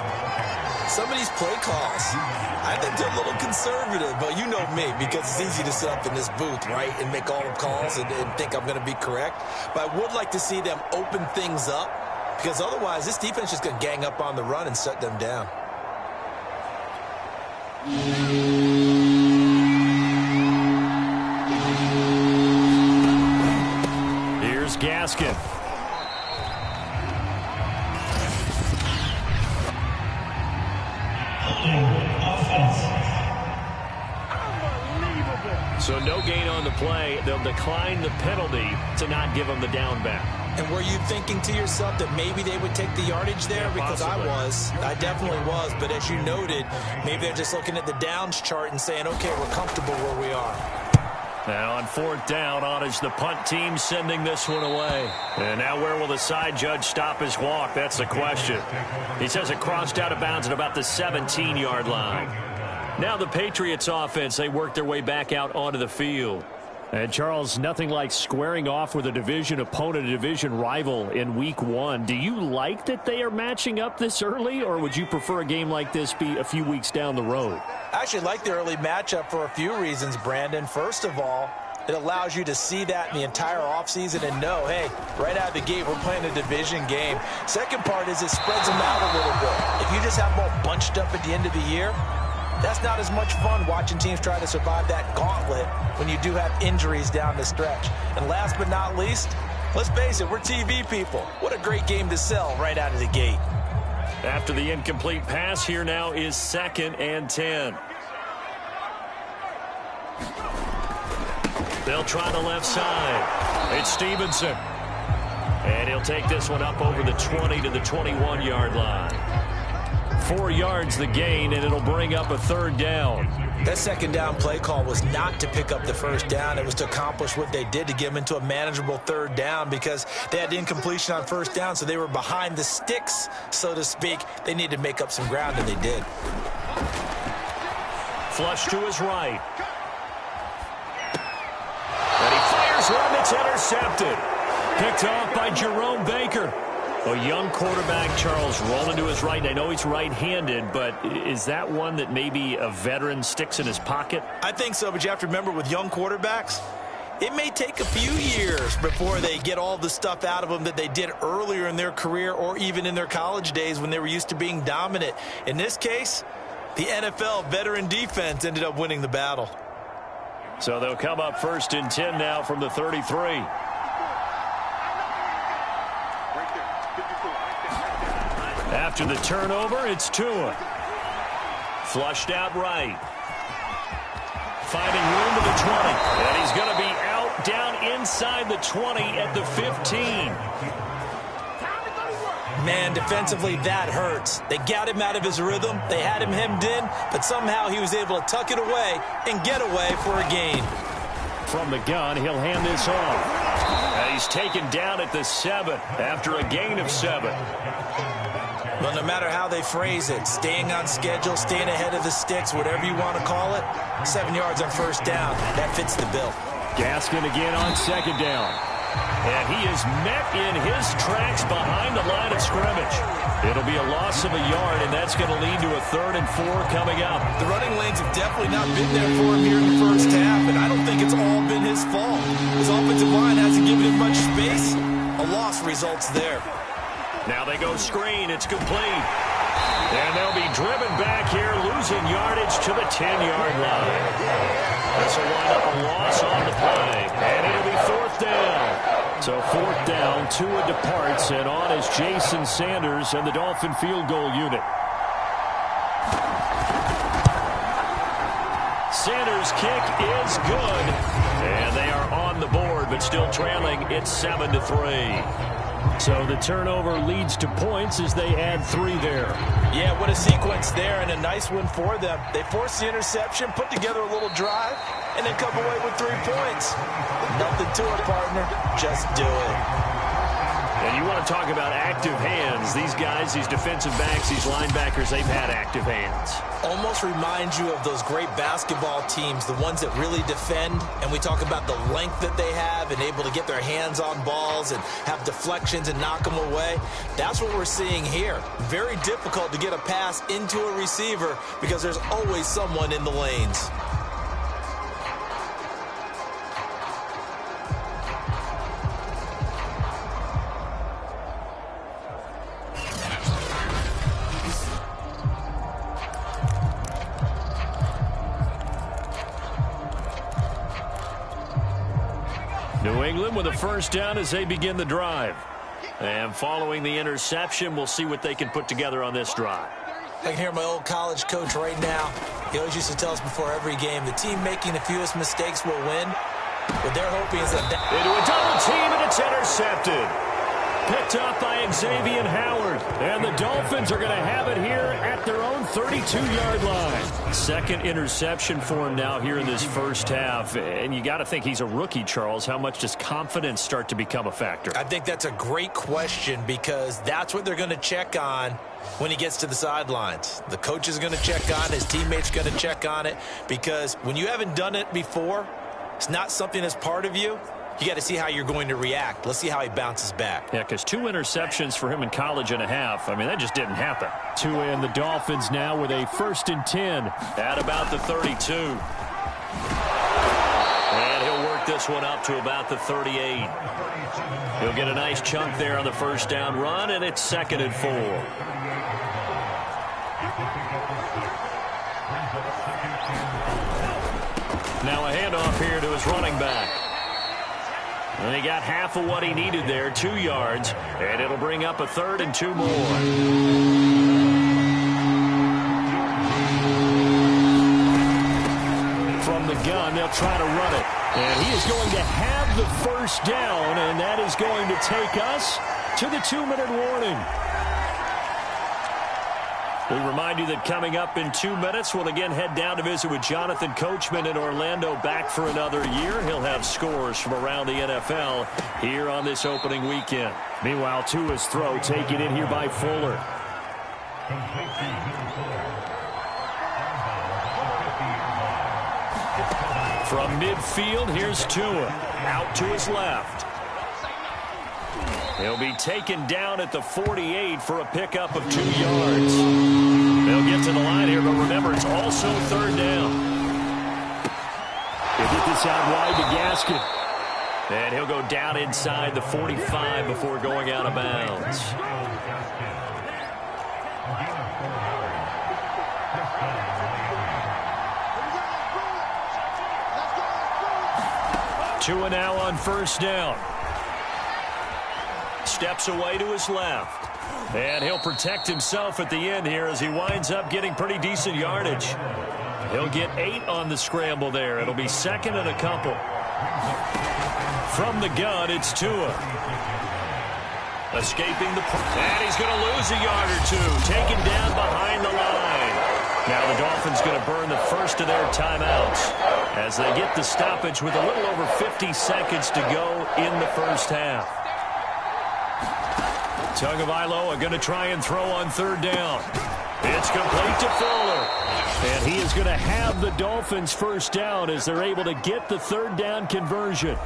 Some of these play calls, I think they're a little conservative, but you know me, because it's easy to sit up in this booth, right, and make all the calls and think I'm going to be correct. But I would like to see them open things up, because otherwise this defense is going to gang up on the run and shut them down. Here's Gaskin. So no gain on the play. They'll decline the penalty to not give him the down back. And were you thinking to yourself that maybe they would take the yardage there? Because possibly. I definitely was. But as you noted, maybe they're just looking at the downs chart and saying, okay, we're comfortable where we are. Now on 4th down, on is the punt team sending this one away. And now where will the side judge stop his walk? That's the question. He says it crossed out of bounds at about the 17-yard line. Now the Patriots offense, they work their way back out onto the field. And Charles, nothing like squaring off with a division opponent, a division rival in week 1. Do you like that they are matching up this early, or would you prefer a game like this be a few weeks down the road? I actually like the early matchup for a few reasons, Brandon. First of all, it allows you to see that in the entire offseason and know, hey, right out of the gate, we're playing a division game. Second part is it spreads them out a little bit. If you just have them all bunched up at the end of the year, that's not as much fun watching teams try to survive that gauntlet when you do have injuries down the stretch. And last but not least, let's face it, we're TV people. What a great game to sell right out of the gate. After the incomplete pass, here now is 2nd and 10. They'll try the left side. It's Stevenson. And he'll take this one up over the 20 to the 21-yard line. 4 yards the gain, and it'll bring up a 3rd down. That second down play call was not to pick up the first down. It was to accomplish what they did, to get them into a manageable third down, because they had incompletion on first down, so they were behind the sticks, so to speak. They needed to make up some ground, and they did. Flush to his right. And he fires one that's intercepted. Picked off by Jerome Baker. A young quarterback, Charles, rolling to his right. I know he's right-handed, but is that one that maybe a veteran sticks in his pocket? I think so, but you have to remember, with young quarterbacks, it may take a few years before they get all the stuff out of them that they did earlier in their career or even in their college days when they were used to being dominant. In this case, the NFL veteran defense ended up winning the battle. So they'll come up 1st and 10 now from the 33. After the turnover, it's Tua. Flushed out right. Finding room to the 20. And he's going to be out down inside the 20 at the 15. Man, defensively, that hurts. They got him out of his rhythm. They had him hemmed in, but somehow he was able to tuck it away and get away for a gain. From the gun, he'll hand this off. And he's taken down at the 7 after a gain of 7. Well, no matter how they phrase it, staying on schedule, staying ahead of the sticks, whatever you want to call it, 7 yards on first down, that fits the bill. Gaskin again on 2nd down. And he is met in his tracks behind the line of scrimmage. It'll be a loss of a yard, and that's going to lead to a 3rd and 4 coming up. The running lanes have definitely not been there for him here in the first half, and I don't think it's all been his fault. His offensive line hasn't given him much space. A loss results there. Now they go screen. It's complete. And they'll be driven back here, losing yardage to the 10-yard line. This will wind up a loss on the play. And it'll be 4th down. So 4th down, Tua departs, and on is Jason Sanders and the Dolphin field goal unit. Sanders' kick is good. And they are on the board, but still trailing. It's 7-3. So the turnover leads to points as they add 3 there. Yeah, what a sequence there, and a nice one for them. They forced the interception, put together a little drive, and then come away with 3 points. Nothing to it, partner. Just do it. And you want to talk about active hands. These guys, these defensive backs, these linebackers, they've had active hands. Almost reminds you of those great basketball teams, the ones that really defend. And we talk about the length that they have and able to get their hands on balls and have deflections and knock them away. That's what we're seeing here. Very difficult to get a pass into a receiver because there's always someone in the lanes. New England with a 1st down as they begin the drive. And following the interception, we'll see what they can put together on this drive. I can hear my old college coach right now. He always used to tell us before every game, the team making the fewest mistakes will win. What they're hoping is that... Into a double team, and it's intercepted. Picked up by Xavier Howard. And the Dolphins are going to have it here at their own 32-yard line. 2nd interception for him now here in this first half. And you got to think he's a rookie, Charles. How much does confidence start to become a factor? I think that's a great question because that's what they're going to check on when he gets to the sidelines. The coach is going to check on it. His teammates going to check on it because when you haven't done it before, it's not something that's part of you. You got to see how you're going to react. Let's see how he bounces back. Yeah, because 2 interceptions for him in college and a half. I mean, that just didn't happen. Tua and the Dolphins now with a 1st and 10 at about the 32. And he'll work this one up to about the 38. He'll get a nice chunk there on the 1st down run, and it's 2nd and 4. Now a handoff here to his running back. And he got half of what he needed there, 2 yards, and it'll bring up a 3rd and 2 more. From the gun, they'll try to run it. And he is going to have the 1st down, and that is going to take us to the 2-minute warning. We remind you that coming up in 2 minutes, we'll again head down to visit with Jonathan Coachman in Orlando, back for another year. He'll have scores from around the NFL here on this opening weekend. Meanwhile, Tua's throw taken in here by Fuller. From midfield, here's Tua. Out to his left. He'll be taken down at the 48 for a pickup of 2 yards. They'll get to the line here, but remember, it's also third down. He'll get this out wide to Gaskin. And he'll go down inside the 45 before going out of bounds. Tua now on first down. Steps away to his left. And he'll protect himself at the end here as he winds up getting pretty decent yardage. He'll get 8 on the scramble there. It'll be second and a couple. From the gun, it's Tua. Escaping the... And he's going to lose a yard or 2. Taken down behind the line. Now the Dolphins going to burn the first of their timeouts as they get the stoppage with a little over 50 seconds to go in the first half. Tagovailoa going to try and throw on third down. It's complete to Fuller. And he is going to have the Dolphins first down as they're able to get the third down conversion.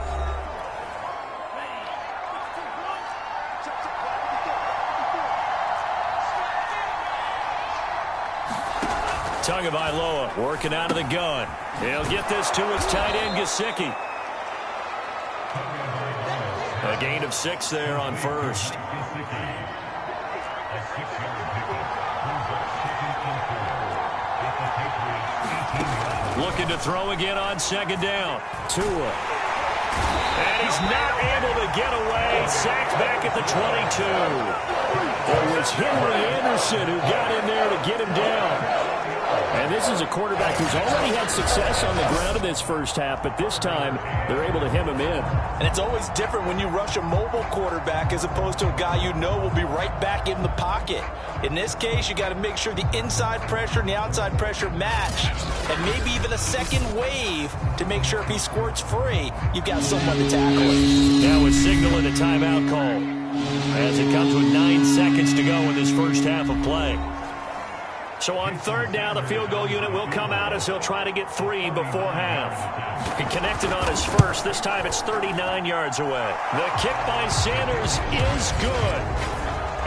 Tagovailoa working out of the gun. He'll get this to his tight end, Gesicki. A gain of 6 there on first. Looking to throw again on second down. Tua. And he's not able to get away. Sacked back at the 22. It was Henry Anderson who got in there to get him down. And this is a quarterback who's already had success on the ground in this first half, but this time they're able to hem him in. And it's always different when you rush a mobile quarterback as opposed to a guy you know will be right back in the pocket. In this case, you got to make sure the inside pressure and the outside pressure match, and maybe even a second wave to make sure if he squirts free, you've got someone to tackle him. Now a signal and a timeout call as it comes with 9 seconds to go in this first half of play. So on third down, the field goal unit will come out as he'll try to get 3 before half. He connected on his first. This time it's 39 yards away. The kick by Sanders is good.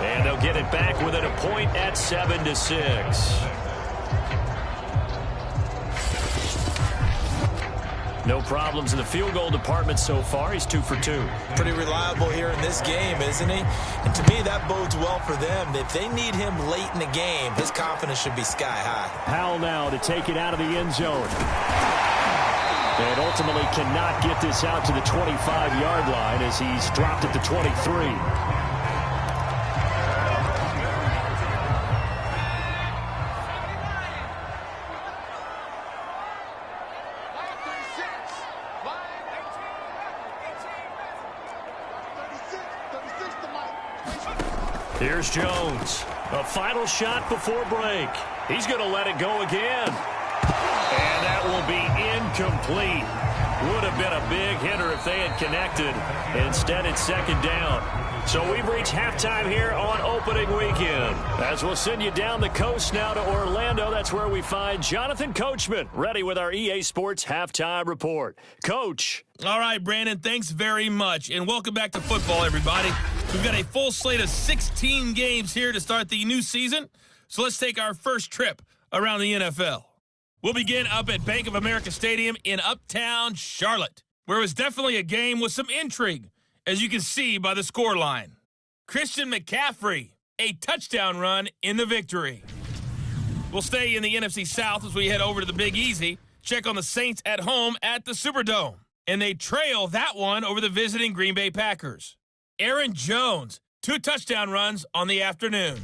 And they'll get it back within a point at 7-6. No problems in the field goal department so far. He's 2 for 2. Pretty reliable here in this game, isn't he? And to me, that bodes well for them. If they need him late in the game, his confidence should be sky high. Powell now to take it out of the end zone. And ultimately cannot get this out to the 25-yard line as he's dropped at the 23. Here's Jones. A final shot before break. He's going to let it go again. And that will be incomplete. Would have been a big hitter if they had connected. Instead, it's second down. So we've reached halftime here on opening weekend. As we'll send you down the coast now to Orlando, that's where we find Jonathan Coachman, ready with our EA Sports Halftime Report. Coach. All right, Brandon, thanks very much. And welcome back to football, everybody. We've got a full slate of 16 games here to start the new season. So let's take our first trip around the NFL. We'll begin up at Bank of America Stadium in Uptown Charlotte, where it was definitely a game with some intrigue, as you can see by the scoreline. Christian McCaffrey, a touchdown run in the victory. We'll stay in the NFC South as we head over to the Big Easy, check on the Saints at home at the Superdome. And they trail that one over the visiting Green Bay Packers. Aaron Jones, 2 touchdown runs on the afternoon.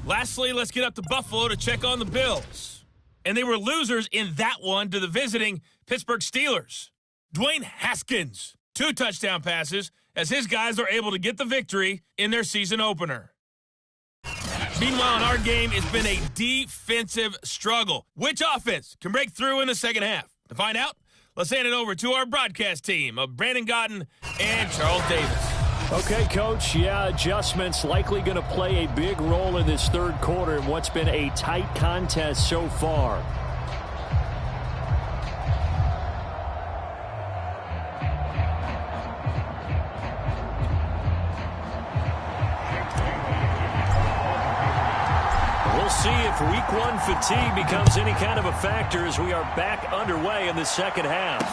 Lastly, let's get up to Buffalo to check on the Bills. And they were losers in that one to the visiting Pittsburgh Steelers. Dwayne Haskins, 2 touchdown passes as his guys are able to get the victory in their season opener. Meanwhile, in our game, it's been a defensive struggle. Which offense can break through in the second half? To find out, let's hand it over to our broadcast team of Brandon Gotten and Charles Davis. Okay, Coach, adjustments likely going to play a big role in this third quarter in what's been a tight contest so far. We'll see if week one fatigue becomes any kind of a factor as we are back underway in the second half.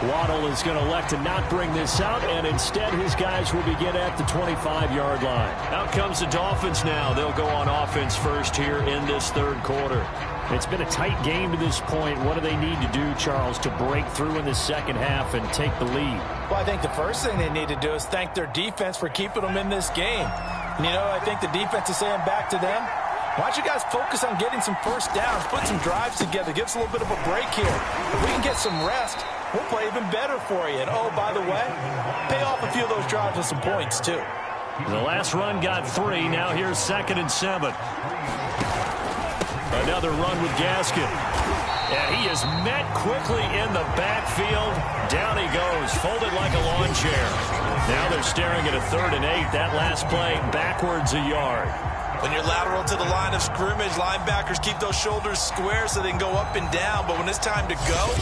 Waddle is going to elect to not bring this out, and instead his guys will begin at the 25-yard line. Out comes the Dolphins now. They'll go on offense first here in this third quarter. It's been a tight game to this point. What do they need to do, Charles, to break through in the second half and take the lead? Well, I think the first thing they need to do is thank their defense for keeping them in this game. And, I think the defense is saying back to them, why don't you guys focus on getting some first downs, put some drives together, give us a little bit of a break here. If we can get some rest, we'll play even better for you. And, oh, by the way, pay off a few of those drives with some points, too. The last run got 3. Now here's 2nd and 7. Another run with Gaskin. And he is met quickly in the backfield. Down he goes, folded like a lawn chair. Now they're staring at a 3rd and 8. That last play backwards a yard. When you're lateral to the line of scrimmage, linebackers keep those shoulders square so they can go up and down. But when it's time to go,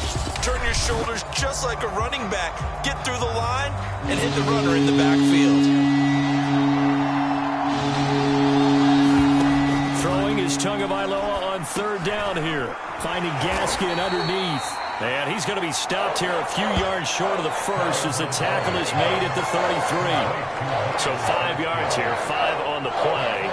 turn your shoulders just like a running back. Get through the line and hit the runner in the backfield. Throwing is Tagovailoa on 3rd down here. Finding Gaskin underneath. And he's going to be stopped here a few yards short of the first as the tackle is made at the 33. So 5 yards here, 5 on the play.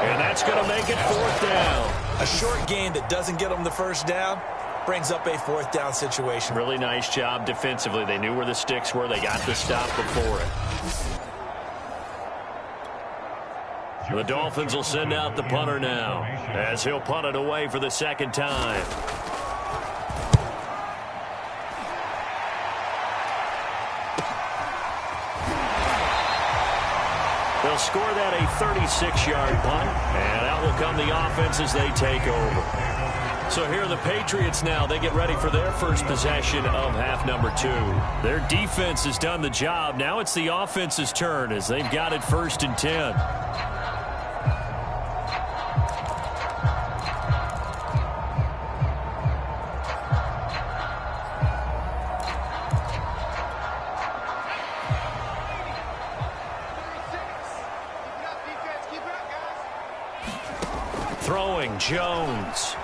And that's going to make it 4th down. A short gain that doesn't get them the first down brings up a 4th down situation. Really nice job defensively. They knew where the sticks were. They got the stop before it. The Dolphins will send out the punter now as he'll punt it away for the 2nd time. They'll score that a 36-yard punt, and out will come the offense as they take over. So here are the Patriots now. They get ready for their first possession of half number 2. Their defense has done the job. Now it's the offense's turn as they've got it 1st and 10. Throwing, Jones.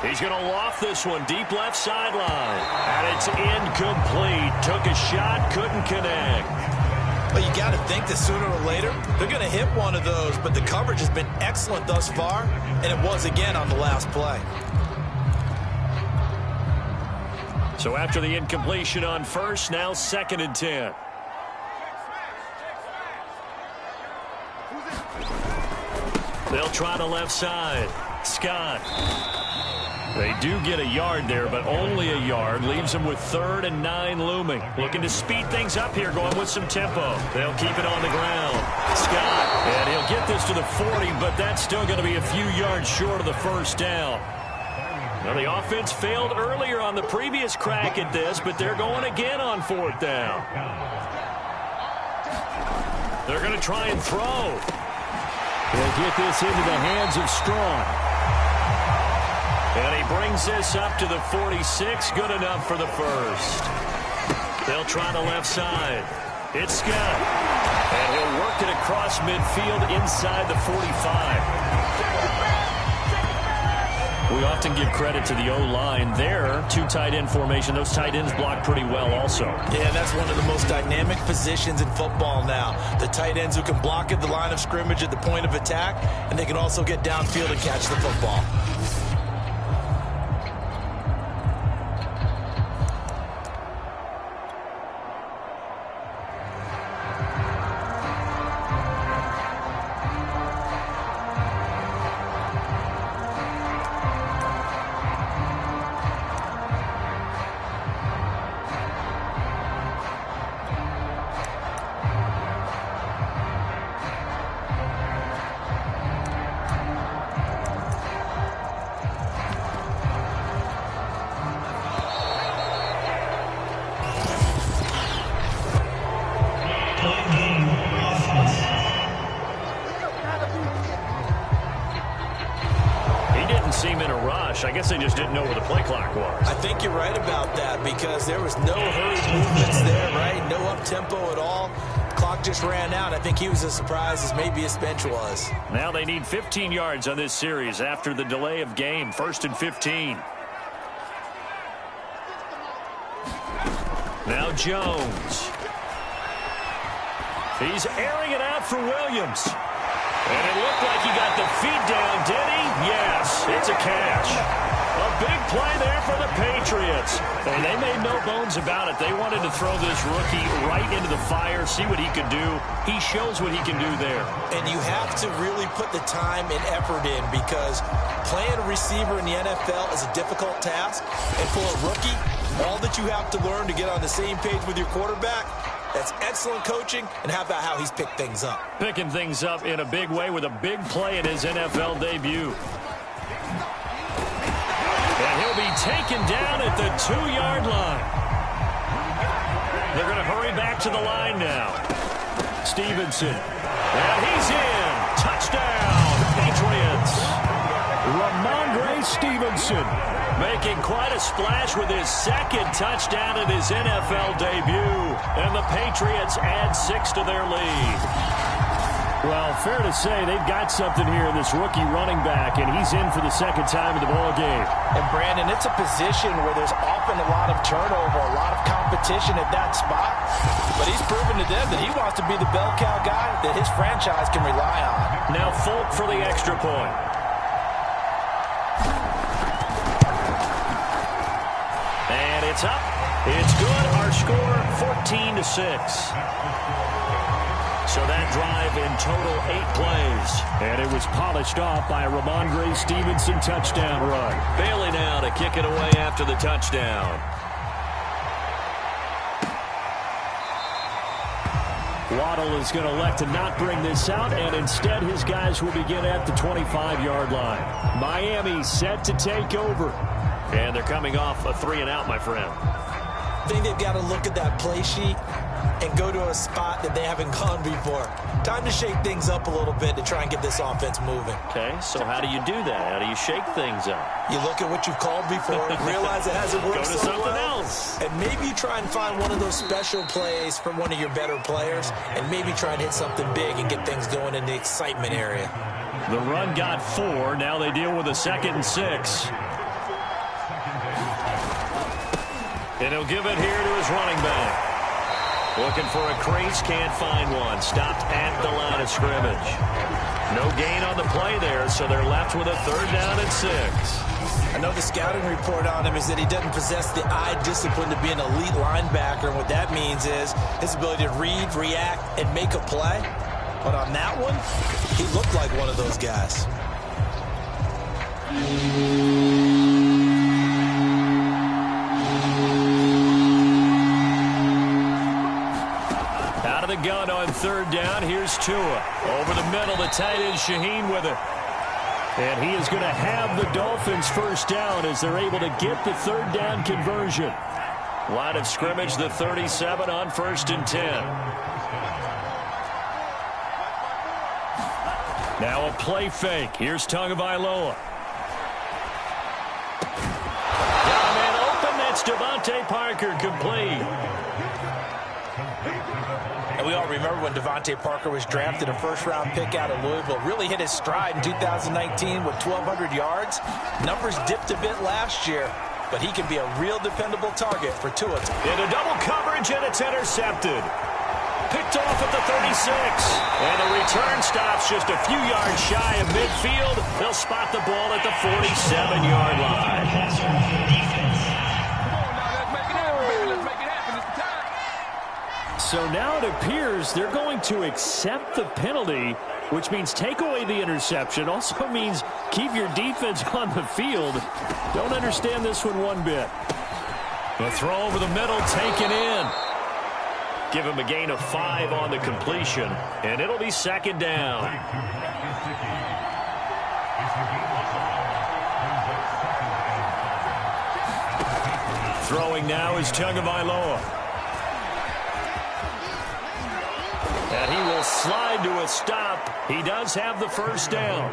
He's going to loft this one deep left sideline. And it's incomplete. Took a shot, couldn't connect. Well, you got to think that sooner or later they're going to hit one of those. But the coverage has been excellent thus far, and it was again on the last play. So after the incompletion on 1st, now 2nd and 10. They'll try the left side. Scott. They do get a yard there, but only a yard. Leaves them with 3rd and 9 looming. Looking to speed things up here, going with some tempo. They'll keep it on the ground. Scott, and he'll get this to the 40, but that's still going to be a few yards short of the 1st down. Now, the offense failed earlier on the previous crack at this, but they're going again on 4th down. They're going to try and throw. He'll get this into the hands of Strong. And he brings this up to the 46. Good enough for the 1st. They'll try the left side. It's Scott. And he'll work it across midfield inside the 45. We often give credit to the O-line there. 2 tight end formation. Those tight ends block pretty well also. Yeah, that's one of the most dynamic positions in football now. The tight ends who can block at the line of scrimmage at the point of attack, and they can also get downfield and catch the football. guess they just didn't know where the play clock was. I think you're right about that because there was no hurried movements there, right? No up-tempo at all. Clock just ran out. I think he was as surprised as maybe his bench was. Now they need 15 yards on this series after the delay of game. 1st and 15. Now Jones. He's airing it out for Williams. And it looked like he got the feet down, did he? Yes, it's a catch. A big play there for the Patriots. And they made no bones about it. They wanted to throw this rookie right into the fire, see what he could do. He shows what he can do there. And you have to really put the time and effort in because playing a receiver in the NFL is a difficult task. And for a rookie, all that you have to learn to get on the same page with your quarterback, that's excellent coaching, and how about how he's picked things up? Picking things up in a big way with a big play in his NFL debut. And he'll be taken down at the 2-yard line. They're going to hurry back to the line now. Stevenson. And he's in. Touchdown, Patriots. Ramondre Stevenson making quite a splash with his second touchdown in his NFL debut. And the Patriots add 6 to their lead. Well, fair to say they've got something here in this rookie running back, and he's in for the second time in the ball game. And, Brandon, it's a position where there's often a lot of turnover, a lot of competition at that spot. But he's proven to them that he wants to be the bell cow guy that his franchise can rely on. Now Folk for the extra point. And it's up. It's good. Our score, 14-6. So that drive in total 8 plays. And it was polished off by a Ramondre Stevenson touchdown run. Bailey now to kick it away after the touchdown. Waddle is going to elect to not bring this out, and instead his guys will begin at the 25-yard line. Miami set to take over. And they're coming off a 3-and-out, my friend. I think they've got to look at that play sheet and go to a spot that they haven't gone before. Time to shake things up a little bit to try and get this offense moving. Okay, so how do you do that? How do you shake things up? You look at what you've called before, realize it hasn't worked Go to so something well, else. and maybe you try and find one of those special plays from one of your better players, and maybe try and hit something big and get things going in the excitement area. The run got 4. Now they deal with a 2nd and 6. And he'll give it here to his running back. Looking for a crease, can't find one. Stopped at the line of scrimmage. No gain on the play there, so they're left with a 3rd down and 6. I know the scouting report on him is that he doesn't possess the eye discipline to be an elite linebacker, and what that means is his ability to read, react, and make a play. But on that one, he looked like one of those guys. Out of the gun on 3rd down. Here's Tua. Over the middle, the tight end Shaheen with it. And he is going to have the Dolphins 1st down as they're able to get the 3rd down conversion. Line of scrimmage, the 37 on 1st and 10. Now a play fake. Here's Tagovailoa. Got a man open. That's Devontae Parker, complete. And we all remember when Devontae Parker was drafted, a 1st-round pick out of Louisville. Really hit his stride in 2019 with 1,200 yards. Numbers dipped a bit last year, but he can be a real dependable target for Tua. Into double coverage, and it's intercepted. Picked off at the 36. And the return stops just a few yards shy of midfield. They'll spot the ball at the 47-yard line. So now it appears they're going to accept the penalty, which means take away the interception. Also means keep your defense on the field. Don't understand this one bit. The throw over the middle, taken in. Give him a gain of 5 on the completion, and it'll be 2nd down. Throwing now is Tagovailoa. And he will slide to a stop. He does have the 1st down.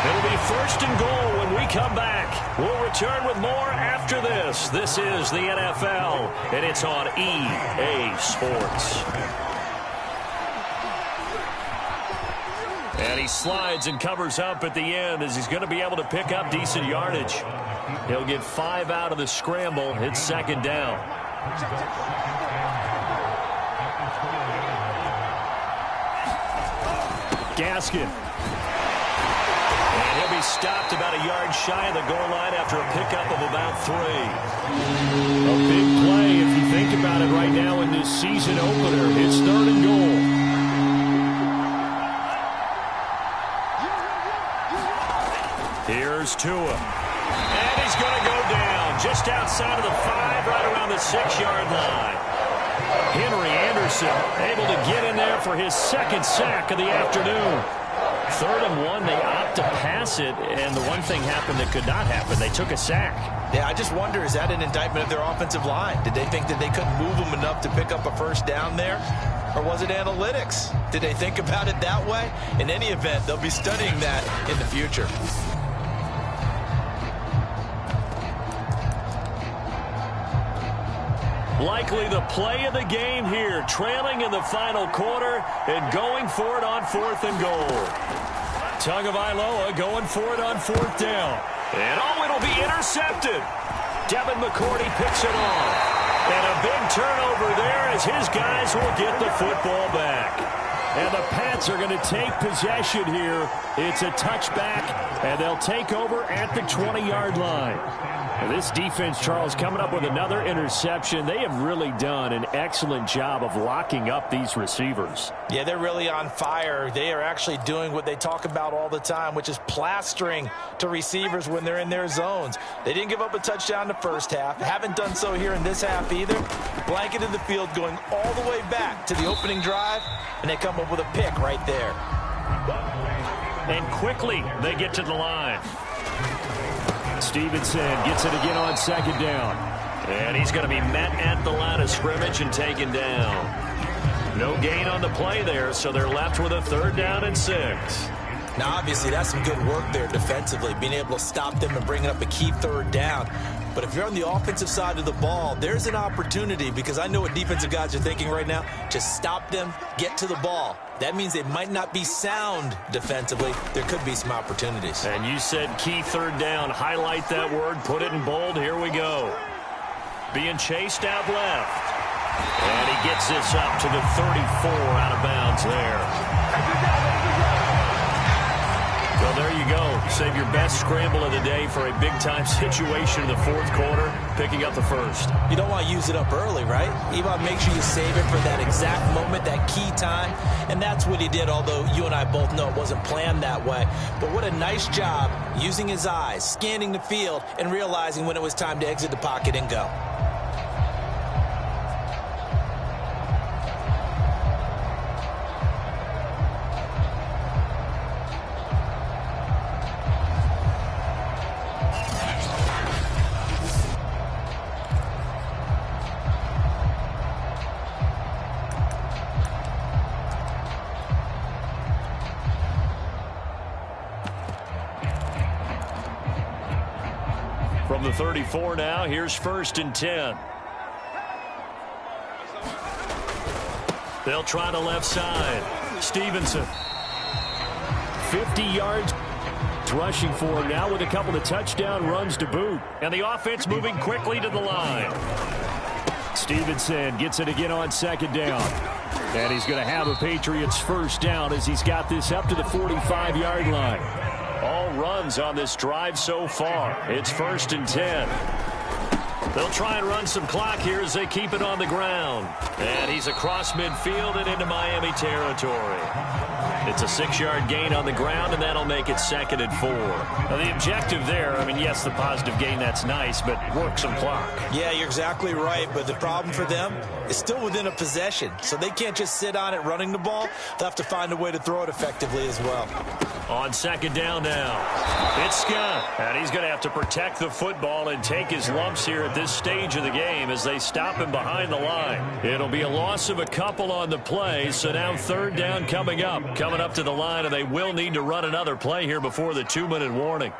It'll be 1st and goal when we come back. We'll return with more after this. This is the NFL, and it's on EA Sports. And he slides and covers up at the end as he's going to be able to pick up decent yardage. He'll get 5 out of the scramble. It's 2nd down. Gaskin. And he'll be stopped about a yard shy of the goal line after a pickup of about 3. A big play if you think about it right now in this season opener. It's 3rd and goal. Here's Tua. And he's going to go down just outside of the 5, right around the 6-yard line. Henry Anderson able to get in there for his 2nd sack of the afternoon. 3rd and 1, they opt to pass it, and the one thing happened that could not happen. They took a sack. Yeah, I just wonder, is that an indictment of their offensive line? Did they think that they couldn't move them enough to pick up a 1st down there? Or was it analytics? Did they think about it that way? In any event, they'll be studying that in the future. Likely the play of the game here, trailing in the final quarter and going for it on 4th and goal. Tagovailoa going for it on 4th down. And it'll be intercepted. Devin McCourty picks it off. And a big turnover there as his guys will get the football back. And the Pats are going to take possession here. It's a touchback, and they'll take over at the 20-yard line. And this defense, Charles, coming up with another interception. They have really done an excellent job of locking up these receivers. Yeah, they're really on fire. They are actually doing what they talk about all the time, which is plastering to receivers when they're in their zones. They didn't give up a touchdown the first half. Haven't done so here in this half either. Blanketed the field going all the way back to the opening drive, and they come up with a pick right there. And quickly they get to the line. Stevenson gets it again on 2nd down. And he's going to be met at the line of scrimmage and taken down. No gain on the play there, so they're left with a 3rd down and 6. Now, obviously, that's some good work there defensively, being able to stop them and bringing up a key 3rd down. But if you're on the offensive side of the ball, there's an opportunity, because I know what defensive guys are thinking right now. Just stop them, get to the ball. That means they might not be sound defensively. There could be some opportunities. And you said key 3rd down. Highlight that word. Put it in bold. Here we go. Being chased out left. And he gets this up to the 34 out of bounds there. Well, there you go. Save your best scramble of the day for a big-time situation in the 4th quarter, picking up the 1st. You don't want to use it up early, right? You want to make sure you save it for that exact moment, that key time. And that's what he did, although you and I both know it wasn't planned that way. But what a nice job using his eyes, scanning the field, and realizing when it was time to exit the pocket and go. From the 34 now, here's 1st and 10. They'll try the left side. Stevenson. 50 yards rushing for him now with a couple of touchdown runs to boot. And the offense moving quickly to the line. Stevenson gets it again on 2nd down. And he's going to have a Patriots 1st down as he's got this up to the 45-yard line. All runs on this drive so far. It's 1st and 10. They'll try and run some clock here as they keep it on the ground. And he's across midfield and into Miami territory. It's a 6-yard gain on the ground, and that'll make it 2nd and 4. Now, the objective there, I mean, yes, the positive gain, that's nice, but work some clock. Yeah, you're exactly right, but the problem for them is still within a possession, so they can't just sit on it running the ball. They'll have to find a way to throw it effectively as well. On 2nd down now. It's Scott, and he's going to have to protect the football and take his lumps here at this stage of the game as they stop him behind the line. It'll be a loss of a couple on the play, so now third down coming up. Coming up to the line, and they will need to run another play here before the 2-minute warning.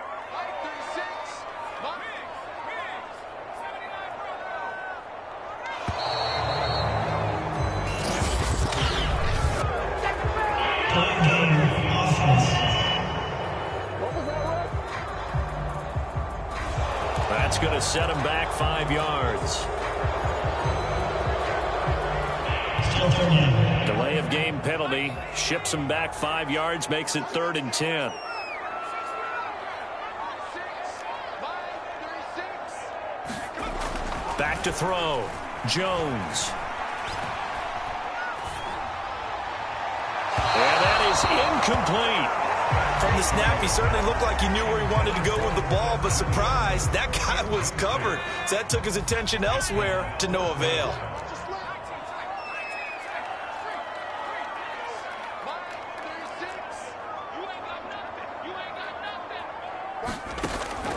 That's going to set him back 5 yards. Delay of game penalty ships him back 5 yards, makes it 3rd and 10. Back to throw. Jones. And that is incomplete. From the snap, he certainly looked like he knew where he wanted to go with the ball, but surprise, that guy was covered. So that took his attention elsewhere to no avail.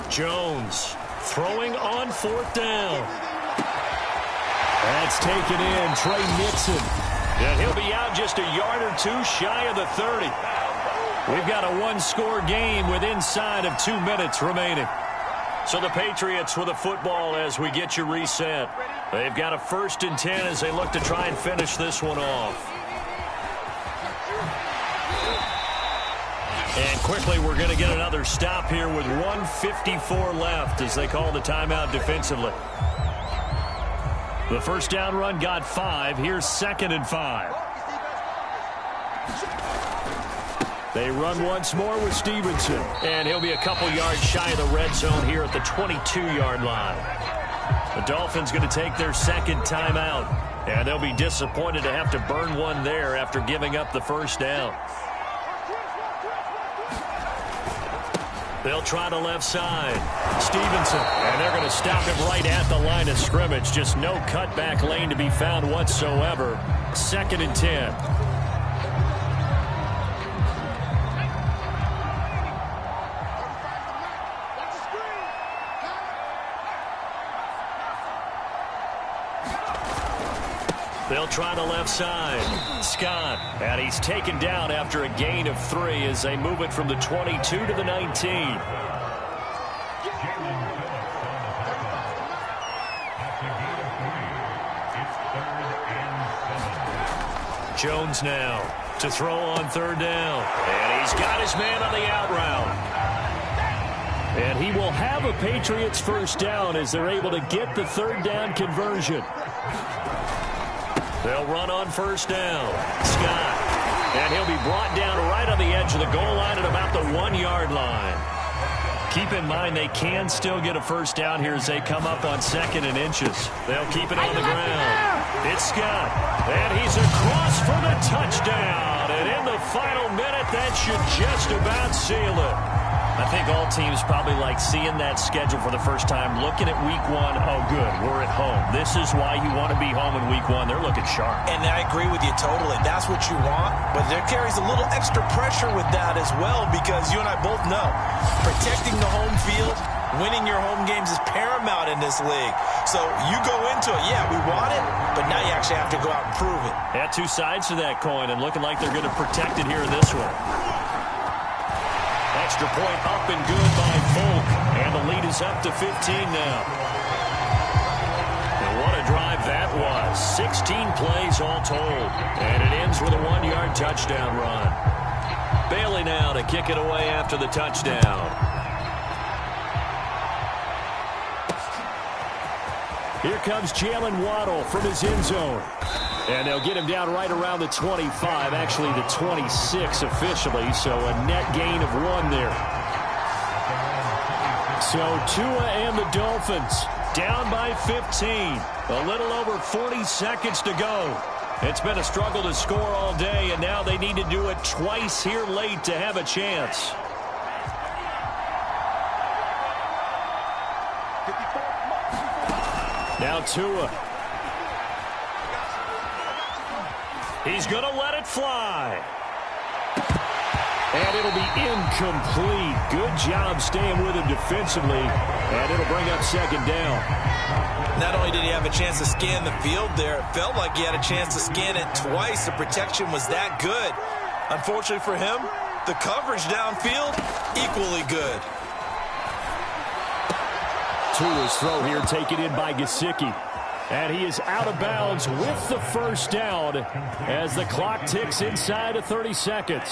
Jones throwing on 4th down. That's taken in. Trey Nixon. And he'll be out just a yard or two shy of the 30. We've got a one-score game with inside of 2 minutes remaining. So the Patriots with the football as we get you reset. They've got a 1st and 10 as they look to try and finish this one off. And quickly, we're going to get another stop here with 1:54 left as they call the timeout defensively. The first down run got 5. Here's 2nd and 5. They run once more with Stevenson. And he'll be a couple yards shy of the red zone here at the 22-yard line. The Dolphins going to take their 2nd timeout. And they'll be disappointed to have to burn one there after giving up the first down. They'll try the left side. Stevenson. And they're going to stop him right at the line of scrimmage. Just no cutback lane to be found whatsoever. 2nd and 10. They'll try the left side. Scott. And he's taken down after a gain of 3 as they move it from the 22 to the 19. Jones now to throw on 3rd down. And he's got his man on the out route. And he will have a Patriots first down as they're able to get the 3rd down conversion. They'll run on 1st down. Scott. And he'll be brought down right on the edge of the goal line at about the 1-yard line. Keep in mind they can still get a first down here as they come up on 2nd and inches. They'll keep it on the ground. It's Scott. And he's across for the touchdown. And in the final minute, that should just about seal it. I think all teams probably like seeing that schedule for the first time, looking at week 1. Oh, good, we're at home. This is why you want to be home in week 1. They're looking sharp. And I agree with you totally. That's what you want. But there carries a little extra pressure with that as well because you and I both know protecting the home field, winning your home games is paramount in this league. So you go into it, yeah, we want it, but now you actually have to go out and prove it. Yeah, 2 sides to that coin and looking like they're going to protect it here in this one. Extra point up and good by Folk. And the lead is up to 15 now. And what a drive that was. 16 plays all told. And it ends with a 1-yard touchdown run. Bailey now to kick it away after the touchdown. Here comes Jalen Waddle from his end zone. And they'll get him down right around the 25, actually the 26 officially, so a net gain of 1 there. So Tua and the Dolphins down by 15. A little over 40 seconds to go. It's been a struggle to score all day, and now they need to do it twice here late to have a chance. Now Tua. He's going to let it fly. And it'll be incomplete. Good job staying with him defensively. And it'll bring up second down. Not only did he have a chance to scan the field there, it felt like he had a chance to scan it twice. The protection was that good. Unfortunately for him, the coverage downfield, equally good. Tua's throw here taken in by Gesicki. And he is out of bounds with the first down as the clock ticks inside of 30 seconds.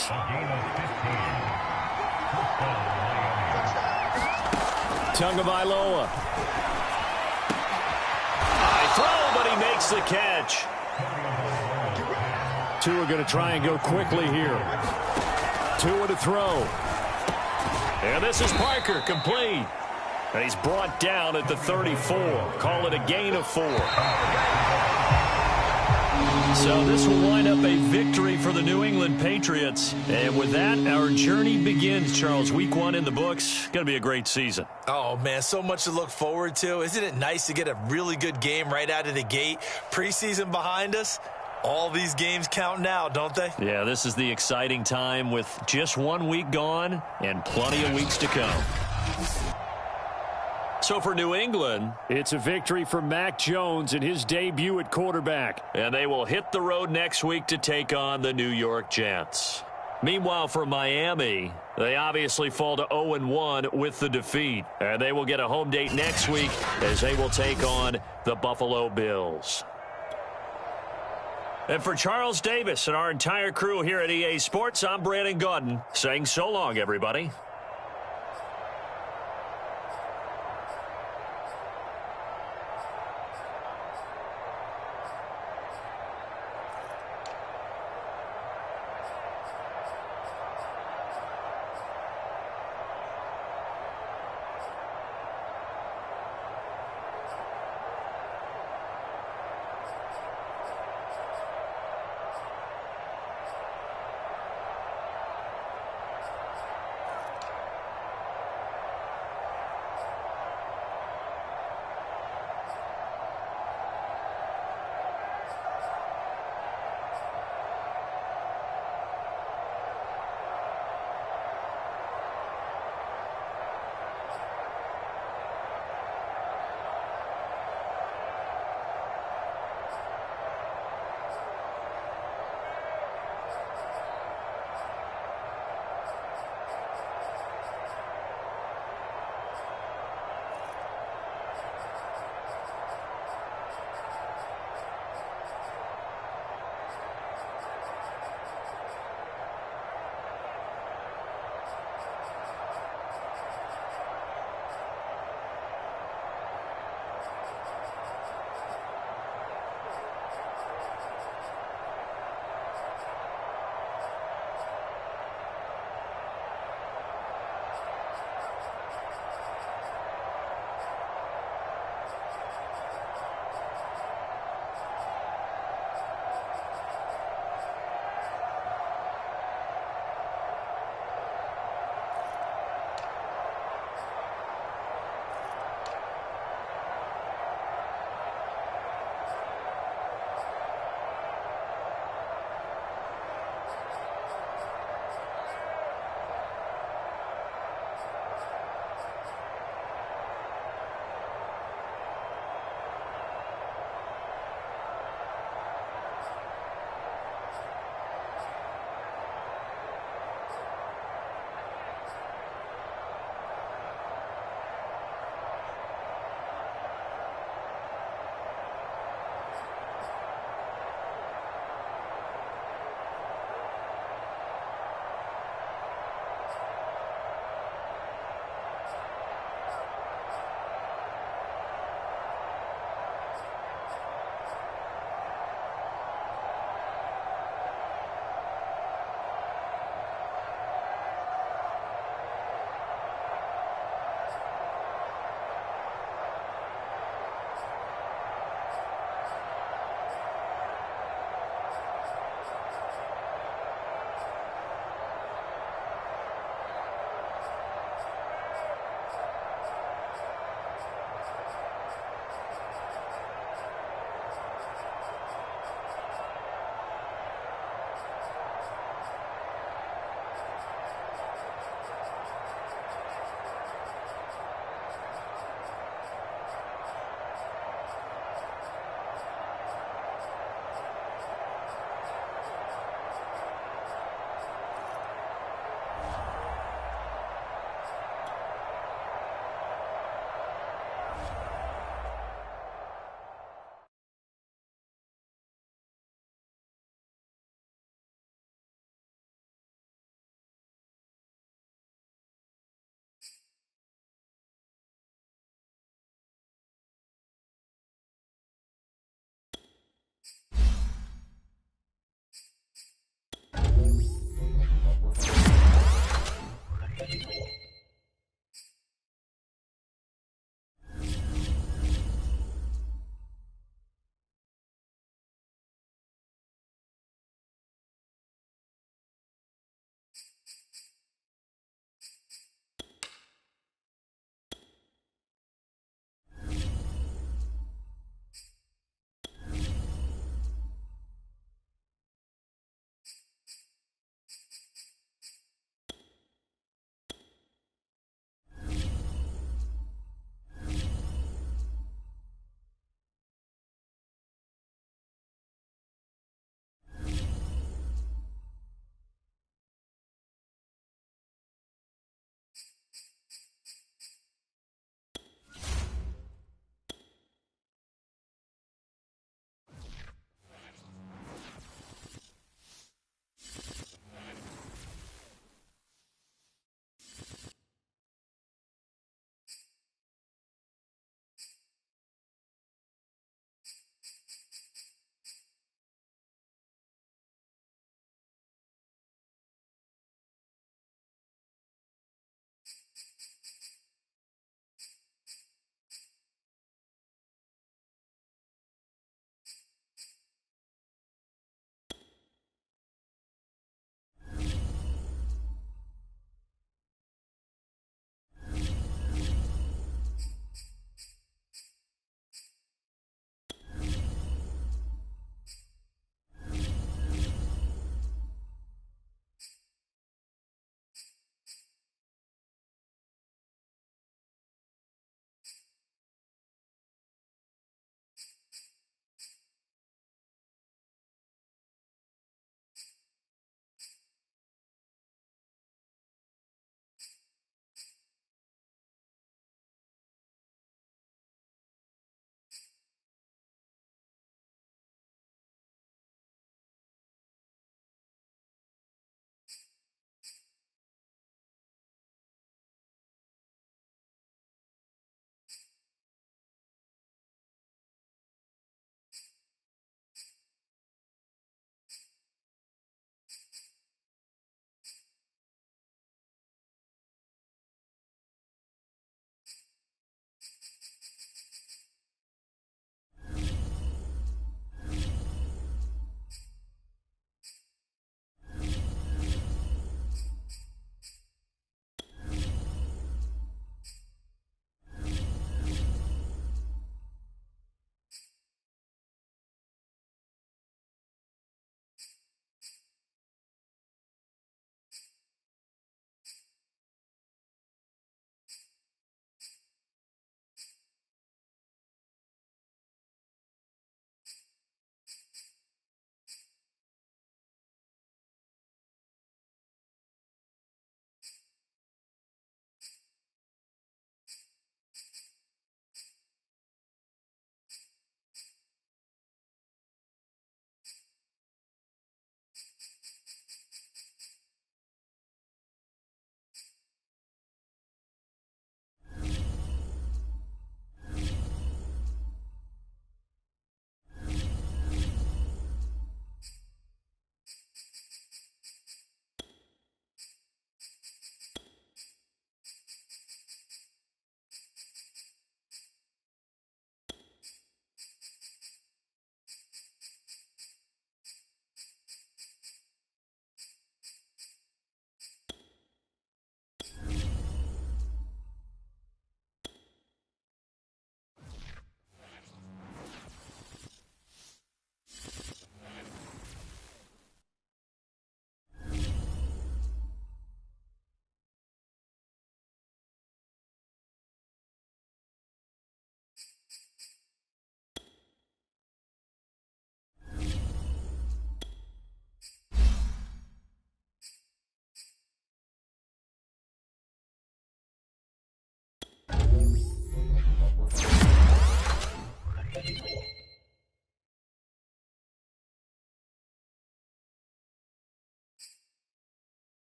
Tagovailoa. High throw, but he makes the catch. Tua going to try and go quickly here. Tua to throw. And this is Parker, complete. And he's brought down at the 34. Call it a gain of 4. So this will wind up a victory for the New England Patriots. And with that, our journey begins, Charles. Week 1 in the books. Going to be a great season. Oh, man, so much to look forward to. Isn't it nice to get a really good game right out of the gate? Preseason behind us. All these games count now, don't they? Yeah, this is the exciting time with just 1 week gone and plenty of weeks to come. So for New England, it's a victory for Mac Jones in his debut at quarterback. And they will hit the road next week to take on the New York Jets. Meanwhile, for Miami, they obviously fall to 0-1 with the defeat. And they will get a home date next week as they will take on the Buffalo Bills. And for Charles Davis and our entire crew here at EA Sports, I'm Brandon Gaudin saying so long, everybody.